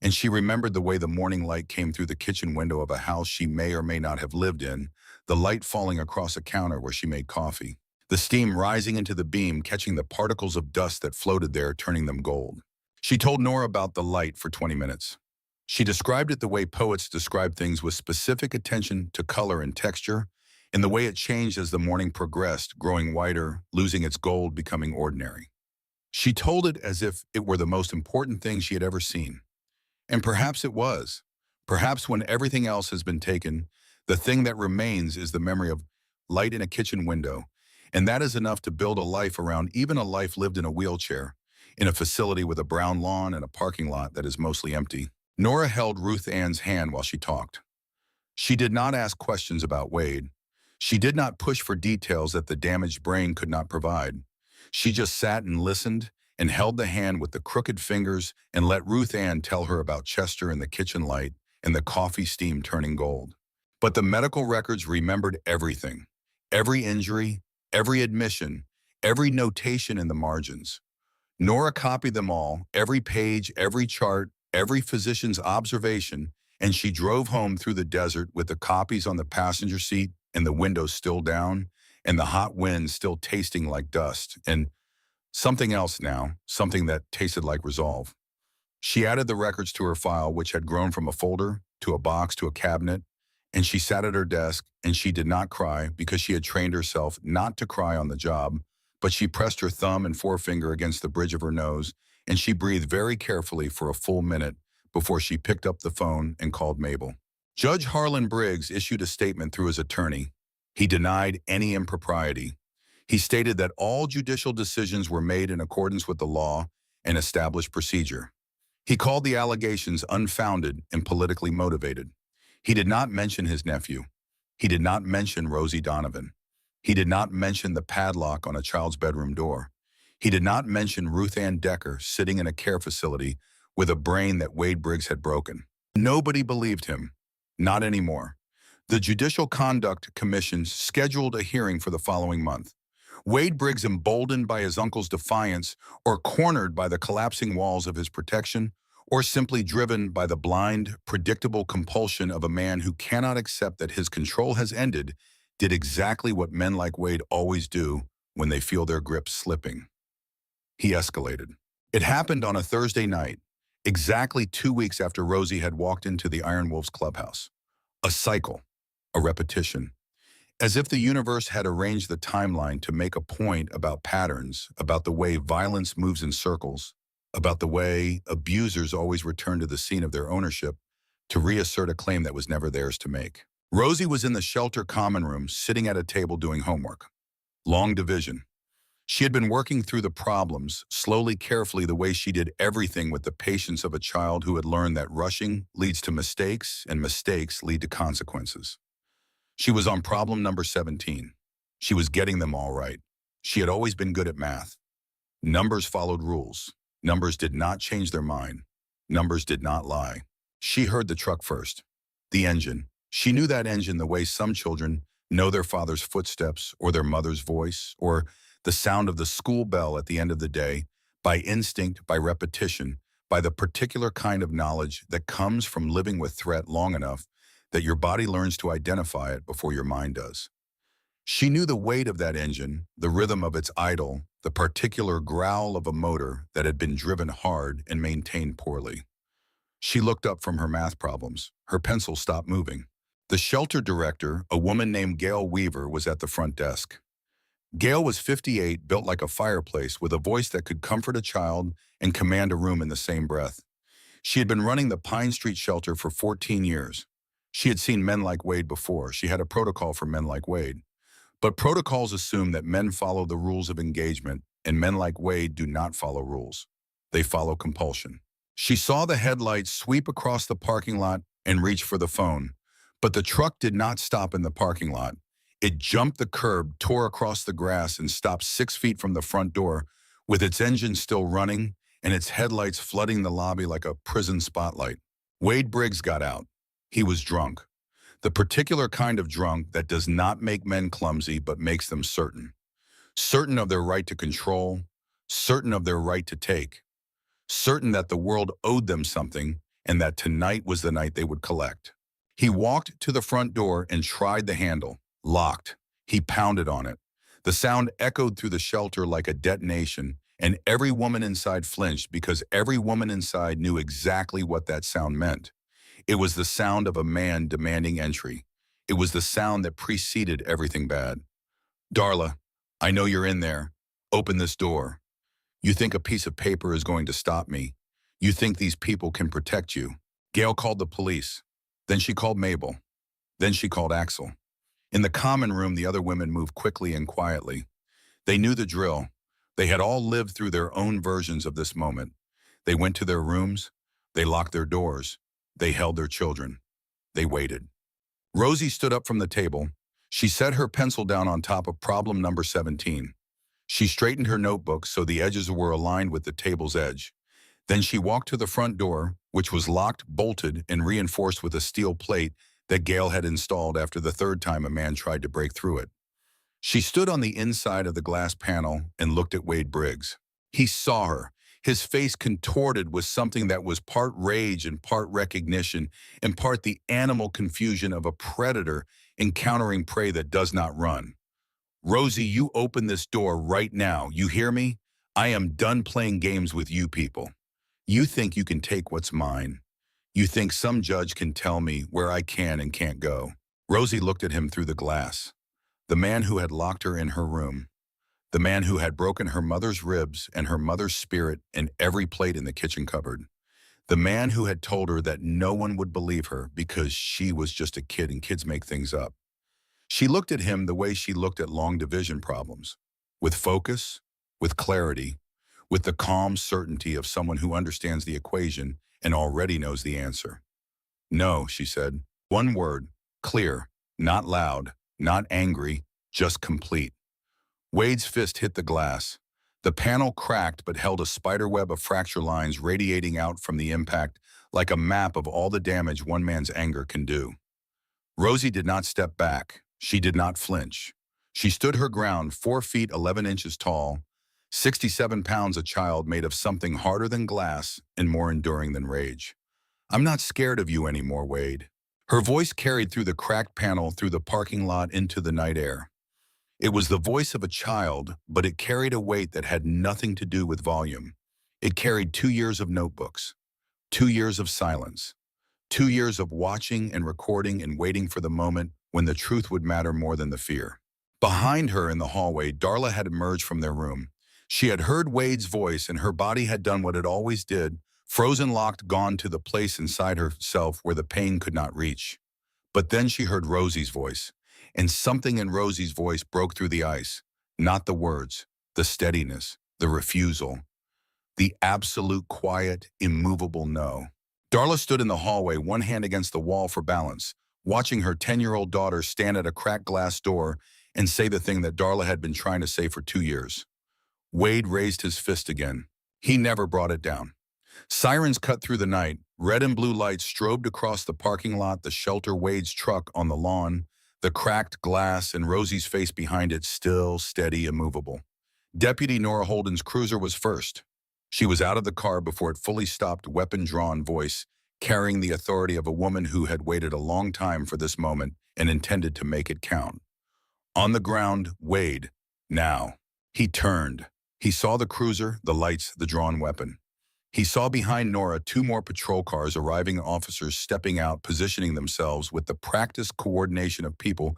And she remembered the way the morning light came through the kitchen window of a house she may or may not have lived in, the light falling across a counter where she made coffee, the steam rising into the beam, catching the particles of dust that floated there, turning them gold. She told Nora about the light for 20 minutes. She described it the way poets describe things, with specific attention to color and texture, and the way it changed as the morning progressed, growing whiter, losing its gold, becoming ordinary. She told it as if it were the most important thing she had ever seen. And perhaps it was. Perhaps when everything else has been taken, the thing that remains is the memory of light in a kitchen window. And that is enough to build a life around, even a life lived in a wheelchair, in a facility with a brown lawn and a parking lot that is mostly empty. Nora held Ruth Ann's hand while she talked. She did not ask questions about Wade. She did not push for details that the damaged brain could not provide. She just sat and listened and held the hand with the crooked fingers and let Ruth Ann tell her about Chester and the kitchen light and the coffee steam turning gold. But the medical records remembered everything, every injury, every admission, every notation in the margins. Nora copied them all, every page, every chart, every physician's observation, and she drove home through the desert with the copies on the passenger seat and the windows still down and the hot wind still tasting like dust and something else now, something that tasted like resolve. She added the records to her file, which had grown from a folder to a box to a cabinet, and she sat at her desk, and she did not cry because she had trained herself not to cry on the job, but she pressed her thumb and forefinger against the bridge of her nose, and she breathed very carefully for a full minute before she picked up the phone and called Mabel. Judge Harlan Briggs issued a statement through his attorney. He denied any impropriety. He stated that all judicial decisions were made in accordance with the law and established procedure. He called the allegations unfounded and politically motivated. He did not mention his nephew. He did not mention Rosie Donovan. He did not mention the padlock on a child's bedroom door. He did not mention Ruth Ann Decker sitting in a care facility with a brain that Wade Briggs had broken. Nobody believed him. Not anymore. The Judicial Conduct Commission scheduled a hearing for the following month. Wade Briggs, emboldened by his uncle's defiance, or cornered by the collapsing walls of his protection, or simply driven by the blind, predictable compulsion of a man who cannot accept that his control has ended, did exactly what men like Wade always do when they feel their grip slipping. He escalated. It happened on a Thursday night, exactly 2 weeks after Rosie had walked into the Iron Wolves clubhouse. A cycle, a repetition. As if the universe had arranged the timeline to make a point about patterns, about the way violence moves in circles, about the way abusers always return to the scene of their ownership to reassert a claim that was never theirs to make. Rosie was in the shelter common room, sitting at a table doing homework. Long division. She had been working through the problems, slowly, carefully, the way she did everything with the patience of a child who had learned that rushing leads to mistakes and mistakes lead to consequences. She was on problem number 17. She was getting them all right. She had always been good at math. Numbers followed rules. Numbers did not change their mind. Numbers did not lie. She heard the truck first. The engine. She knew that engine the way some children know their father's footsteps or their mother's voice or the sound of the school bell at the end of the day, by instinct, by repetition, by the particular kind of knowledge that comes from living with threat long enough that your body learns to identify it before your mind does. She knew the weight of that engine, the rhythm of its idle, the particular growl of a motor that had been driven hard and maintained poorly. She looked up from her math problems. Her pencil stopped moving. The shelter director, a woman named Gail Weaver, was at the front desk. Gail was 58, built like a fireplace, with a voice that could comfort a child and command a room in the same breath. She had been running the Pine Street shelter for 14 years. She had seen men like Wade before. She had a protocol for men like Wade. But protocols assume that men follow the rules of engagement, and men like Wade do not follow rules. They follow compulsion. She saw the headlights sweep across the parking lot and reach for the phone. But the truck did not stop in the parking lot. It jumped the curb, tore across the grass, and stopped 6 feet from the front door, with its engine still running and its headlights flooding the lobby like a prison spotlight. Wade Briggs got out. He was drunk. The particular kind of drunk that does not make men clumsy but makes them certain. Certain of their right to control, certain of their right to take, certain that the world owed them something and that tonight was the night they would collect. He walked to the front door and tried the handle. Locked. He pounded on it. The sound echoed through the shelter like a detonation, and every woman inside flinched because every woman inside knew exactly what that sound meant. It was the sound of a man demanding entry. It was the sound that preceded everything bad. Darla, I know you're in there. Open this door. You think a piece of paper is going to stop me. You think these people can protect you. Gail called the police. Then she called Mabel. Then she called Axel. In the common room, the other women moved quickly and quietly. They knew the drill. They had all lived through their own versions of this moment. They went to their rooms. They locked their doors. They held their children. They waited. Rosie stood up from the table. She set her pencil down on top of problem number 17. She straightened her notebook so the edges were aligned with the table's edge. Then she walked to the front door, which was locked, bolted, and reinforced with a steel plate that Gail had installed after the third time a man tried to break through it. She stood on the inside of the glass panel and looked at Wade Briggs. He saw her, his face contorted with something that was part rage and part recognition, and part the animal confusion of a predator encountering prey that does not run. Rosie, you open this door right now. You hear me? I am done playing games with you people. You think you can take what's mine. You think some judge can tell me where I can and can't go. Rosie looked at him through the glass. The man who had locked her in her room. The man who had broken her mother's ribs and her mother's spirit and every plate in the kitchen cupboard. The man who had told her that no one would believe her because she was just a kid and kids make things up. She looked at him the way she looked at long division problems, with focus, with clarity, with the calm certainty of someone who understands the equation and already knows the answer. No, she said. One word, clear, not loud, not angry, just complete. Wade's fist hit the glass. The panel cracked but held a spiderweb of fracture lines radiating out from the impact like a map of all the damage one man's anger can do. Rosie did not step back. She did not flinch. She stood her ground, 4 feet 11 inches tall, 67 pounds, a child made of something harder than glass and more enduring than rage. I'm not scared of you anymore, Wade. Her voice carried through the cracked panel, through the parking lot, into the night air. It was the voice of a child, but it carried a weight that had nothing to do with volume. It carried 2 years of notebooks, 2 years of silence, 2 years of watching and recording and waiting for the moment when the truth would matter more than the fear. Behind her in the hallway, Darla had emerged from their room. She had heard Wade's voice, and her body had done what it always did, frozen, locked, gone to the place inside herself where the pain could not reach. But then she heard Rosie's voice, and something in Rosie's voice broke through the ice. Not the words, the steadiness, the refusal, the absolute quiet, immovable no. Darla stood in the hallway, one hand against the wall for balance, watching her 10-year-old daughter stand at a cracked glass door and say the thing that Darla had been trying to say for 2 years. Wade raised his fist again. He never brought it down. Sirens cut through the night. Red and blue lights strobed across the parking lot, the shelter, Wade's truck on the lawn, the cracked glass, and Rosie's face behind it, still, steady, immovable. Deputy Nora Holden's cruiser was first. She was out of the car before it fully stopped, weapon-drawn voice, carrying the authority of a woman who had waited a long time for this moment and intended to make it count. On the ground, Wade. Now. He turned. He saw the cruiser, the lights, the drawn weapon. He saw behind Nora 2 more patrol cars, arriving officers stepping out, positioning themselves with the practiced coordination of people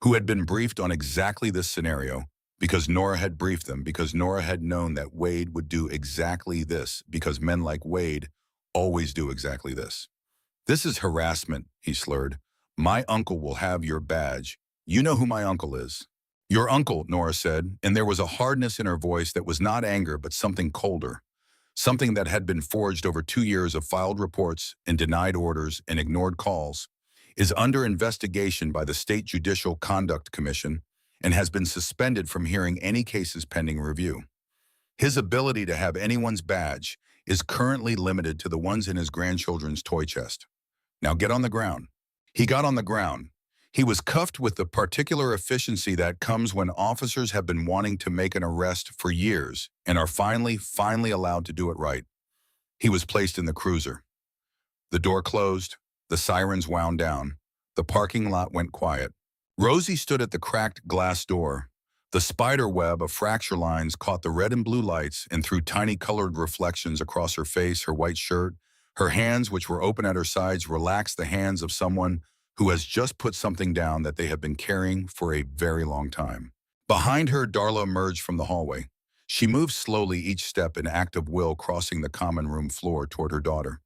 who had been briefed on exactly this scenario, because Nora had briefed them, because Nora had known that Wade would do exactly this, because men like Wade always do exactly this. This is harassment, he slurred. My uncle will have your badge. You know who my uncle is. Your uncle, Nora said, and there was a hardness in her voice that was not anger but something colder. something that had been forged over 2 years of filed reports and denied orders and ignored calls, is under investigation by the State Judicial Conduct Commission and has been suspended from hearing any cases pending review. His ability to have anyone's badge is currently limited to the ones in his grandchildren's toy chest. Now get on the ground. He got on the ground. He was cuffed with the particular efficiency that comes when officers have been wanting to make an arrest for years and are finally allowed to do it right. He was placed in the cruiser. The door closed, the sirens wound down, the parking lot went quiet. Rosie stood at the cracked glass door. The spider web of fracture lines caught the red and blue lights and threw tiny colored reflections across her face, her white shirt. Her hands, which were open at her sides, relaxed the hands of someone who has just put something down that they have been carrying for a very long time. Behind her, Darla emerged from the hallway. She moved slowly, each step an act of will, crossing the common room floor toward her daughter.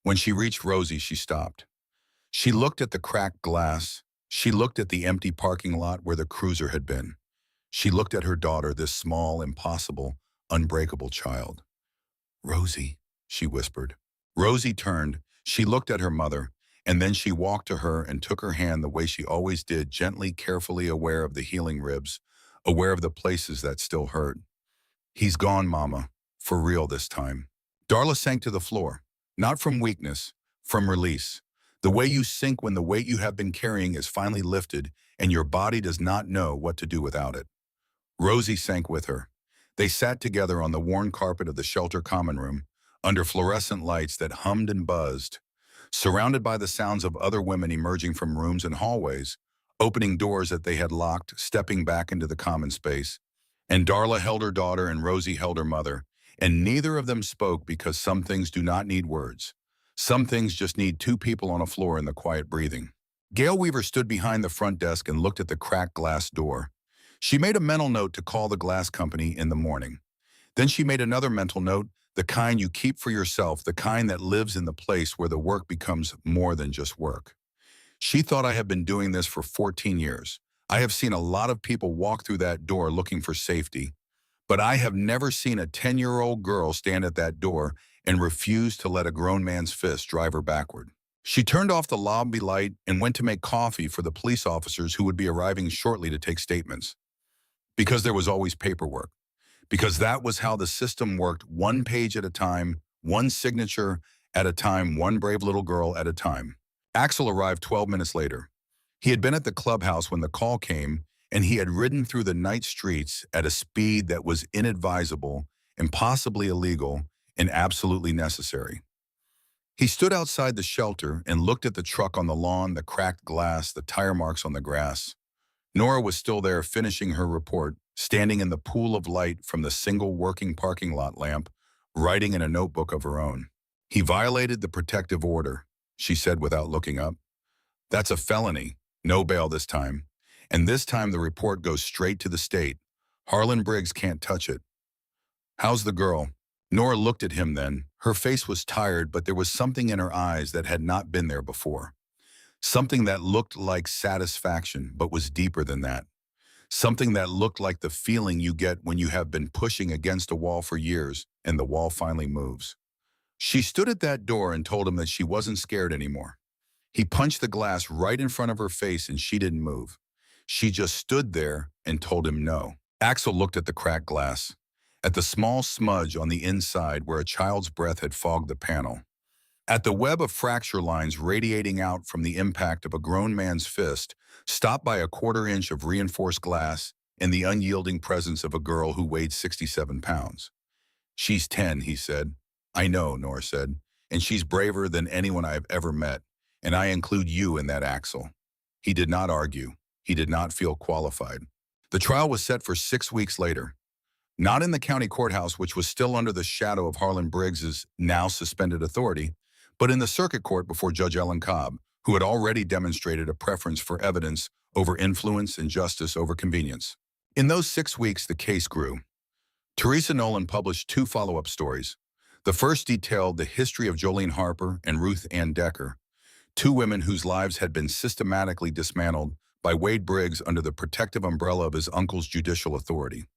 When she reached Rosie, she stopped. She looked at the cracked glass. She looked at the empty parking lot where the cruiser had been. She looked at her daughter, this small, impossible, unbreakable child. "Rosie," she whispered. Rosie turned. She looked at her mother, and then she walked to her and took her hand the way she always did, gently, carefully, aware of the healing ribs, aware of the places that still hurt. "He's gone, Mama. For real this time." Darla sank to the floor, not from weakness, from release. The way you sink when the weight you have been carrying is finally lifted and your body does not know what to do without it. Rosie sank with her. They sat together on the worn carpet of the shelter common room, under fluorescent lights that hummed and buzzed, surrounded by the sounds of other women emerging from rooms and hallways, opening doors that they had locked, stepping back into the common space. And Darla held her daughter and Rosie held her mother, and neither of them spoke because some things do not need words. Some things just need two people on a floor in the quiet breathing. Gail Weaver stood behind the front desk and looked at the cracked glass door. She made a mental note to call the glass company in the morning. Then she made another mental note, the kind you keep for yourself, the kind that lives in the place where the work becomes more than just work. She thought, "I have been doing this for 14 years. I have seen a lot of people walk through that door looking for safety, but I have never seen a 10-year-old girl stand at that door and refuse to let a grown man's fist drive her backward." She turned off the lobby light and went to make coffee for the police officers who would be arriving shortly to take statements. Because there was always paperwork. Because that was how the system worked, one page at a time, one signature at a time, one brave little girl at a time. Axel arrived 12 minutes later. He had been at the clubhouse when the call came, and he had ridden through the night streets at a speed that was inadvisable, impossibly illegal, and absolutely necessary. He stood outside the shelter and looked at the truck on the lawn, the cracked glass, the tire marks on the grass. Nora was still there, finishing her report, standing in the pool of light from the single working parking lot lamp, writing in a notebook of her own. "He violated the protective order," she said without looking up. "That's a felony. No bail this time. And this time the report goes straight to the state. Harlan Briggs can't touch it." "How's the girl?" Nora looked at him then. Her face was tired, but there was something in her eyes that had not been there before. Something that looked like satisfaction, but was deeper than that. Something that looked like the feeling you get when you have been pushing against a wall for years and the wall finally moves. She stood at that door and told him that she wasn't scared anymore. He punched the glass right in front of her face and she didn't move. She just stood there and told him no. Axel looked at the cracked glass, at the small smudge on the inside where a child's breath had fogged the panel, at the web of fracture lines radiating out from the impact of a grown man's fist, stopped by a quarter-inch of reinforced glass and the unyielding presence of a girl who weighed 67 pounds. "She's 10, he said. "I know," Nora said, "and she's braver than anyone I have ever met, and I include you in that, Axel." He did not argue. He did not feel qualified. The trial was set for 6 weeks later. Not in the county courthouse, which was still under the shadow of Harlan Briggs's now suspended authority, but in the circuit court before Judge Ellen Cobb, who had already demonstrated a preference for evidence over influence and justice over convenience. In those 6 weeks, the case grew. Teresa Nolan published 2 follow-up stories. The first detailed the history of Jolene Harper and Ruth Ann Decker, 2 women whose lives had been systematically dismantled by Wade Briggs under the protective umbrella of his uncle's judicial authority.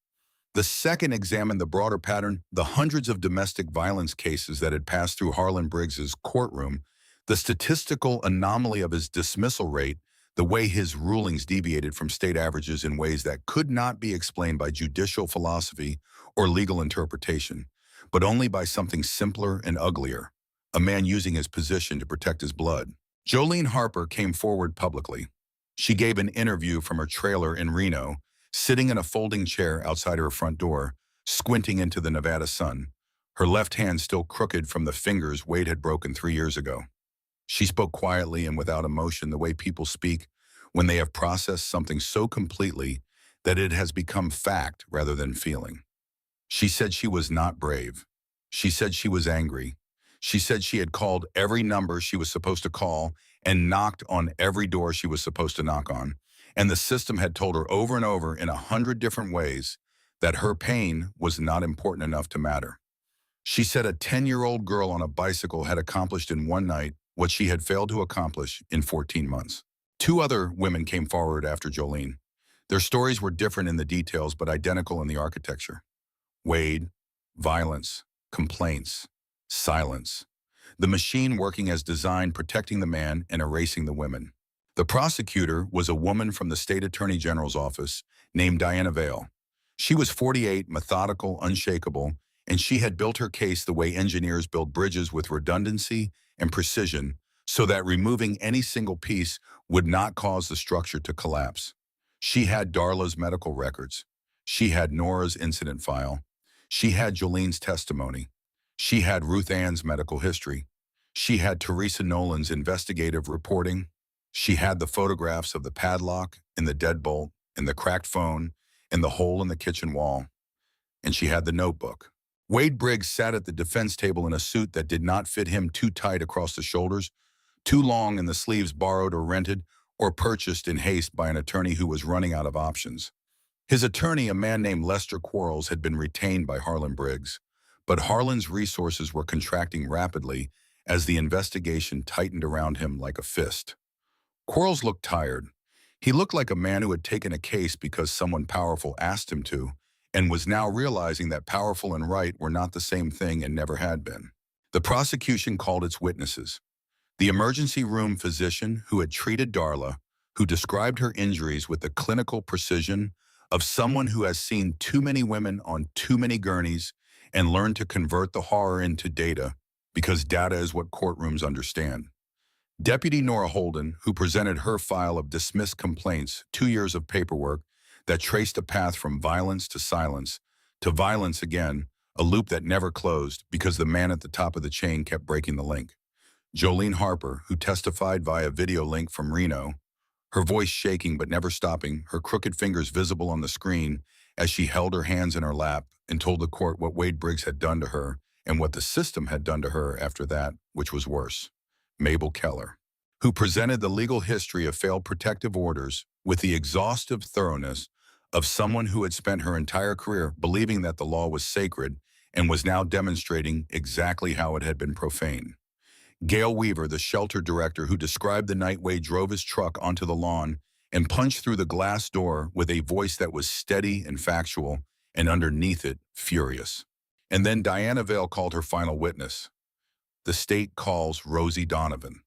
The second examined the broader pattern, the hundreds of domestic violence cases that had passed through Harlan Briggs's courtroom, the statistical anomaly of his dismissal rate, the way his rulings deviated from state averages in ways that could not be explained by judicial philosophy or legal interpretation, but only by something simpler and uglier, a man using his position to protect his blood. Jolene Harper came forward publicly. She gave an interview from her trailer in Reno, sitting in a folding chair outside her front door, squinting into the Nevada sun, her left hand still crooked from the fingers Wade had broken 3 years ago. She spoke quietly and without emotion, the way people speak when they have processed something so completely that it has become fact rather than feeling. She said she was not brave. She said she was angry. She said she had called every number she was supposed to call and knocked on every door she was supposed to knock on. And the system had told her over and over in 100 different ways that her pain was not important enough to matter. She said a 10-year-old girl on a bicycle had accomplished in one night what she had failed to accomplish in 14 months. Two other women came forward after Jolene. Their stories were different in the details but identical in the architecture. Wade, violence, complaints, silence. The machine working as designed, protecting the man and erasing the women. The prosecutor was a woman from the state attorney general's office named Diana Vale. She was 48, methodical, unshakable, and she had built her case the way engineers build bridges, with redundancy and precision, so that removing any single piece would not cause the structure to collapse. She had Darla's medical records. She had Nora's incident file. She had Jolene's testimony. She had Ruth Ann's medical history. She had Teresa Nolan's investigative reporting. She had the photographs of the padlock and the deadbolt and the cracked phone and the hole in the kitchen wall. And she had the notebook. Wade Briggs sat at the defense table in a suit that did not fit him, too tight across the shoulders, too long in the sleeves, borrowed or rented or purchased in haste by an attorney who was running out of options. His attorney, a man named Lester Quarles, had been retained by Harlan Briggs, but Harlan's resources were contracting rapidly as the investigation tightened around him like a fist. Quarles looked tired. He looked like a man who had taken a case because someone powerful asked him to, and was now realizing that powerful and right were not the same thing and never had been. The prosecution called its witnesses. The emergency room physician who had treated Darla, who described her injuries with the clinical precision of someone who has seen too many women on too many gurneys and learned to convert the horror into data, because data is what courtrooms understand. Deputy Nora Holden, who presented her file of dismissed complaints, 2 years of paperwork that traced a path from violence to violence again, a loop that never closed because the man at the top of the chain kept breaking the link. Jolene Harper, who testified via video link from Reno, her voice shaking but never stopping, her crooked fingers visible on the screen as she held her hands in her lap and told the court what Wade Briggs had done to her and what the system had done to her after that, which was worse. Mabel Keller, who presented the legal history of failed protective orders with the exhaustive thoroughness of someone who had spent her entire career believing that the law was sacred and was now demonstrating exactly how it had been profaned. Gail Weaver, the shelter director, who described the night Wade drove his truck onto the lawn and punched through the glass door with a voice that was steady and factual, and underneath it, furious. And then Diana Vale called her final witness. The state calls Rosie Donovan.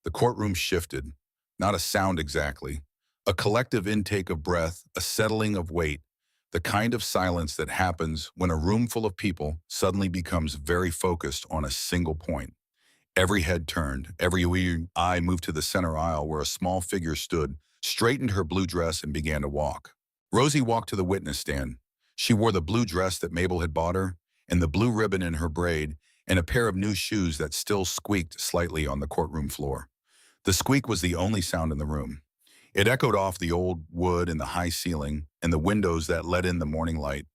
The courtroom shifted, not a sound exactly, a collective intake of breath, a settling of weight, the kind of silence that happens when a room full of people suddenly becomes very focused on a single point. Every head turned, every eye moved to the center aisle where a small figure stood, straightened her blue dress and began to walk. Rosie walked to the witness stand. She wore the blue dress that Mabel had bought her, and the blue ribbon in her braid, and a pair of new shoes that still squeaked slightly on the courtroom floor. The squeak was the only sound in the room. It echoed off the old wood and the high ceiling and the windows that let in the morning light,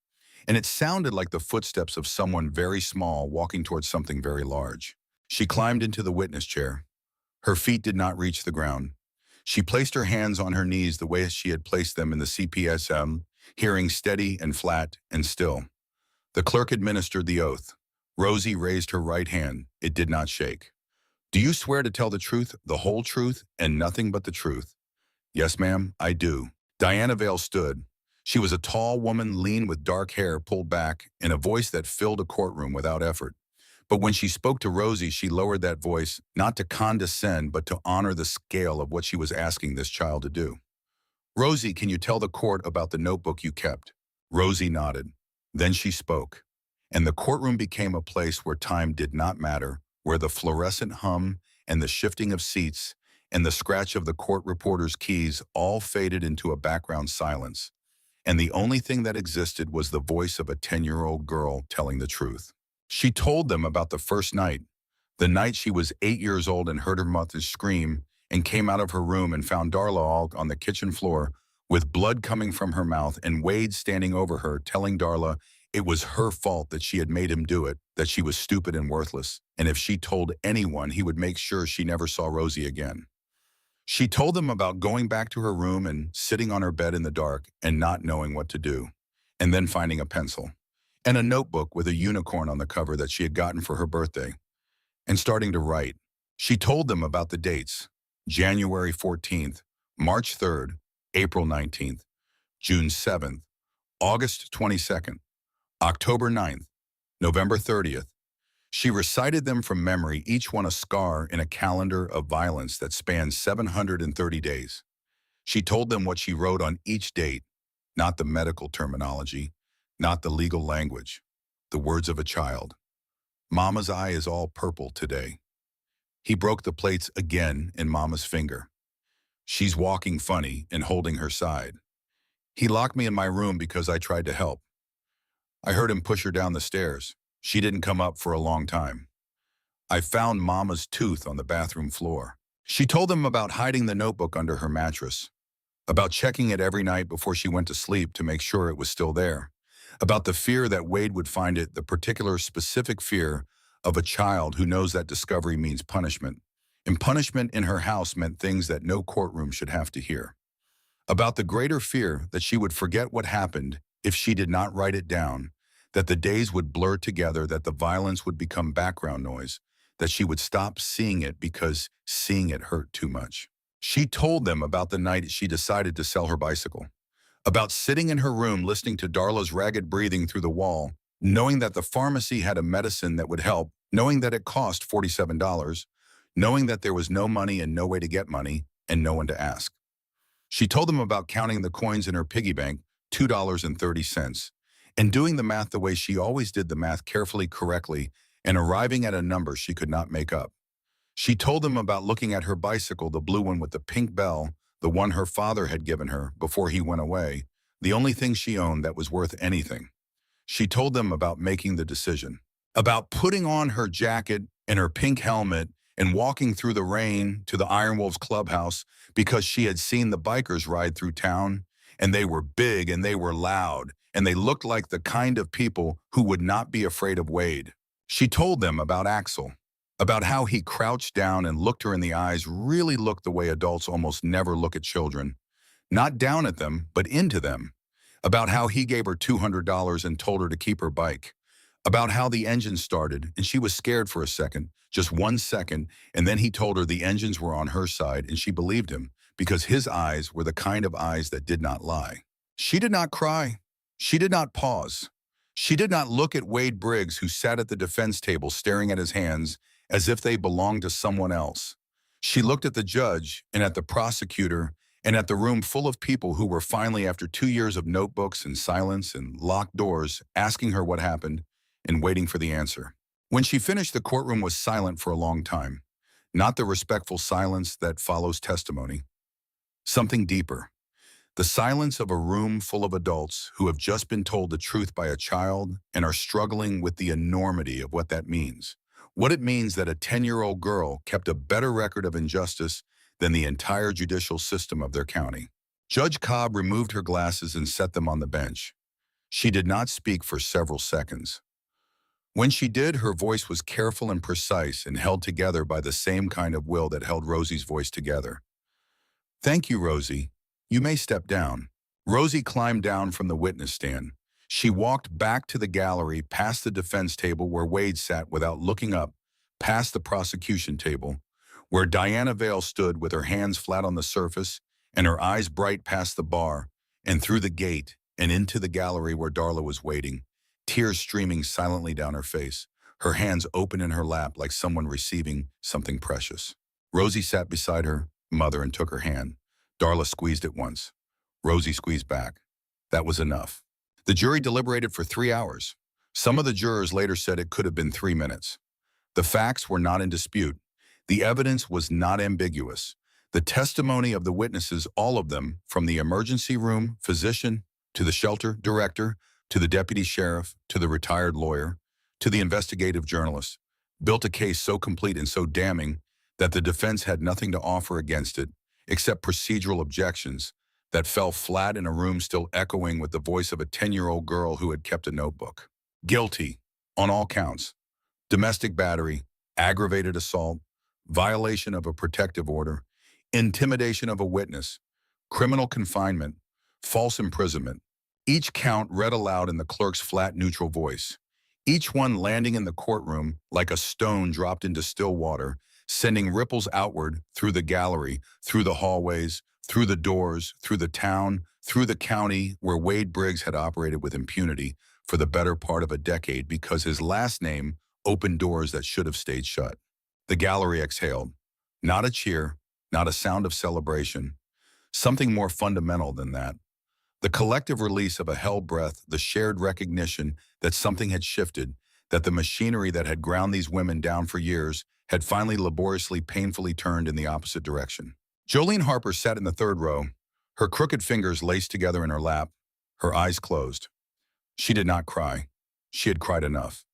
and it sounded like the footsteps of someone very small walking towards something very large. She climbed into the witness chair. Her feet did not reach the ground. She placed her hands on her knees the way she had placed them in the CPSM, hearing steady and flat and still. The clerk administered the oath. Rosie raised her right hand. It did not shake. "Do you swear to tell the truth, the whole truth, and nothing but the truth?" "Yes, ma'am, I do." Diana Vale stood. She was a tall woman, lean with dark hair pulled back and a voice that filled a courtroom without effort. But when she spoke to Rosie, she lowered that voice, not to condescend, but to honor the scale of what she was asking this child to do. Rosie, can you tell the court about the notebook you kept? Rosie nodded. Then she spoke. And the courtroom became a place where time did not matter, where the fluorescent hum and the shifting of seats and the scratch of the court reporter's keys all faded into a background silence. And the only thing that existed was the voice of a 10-year-old girl telling the truth. She told them about the first night, the night she was 8 years old and heard her mother scream and came out of her room and found Darla all on the kitchen floor with blood coming from her mouth and Wade standing over her telling Darla it was her fault that she had made him do it, that she was stupid and worthless, and if she told anyone, he would make sure she never saw Rosie again. She told them about going back to her room and sitting on her bed in the dark and not knowing what to do, and then finding a pencil and a notebook with a unicorn on the cover that she had gotten for her birthday, and starting to write. She told them about the dates: January 14th, March 3rd, April 19th, June 7th, August 22nd, October 9th, November 30th. She recited them from memory, each one a scar in a calendar of violence that spans 730 days. She told them what she wrote on each date, not the medical terminology, not the legal language, the words of a child. Mama's eye is all purple today. He broke the plates again in Mama's finger. She's walking funny and holding her side. He locked me in my room because I tried to help. I heard him push her down the stairs. She didn't come up for a long time. I found Mama's tooth on the bathroom floor. She told them about hiding the notebook under her mattress, about checking it every night before she went to sleep to make sure it was still there, about the fear that Wade would find it, the particular specific fear of a child who knows that discovery means punishment. And punishment in her house meant things that no courtroom should have to hear. About the greater fear that she would forget what happened if she did not write it down, that the days would blur together, that the violence would become background noise, that she would stop seeing it because seeing it hurt too much. She told them about the night she decided to sell her bicycle, about sitting in her room listening to Darla's ragged breathing through the wall, knowing that the pharmacy had a medicine that would help, knowing that it cost $47, knowing that there was no money and no way to get money and no one to ask. She told them about counting the coins in her piggy bank, $2.30, and doing the math the way she always did the math, carefully, correctly, and arriving at a number she could not make up. She told them about looking at her bicycle, the blue one with the pink bell, the one her father had given her before he went away, the only thing she owned that was worth anything. She told them about making the decision, about putting on her jacket and her pink helmet and walking through the rain to the Iron Wolves clubhouse because she had seen the bikers ride through town, and they were big and they were loud, and they looked like the kind of people who would not be afraid of Wade. She told them about Axel, about how he crouched down and looked her in the eyes, really looked the way adults almost never look at children, not down at them, but into them, about how he gave her $200 and told her to keep her bike, about how the engine started and she was scared for a second, just 1 second, and then he told her the engines were on her side and she believed him because his eyes were the kind of eyes that did not lie. She did not cry. She did not pause. She did not look at Wade Briggs, who sat at the defense table staring at his hands as if they belonged to someone else. She looked at the judge and at the prosecutor and at the room full of people who were finally, after 2 years of notebooks and silence and locked doors, asking her what happened and waiting for the answer. When she finished, the courtroom was silent for a long time, not the respectful silence that follows testimony. Something deeper. The silence of a room full of adults who have just been told the truth by a child and are struggling with the enormity of what that means. What it means that a 10-year-old girl kept a better record of injustice than the entire judicial system of their county. Judge Cobb removed her glasses and set them on the bench. She did not speak for several seconds. When she did, her voice was careful and precise and held together by the same kind of will that held Rosie's voice together. "Thank you, Rosie. You may step down." Rosie climbed down from the witness stand. She walked back to the gallery, past the defense table where Wade sat without looking up, past the prosecution table, where Diana Vale stood with her hands flat on the surface and her eyes bright, past the bar, and through the gate and into the gallery where Darla was waiting, tears streaming silently down her face, her hands open in her lap like someone receiving something precious. Rosie sat beside her mother and took her hand. Darla squeezed it once. Rosie squeezed back. That was enough. The jury deliberated for 3 hours. Some of the jurors later said it could have been 3 minutes. The facts were not in dispute. The evidence was not ambiguous. The testimony of the witnesses, all of them, from the emergency room physician to the shelter director, to the deputy sheriff, to the retired lawyer, to the investigative journalist, built a case so complete and so damning that the defense had nothing to offer against it except procedural objections that fell flat in a room still echoing with the voice of a 10-year-old girl who had kept a notebook. Guilty on all counts: domestic battery, aggravated assault, violation of a protective order, intimidation of a witness, criminal confinement, false imprisonment. Each count read aloud in the clerk's flat, neutral voice, each one landing in the courtroom like a stone dropped into still water, sending ripples outward through the gallery, through the hallways, through the doors, through the town, through the county where Wade Briggs had operated with impunity for the better part of a decade because his last name opened doors that should have stayed shut. The gallery exhaled. Not a cheer, not a sound of celebration. Something more fundamental than that. The collective release of a held breath, the shared recognition that something had shifted, that the machinery that had ground these women down for years had finally laboriously, painfully turned in the opposite direction. Jolene Harper sat in the third row, her crooked fingers laced together in her lap, her eyes closed. She did not cry. She had cried enough.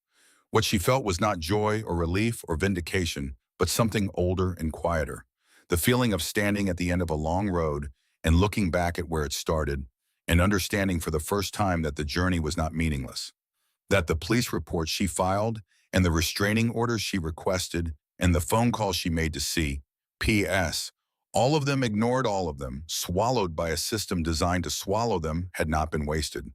What she felt was not joy or relief or vindication, but something older and quieter. The feeling of standing at the end of a long road and looking back at where it started, and understanding for the first time that the journey was not meaningless. That the police report she filed, and the restraining orders she requested, and the phone call she made to C.P.S., all of them ignored, all of them, swallowed by a system designed to swallow them, had not been wasted.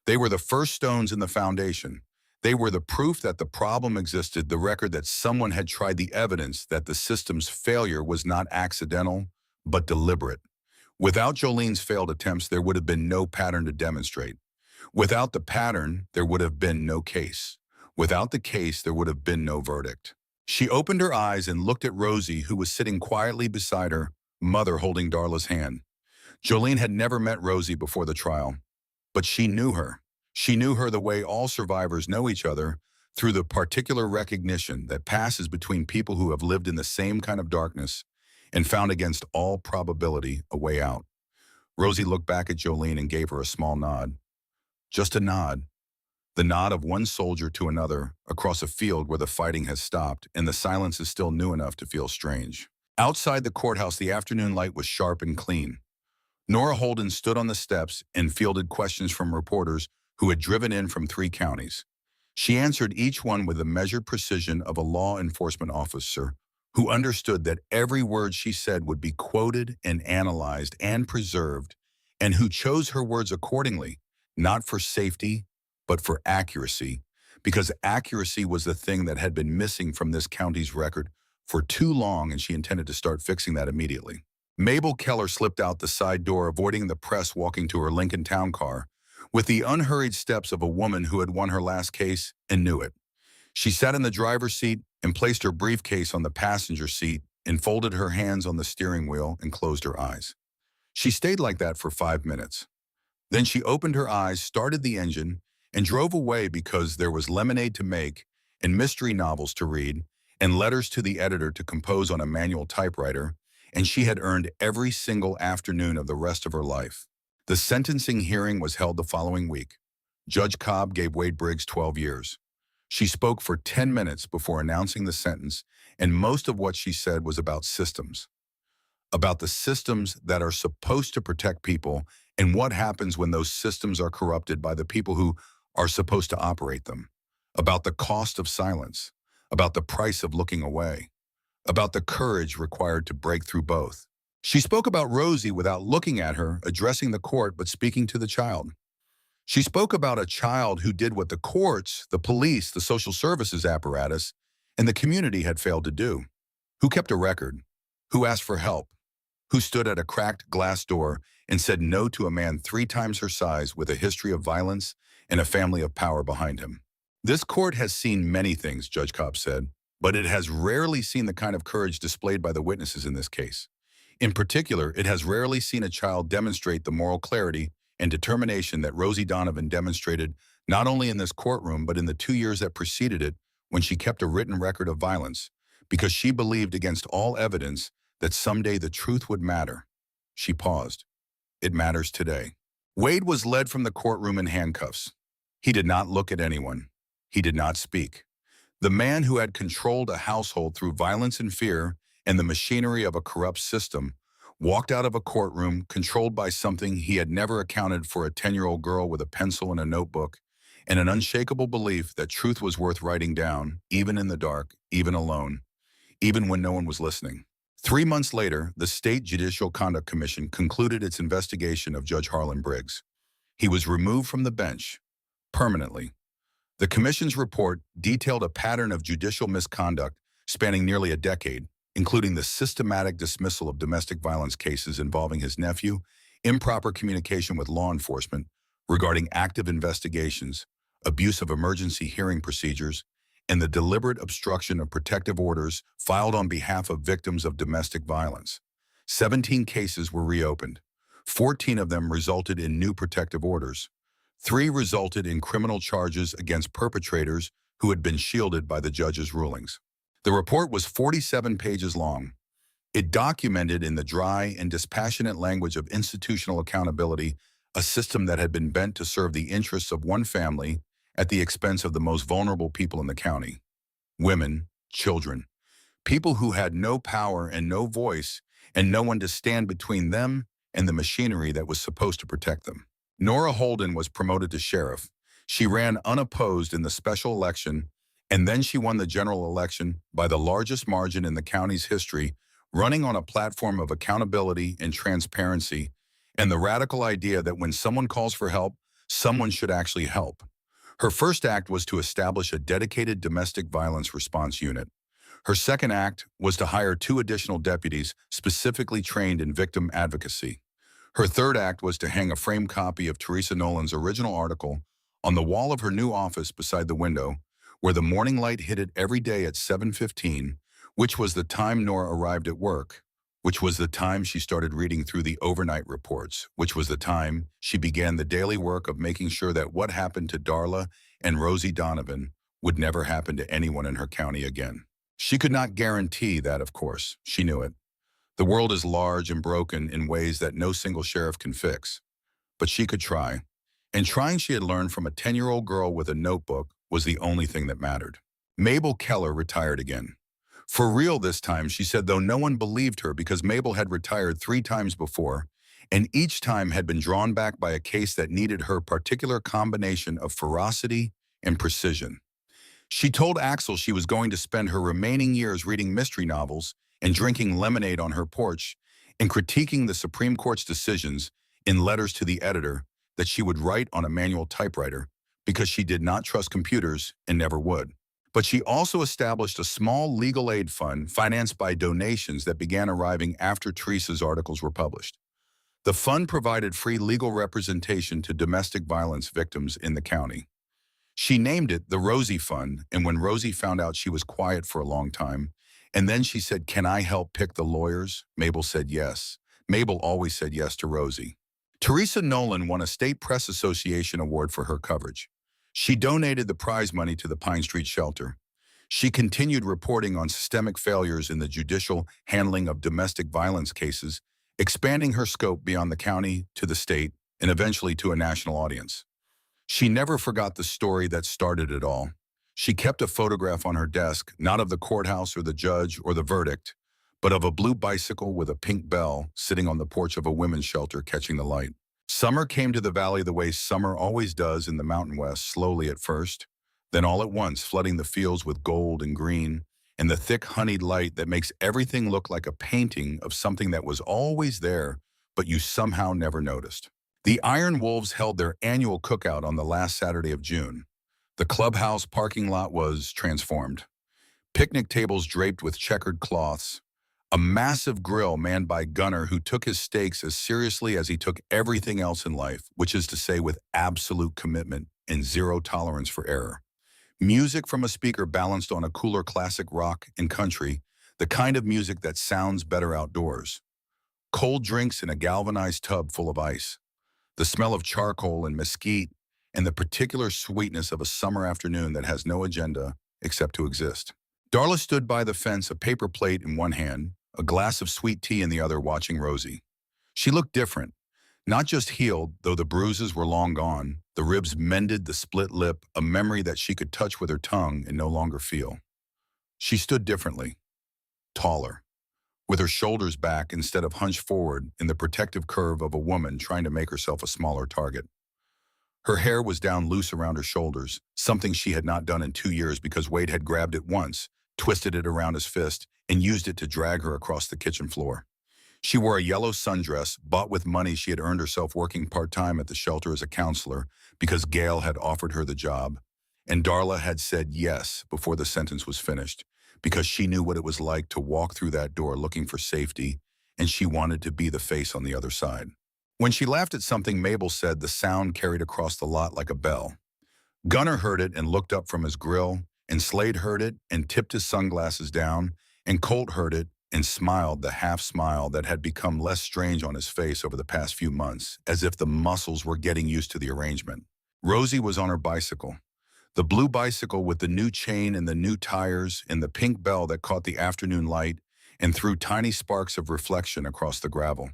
They were the first stones in the foundation. They were the proof that the problem existed, the record that someone had tried, the evidence that the system's failure was not accidental, but deliberate. Without Jolene's failed attempts, there would have been no pattern to demonstrate. Without the pattern, there would have been no case. Without the case, there would have been no verdict. She opened her eyes and looked at Rosie, who was sitting quietly beside her, mother holding Darla's hand. Jolene had never met Rosie before the trial, but she knew her. She knew her the way all survivors know each other, through the particular recognition that passes between people who have lived in the same kind of darkness and found against all probability a way out. Rosie looked back at Jolene and gave her a small nod. Just a nod. The nod of one soldier to another across a field where the fighting has stopped and the silence is still new enough to feel strange. Outside the courthouse, the afternoon light was sharp and clean. Nora Holden stood on the steps and fielded questions from reporters who had driven in from 3 counties. She answered each one with the measured precision of a law enforcement officer who understood that every word she said would be quoted and analyzed and preserved, and who chose her words accordingly, not for safety, but for accuracy, because accuracy was the thing that had been missing from this county's record for too long, and she intended to start fixing that immediately. Mabel Keller slipped out the side door, avoiding the press, walking to her Lincoln Town car, with the unhurried steps of a woman who had won her last case and knew it. She sat in the driver's seat and placed her briefcase on the passenger seat and folded her hands on the steering wheel and closed her eyes. She stayed like that for 5 minutes. Then she opened her eyes, started the engine, and drove away because there was lemonade to make and mystery novels to read and letters to the editor to compose on a manual typewriter, and she had earned every single afternoon of the rest of her life. The sentencing hearing was held the following week. Judge Cobb gave Wade Briggs 12 years. She spoke for 10 minutes before announcing the sentence, and most of what she said was about systems. About the systems that are supposed to protect people and what happens when those systems are corrupted by the people who are supposed to operate them. About the cost of silence. About the price of looking away. About the courage required to break through both. She spoke about Rosie without looking at her, addressing the court, but speaking to the child. She spoke about a child who did what the courts, the police, the social services apparatus, and the community had failed to do. Who kept a record, who asked for help, who stood at a cracked glass door and said no to a man 3 times her size with a history of violence and a family of power behind him. This court has seen many things, Judge Cobb said, but it has rarely seen the kind of courage displayed by the witnesses in this case. In particular, it has rarely seen a child demonstrate the moral clarity and determination that Rosie Donovan demonstrated not only in this courtroom but in the 2 years that preceded it when she kept a written record of violence, because she believed against all evidence that someday the truth would matter. She paused. It matters today. Wade was led from the courtroom in handcuffs. He did not look at anyone. He did not speak. The man who had controlled a household through violence and fear and the machinery of a corrupt system walked out of a courtroom controlled by something he had never accounted for: a 10-year-old girl with a pencil and a notebook, and an unshakable belief that truth was worth writing down, even in the dark, even alone, even when no one was listening. 3 months later, the State Judicial Conduct Commission concluded its investigation of Judge Harlan Briggs. He was removed from the bench permanently. The commission's report detailed a pattern of judicial misconduct spanning nearly a decade, including the systematic dismissal of domestic violence cases involving his nephew, improper communication with law enforcement regarding active investigations, abuse of emergency hearing procedures, and the deliberate obstruction of protective orders filed on behalf of victims of domestic violence. 17 cases were reopened. 14 of them resulted in new protective orders. 3 resulted in criminal charges against perpetrators who had been shielded by the judge's rulings. The report was 47 pages long. It documented in the dry and dispassionate language of institutional accountability a system that had been bent to serve the interests of one family at the expense of the most vulnerable people in the county: women, children, people who had no power and no voice, and no one to stand between them and the machinery that was supposed to protect them. Nora Holden was promoted to sheriff. She ran unopposed in the special election, and then she won the general election by the largest margin in the county's history, running on a platform of accountability and transparency, and the radical idea that when someone calls for help, someone should actually help. Her first act was to establish a dedicated domestic violence response unit. Her second act was to hire 2 additional deputies specifically trained in victim advocacy. Her third act was to hang a framed copy of Teresa Nolan's original article on the wall of her new office beside the window, where the morning light hit it every day at 7:15, which was the time Nora arrived at work, which was the time she started reading through the overnight reports, which was the time she began the daily work of making sure that what happened to Darla and Rosie Donovan would never happen to anyone in her county again. She could not guarantee that, of course. She knew it. The world is large and broken in ways that no single sheriff can fix. But she could try. And trying, she had learned from a 10-year-old girl with a notebook, was the only thing that mattered. Mabel Keller retired again. For real this time, she said, though no one believed her because Mabel had retired 3 times before, and each time had been drawn back by a case that needed her particular combination of ferocity and precision. She told Axel she was going to spend her remaining years reading mystery novels and drinking lemonade on her porch and critiquing the Supreme Court's decisions in letters to the editor that she would write on a manual typewriter because she did not trust computers and never would. But she also established a small legal aid fund financed by donations that began arriving after Teresa's articles were published. The fund provided free legal representation to domestic violence victims in the county. She named it the Rosie Fund, and when Rosie found out, she was quiet for a long time, and then she said, "Can I help pick the lawyers?" Mabel said yes. Mabel always said yes to Rosie. Teresa Nolan won a State Press Association award for her coverage. She donated the prize money to the Pine Street Shelter. She continued reporting on systemic failures in the judicial handling of domestic violence cases, expanding her scope beyond the county to the state and eventually to a national audience. She never forgot the story that started it all. She kept a photograph on her desk, not of the courthouse or the judge or the verdict, but of a blue bicycle with a pink bell sitting on the porch of a women's shelter catching the light. Summer came to the valley the way summer always does in the Mountain West, slowly at first, then all at once, flooding the fields with gold and green and the thick honeyed light that makes everything look like a painting of something that was always there, but you somehow never noticed. The Iron Wolves held their annual cookout on the last Saturday of June. The clubhouse parking lot was transformed. Picnic tables draped with checkered cloths, A massive grill manned by Gunner, who took his steaks as seriously as he took everything else in life, which is to say with absolute commitment and zero tolerance for error. Music from a speaker balanced on a cooler classic rock and country, the kind of music that sounds better outdoors. Cold drinks in a galvanized tub full of ice. The smell of charcoal and mesquite, and the particular sweetness of a summer afternoon that has no agenda except to exist. Darla stood by the fence, a paper plate in one hand, a glass of sweet tea in the other, watching Rosie. She looked different, not just healed, though the bruises were long gone, the ribs mended, the split lip, a memory that she could touch with her tongue and no longer feel. She stood differently, taller, with her shoulders back instead of hunched forward in the protective curve of a woman trying to make herself a smaller target. Her hair was down loose around her shoulders, something she had not done in 2 years because Wade had grabbed it once, twisted it around his fist, and used it to drag her across the kitchen floor. She wore a yellow sundress, bought with money she had earned herself working part-time at the shelter as a counselor because Gail had offered her the job, and Darla had said yes before the sentence was finished because she knew what it was like to walk through that door looking for safety, and she wanted to be the face on the other side. When she laughed at something Mabel said, the sound carried across the lot like a bell. Gunner heard it and looked up from his grill, and Slade heard it and tipped his sunglasses down, and Colt heard it and smiled, the half smile that had become less strange on his face over the past few months, as if the muscles were getting used to the arrangement. Rosie was on her bicycle. The blue bicycle with the new chain and the new tires and the pink bell that caught the afternoon light and threw tiny sparks of reflection across the gravel.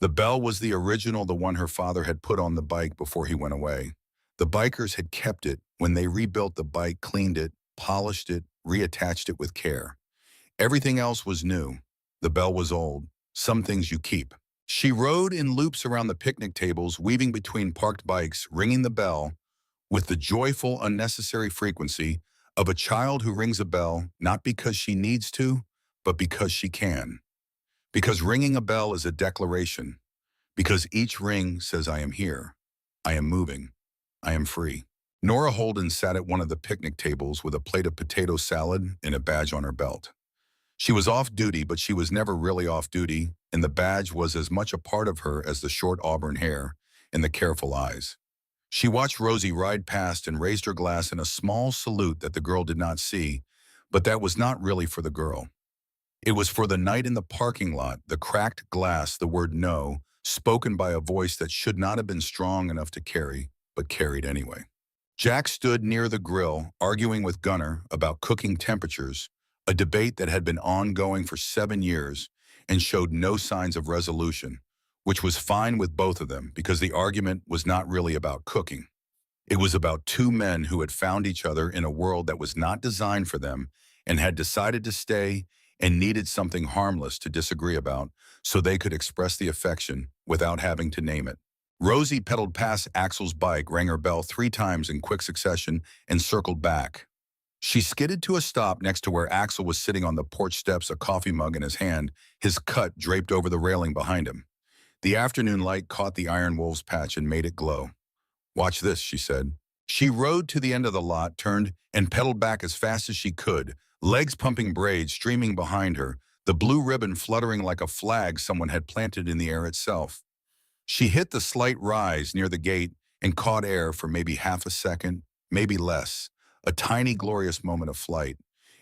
The bell was the original, the one her father had put on the bike before he went away. The bikers had kept it when they rebuilt the bike, cleaned it, polished it, reattached it with care. Everything else was new. The bell was old. Some things you keep. She rode in loops around the picnic tables, weaving between parked bikes, ringing the bell with the joyful, unnecessary frequency of a child who rings a bell not because she needs to, but because she can. Because ringing a bell is a declaration. Because each ring says, I am here. I am moving. I am free. Nora Holden sat at one of the picnic tables with a plate of potato salad and a badge on her belt. She was off duty, but she was never really off duty, and the badge was as much a part of her as the short auburn hair and the careful eyes. She watched Rosie ride past and raised her glass in a small salute that the girl did not see, but that was not really for the girl. It was for the night in the parking lot, the cracked glass, the word no, spoken by a voice that should not have been strong enough to carry, but carried anyway. Jack stood near the grill, arguing with Gunner about cooking temperatures, a debate that had been ongoing for 7 years and showed no signs of resolution, which was fine with both of them because the argument was not really about cooking. It was about two men who had found each other in a world that was not designed for them and had decided to stay and needed something harmless to disagree about so they could express the affection without having to name it. Rosie pedaled past Axel's bike, rang her bell 3 times in quick succession, and circled back. She skidded to a stop next to where Axel was sitting on the porch steps, a coffee mug in his hand, his cut draped over the railing behind him. The afternoon light caught the iron wolf's patch and made it glow. Watch this, she said. She rode to the end of the lot, turned, and pedaled back as fast as she could, legs pumping, braids streaming behind her, the blue ribbon fluttering like a flag someone had planted in the air itself. She hit the slight rise near the gate and caught air for maybe half a second, maybe less, a tiny glorious moment of flight.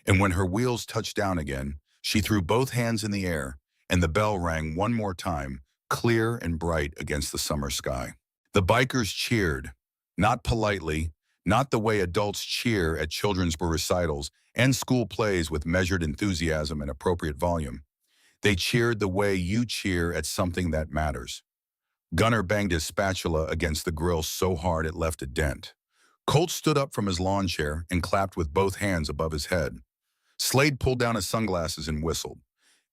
And when her wheels touched down again, she threw both hands in the air, and the bell rang one more time, clear and bright against the summer sky. The bikers cheered, not politely, not the way adults cheer at children's recitals and school plays with measured enthusiasm and appropriate volume. They cheered the way you cheer at something that matters. Gunner banged his spatula against the grill so hard it left a dent. Colt stood up from his lawn chair and clapped with both hands above his head. Slade pulled down his sunglasses and whistled.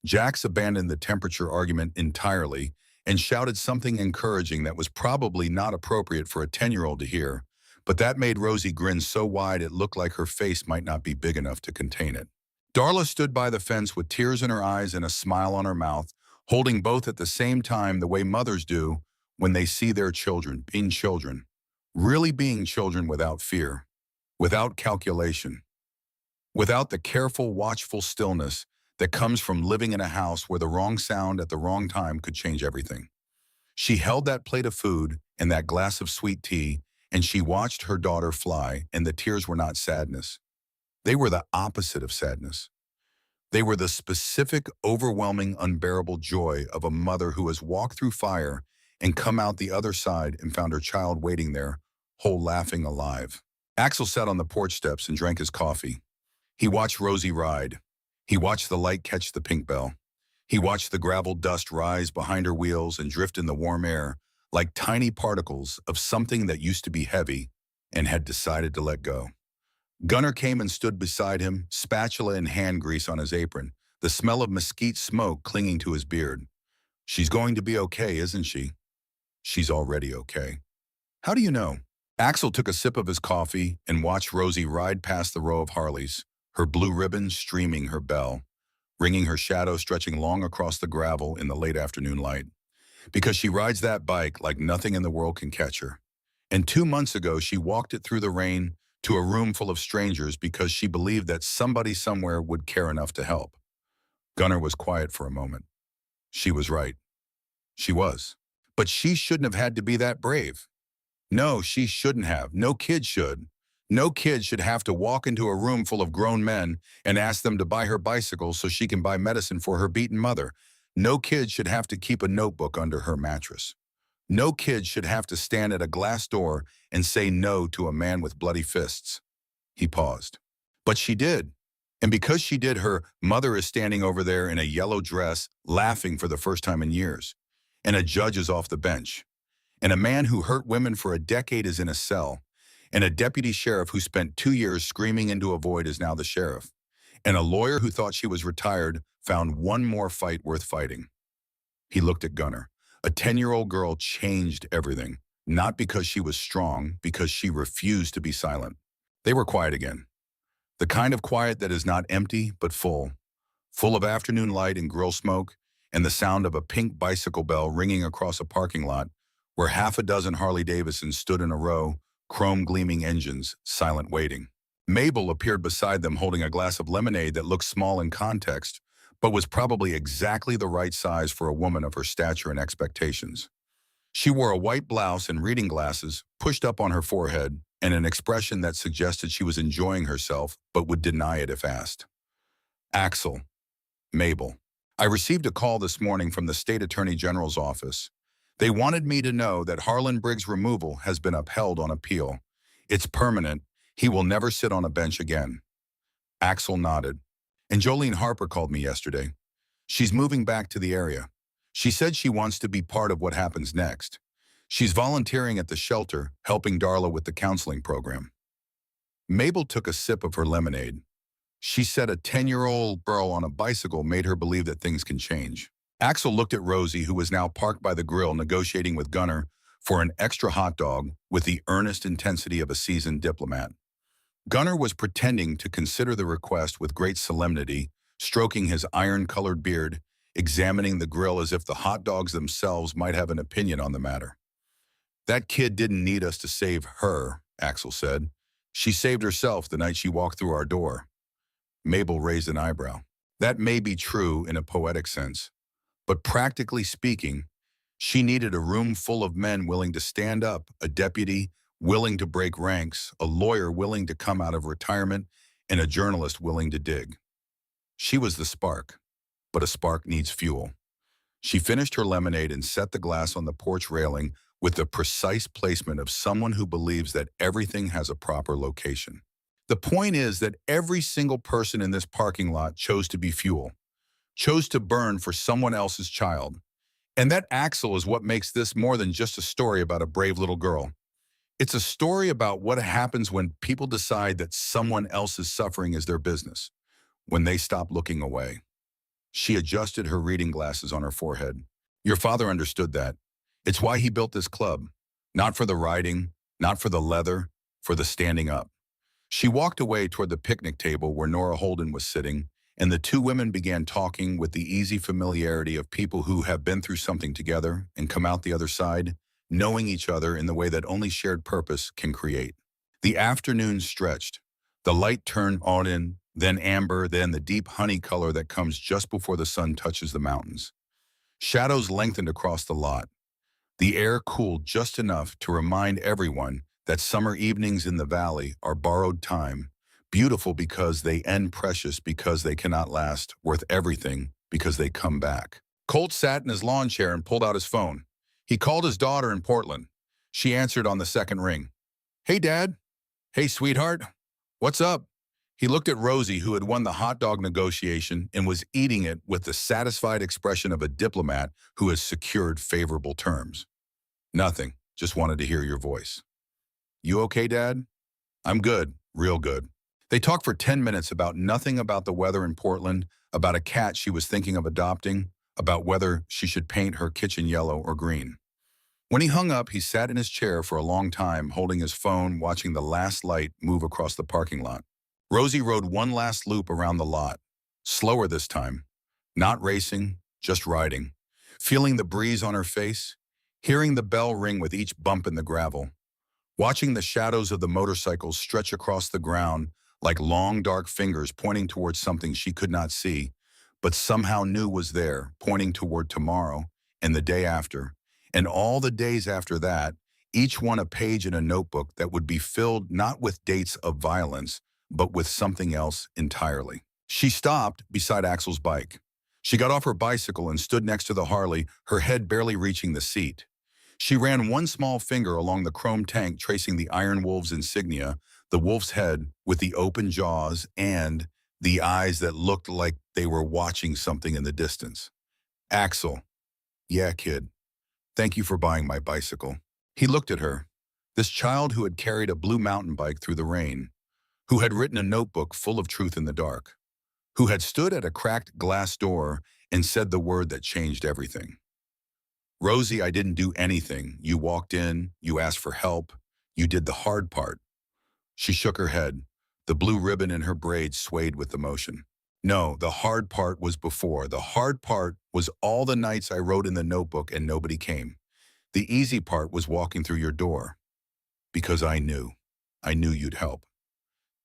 Jax abandoned the temperature argument entirely and shouted something encouraging that was probably not appropriate for a 10-year-old to hear, but that made Rosie grin so wide it looked like her face might not be big enough to contain it. Darla stood by the fence with tears in her eyes and a smile on her mouth, holding both at the same time the way mothers do when they see their children being children, really being children without fear, without calculation, without the careful, watchful stillness that comes from living in a house where the wrong sound at the wrong time could change everything. She held that plate of food and that glass of sweet tea, and she watched her daughter fly, and the tears were not sadness. They were the opposite of sadness. They were the specific, overwhelming, unbearable joy of a mother who has walked through fire and come out the other side and found her child waiting there, whole, laughing, alive. Axel sat on the porch steps and drank his coffee. He watched Rosie ride. He watched the light catch the pink bell. He watched the gravel dust rise behind her wheels and drift in the warm air like tiny particles of something that used to be heavy and had decided to let go. Gunnar came and stood beside him, spatula and hand grease on his apron, the smell of mesquite smoke clinging to his beard. "She's going to be okay, isn't she?" "She's already okay." "How do you know?" Axel took a sip of his coffee and watched Rosie ride past the row of Harleys, her blue ribbon streaming her bell, ringing her shadow stretching long across the gravel in the late afternoon light. "Because she rides that bike like nothing in the world can catch her. And 2 months ago, she walked it through the rain to a room full of strangers because she believed that somebody somewhere would care enough to help." Gunnar was quiet for a moment. She was right. She was. But she shouldn't have had to be that brave. No, she shouldn't have. No kid should. No kid should have to walk into a room full of grown men and ask them to buy her bicycle so she can buy medicine for her beaten mother. No kid should have to keep a notebook under her mattress. No kid should have to stand at a glass door and say no to a man with bloody fists. He paused. But she did. And because she did, her mother is standing over there in a yellow dress, laughing for the first time in years. And a judge is off the bench. And a man who hurt women for a decade is in a cell. And a deputy sheriff who spent 2 years screaming into a void is now the sheriff. And a lawyer who thought she was retired found one more fight worth fighting. He looked at Gunnar. A 10-year-old girl changed everything, not because she was strong, because she refused to be silent. They were quiet again. The kind of quiet that is not empty, but full. Full of afternoon light and grill smoke, and the sound of a pink bicycle bell ringing across a parking lot where half a dozen Harley-Davidsons stood in a row, chrome-gleaming engines, silent waiting. Mabel appeared beside them holding a glass of lemonade that looked small in context, but was probably exactly the right size for a woman of her stature and expectations. She wore a white blouse and reading glasses pushed up on her forehead and an expression that suggested she was enjoying herself but would deny it if asked. "Axel, Mabel, I received a call this morning from the State Attorney General's office. They wanted me to know that Harlan Briggs' removal has been upheld on appeal. It's permanent. He will never sit on a bench again." Axel nodded. "And Jolene Harper called me yesterday. She's moving back to the area. She said she wants to be part of what happens next. She's volunteering at the shelter, helping Darla with the counseling program." Mabel took a sip of her lemonade. She said a 10-year-old girl on a bicycle made her believe that things can change. Axel looked at Rosie, who was now parked by the grill negotiating with Gunnar for an extra hot dog with the earnest intensity of a seasoned diplomat. Gunnar was pretending to consider the request with great solemnity, stroking his iron-colored beard, examining the grill as if the hot dogs themselves might have an opinion on the matter. "That kid didn't need us to save her," Axel said. "She saved herself the night she walked through our door." Mabel raised an eyebrow. "That may be true in a poetic sense, but practically speaking, she needed a room full of men willing to stand up, a deputy willing to break ranks, a lawyer willing to come out of retirement, and a journalist willing to dig. She was the spark, but a spark needs fuel." She finished her lemonade and set the glass on the porch railing with the precise placement of someone who believes that everything has a proper location. The point is that every single person in this parking lot chose to be fuel, chose to burn for someone else's child. And that Axel is what makes this more than just a story about a brave little girl. It's a story about what happens when people decide that someone else's suffering is their business, when they stop looking away. She adjusted her reading glasses on her forehead. "Your father understood that. It's why he built this club. Not for the riding, not for the leather, for the standing up." She walked away toward the picnic table where Nora Holden was sitting, and the two women began talking with the easy familiarity of people who have been through something together and come out the other side, knowing each other in the way that only shared purpose can create. The afternoon stretched. The light turned on in then amber, then the deep honey color that comes just before the sun touches the mountains. Shadows lengthened across the lot. The air cooled just enough to remind everyone that summer evenings in the valley are borrowed time, beautiful because they end, precious because they cannot last, worth everything because they come back. Colt sat in his lawn chair and pulled out his phone. He called his daughter in Portland. She answered on the second ring. "Hey, Dad." "Hey, sweetheart. What's up?" He looked at Rosie, who had won the hot dog negotiation and was eating it with the satisfied expression of a diplomat who has secured favorable terms. "Nothing. Just wanted to hear your voice." "You okay, Dad?" "I'm good. Real good." They talked for 10 minutes about nothing, about the weather in Portland, about a cat she was thinking of adopting, about whether she should paint her kitchen yellow or green. When he hung up, he sat in his chair for a long time, holding his phone, watching the last light move across the parking lot. Rosie rode one last loop around the lot, slower this time, not racing, just riding, feeling the breeze on her face, hearing the bell ring with each bump in the gravel, watching the shadows of the motorcycles stretch across the ground like long dark fingers pointing towards something she could not see, but somehow knew was there, pointing toward tomorrow and the day after, and all the days after that, each one a page in a notebook that would be filled not with dates of violence, but with something else entirely. She stopped beside Axel's bike. She got off her bicycle and stood next to the Harley, her head barely reaching the seat. She ran one small finger along the chrome tank, tracing the Iron Wolf's insignia, the wolf's head with the open jaws and the eyes that looked like they were watching something in the distance. "Axel." "Yeah, kid. Thank you for buying my bicycle." He looked at her, this child who had carried a blue mountain bike through the rain, who had written a notebook full of truth in the dark, who had stood at a cracked glass door and said the word that changed everything. "Rosie, I didn't do anything. You walked in, you asked for help, you did the hard part." She shook her head. The blue ribbon in her braids swayed with the motion. "No, the hard part was before. The hard part was all the nights I wrote in the notebook and nobody came. The easy part was walking through your door. Because I knew. I knew you'd help."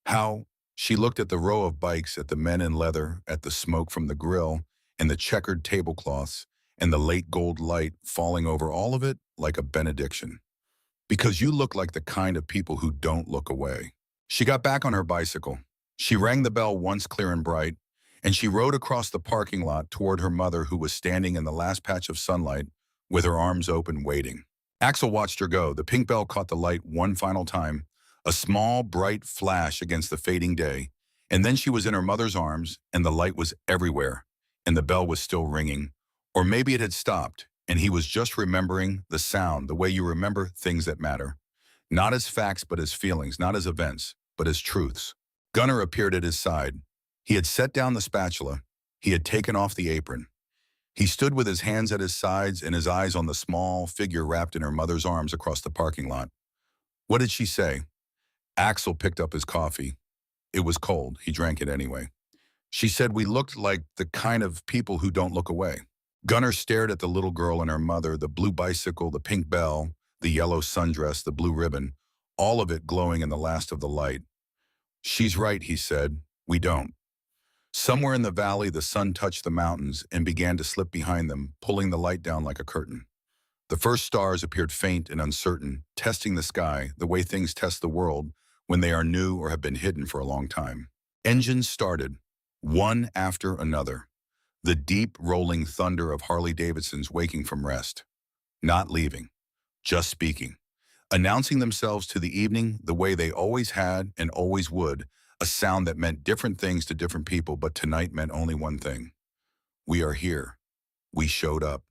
How? She looked at the row of bikes, at the men in leather, at the smoke from the grill, and the checkered tablecloths, and the late gold light falling over all of it like a benediction. "Because you look like the kind of people who don't look away." She got back on her bicycle. She rang the bell once clear and bright, and she rode across the parking lot toward her mother, who was standing in the last patch of sunlight with her arms open, waiting. Axel watched her go. The pink bell caught the light one final time, a small, bright flash against the fading day, and then she was in her mother's arms, and the light was everywhere, and the bell was still ringing. Or maybe it had stopped, and he was just remembering the sound, the way you remember things that matter. Not as facts, but as feelings, not as events, but as truths. Gunnar appeared at his side. He had set down the spatula. He had taken off the apron. He stood with his hands at his sides and his eyes on the small figure wrapped in her mother's arms across the parking lot. What did she say? Axel picked up his coffee. It was cold. He drank it anyway. She said we looked like the kind of people who don't look away. Gunnar stared at the little girl and her mother, the blue bicycle, the pink bell, the yellow sundress, the blue ribbon, all of it glowing in the last of the light. "She's right," he said. "We don't." Somewhere in the valley, the sun touched the mountains and began to slip behind them, pulling the light down like a curtain. The first stars appeared faint and uncertain, testing the sky the way things test the world when they are new or have been hidden for a long time. Engines started, one after another. The deep rolling thunder of Harley-Davidsons waking from rest. Not leaving, just speaking. Announcing themselves to the evening the way they always had and always would, a sound that meant different things to different people, but tonight meant only one thing. We are here. We showed up.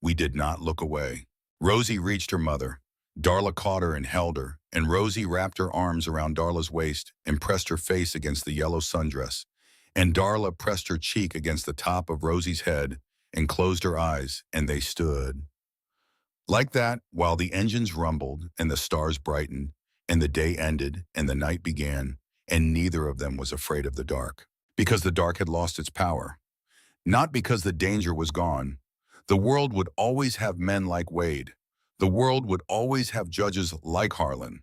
We did not look away. Rosie reached her mother. Darla caught her and held her, and Rosie wrapped her arms around Darla's waist and pressed her face against the yellow sundress. And Darla pressed her cheek against the top of Rosie's head and closed her eyes, and they stood. Like that, while the engines rumbled and the stars brightened, and the day ended and the night began, and neither of them was afraid of the dark. Because the dark had lost its power. Not because the danger was gone. The world would always have men like Wade. The world would always have judges like Harlan.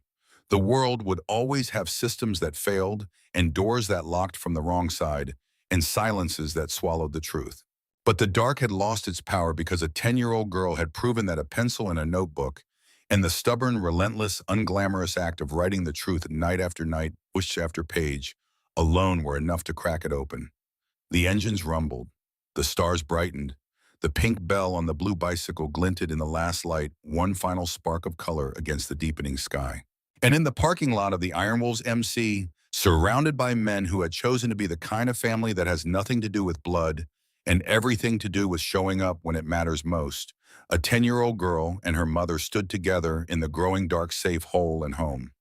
The world would always have systems that failed, and doors that locked from the wrong side, and silences that swallowed the truth. But the dark had lost its power because a 10-year-old girl had proven that a pencil and a notebook, and the stubborn, relentless, unglamorous act of writing the truth night after night, push after page, alone were enough to crack it open. The engines rumbled. The stars brightened. The pink bell on the blue bicycle glinted in the last light, one final spark of color against the deepening sky. And in the parking lot of the Iron Wolves MC, surrounded by men who had chosen to be the kind of family that has nothing to do with blood and everything to do with showing up when it matters most, a 10-year-old girl and her mother stood together in the growing dark safe hole and home.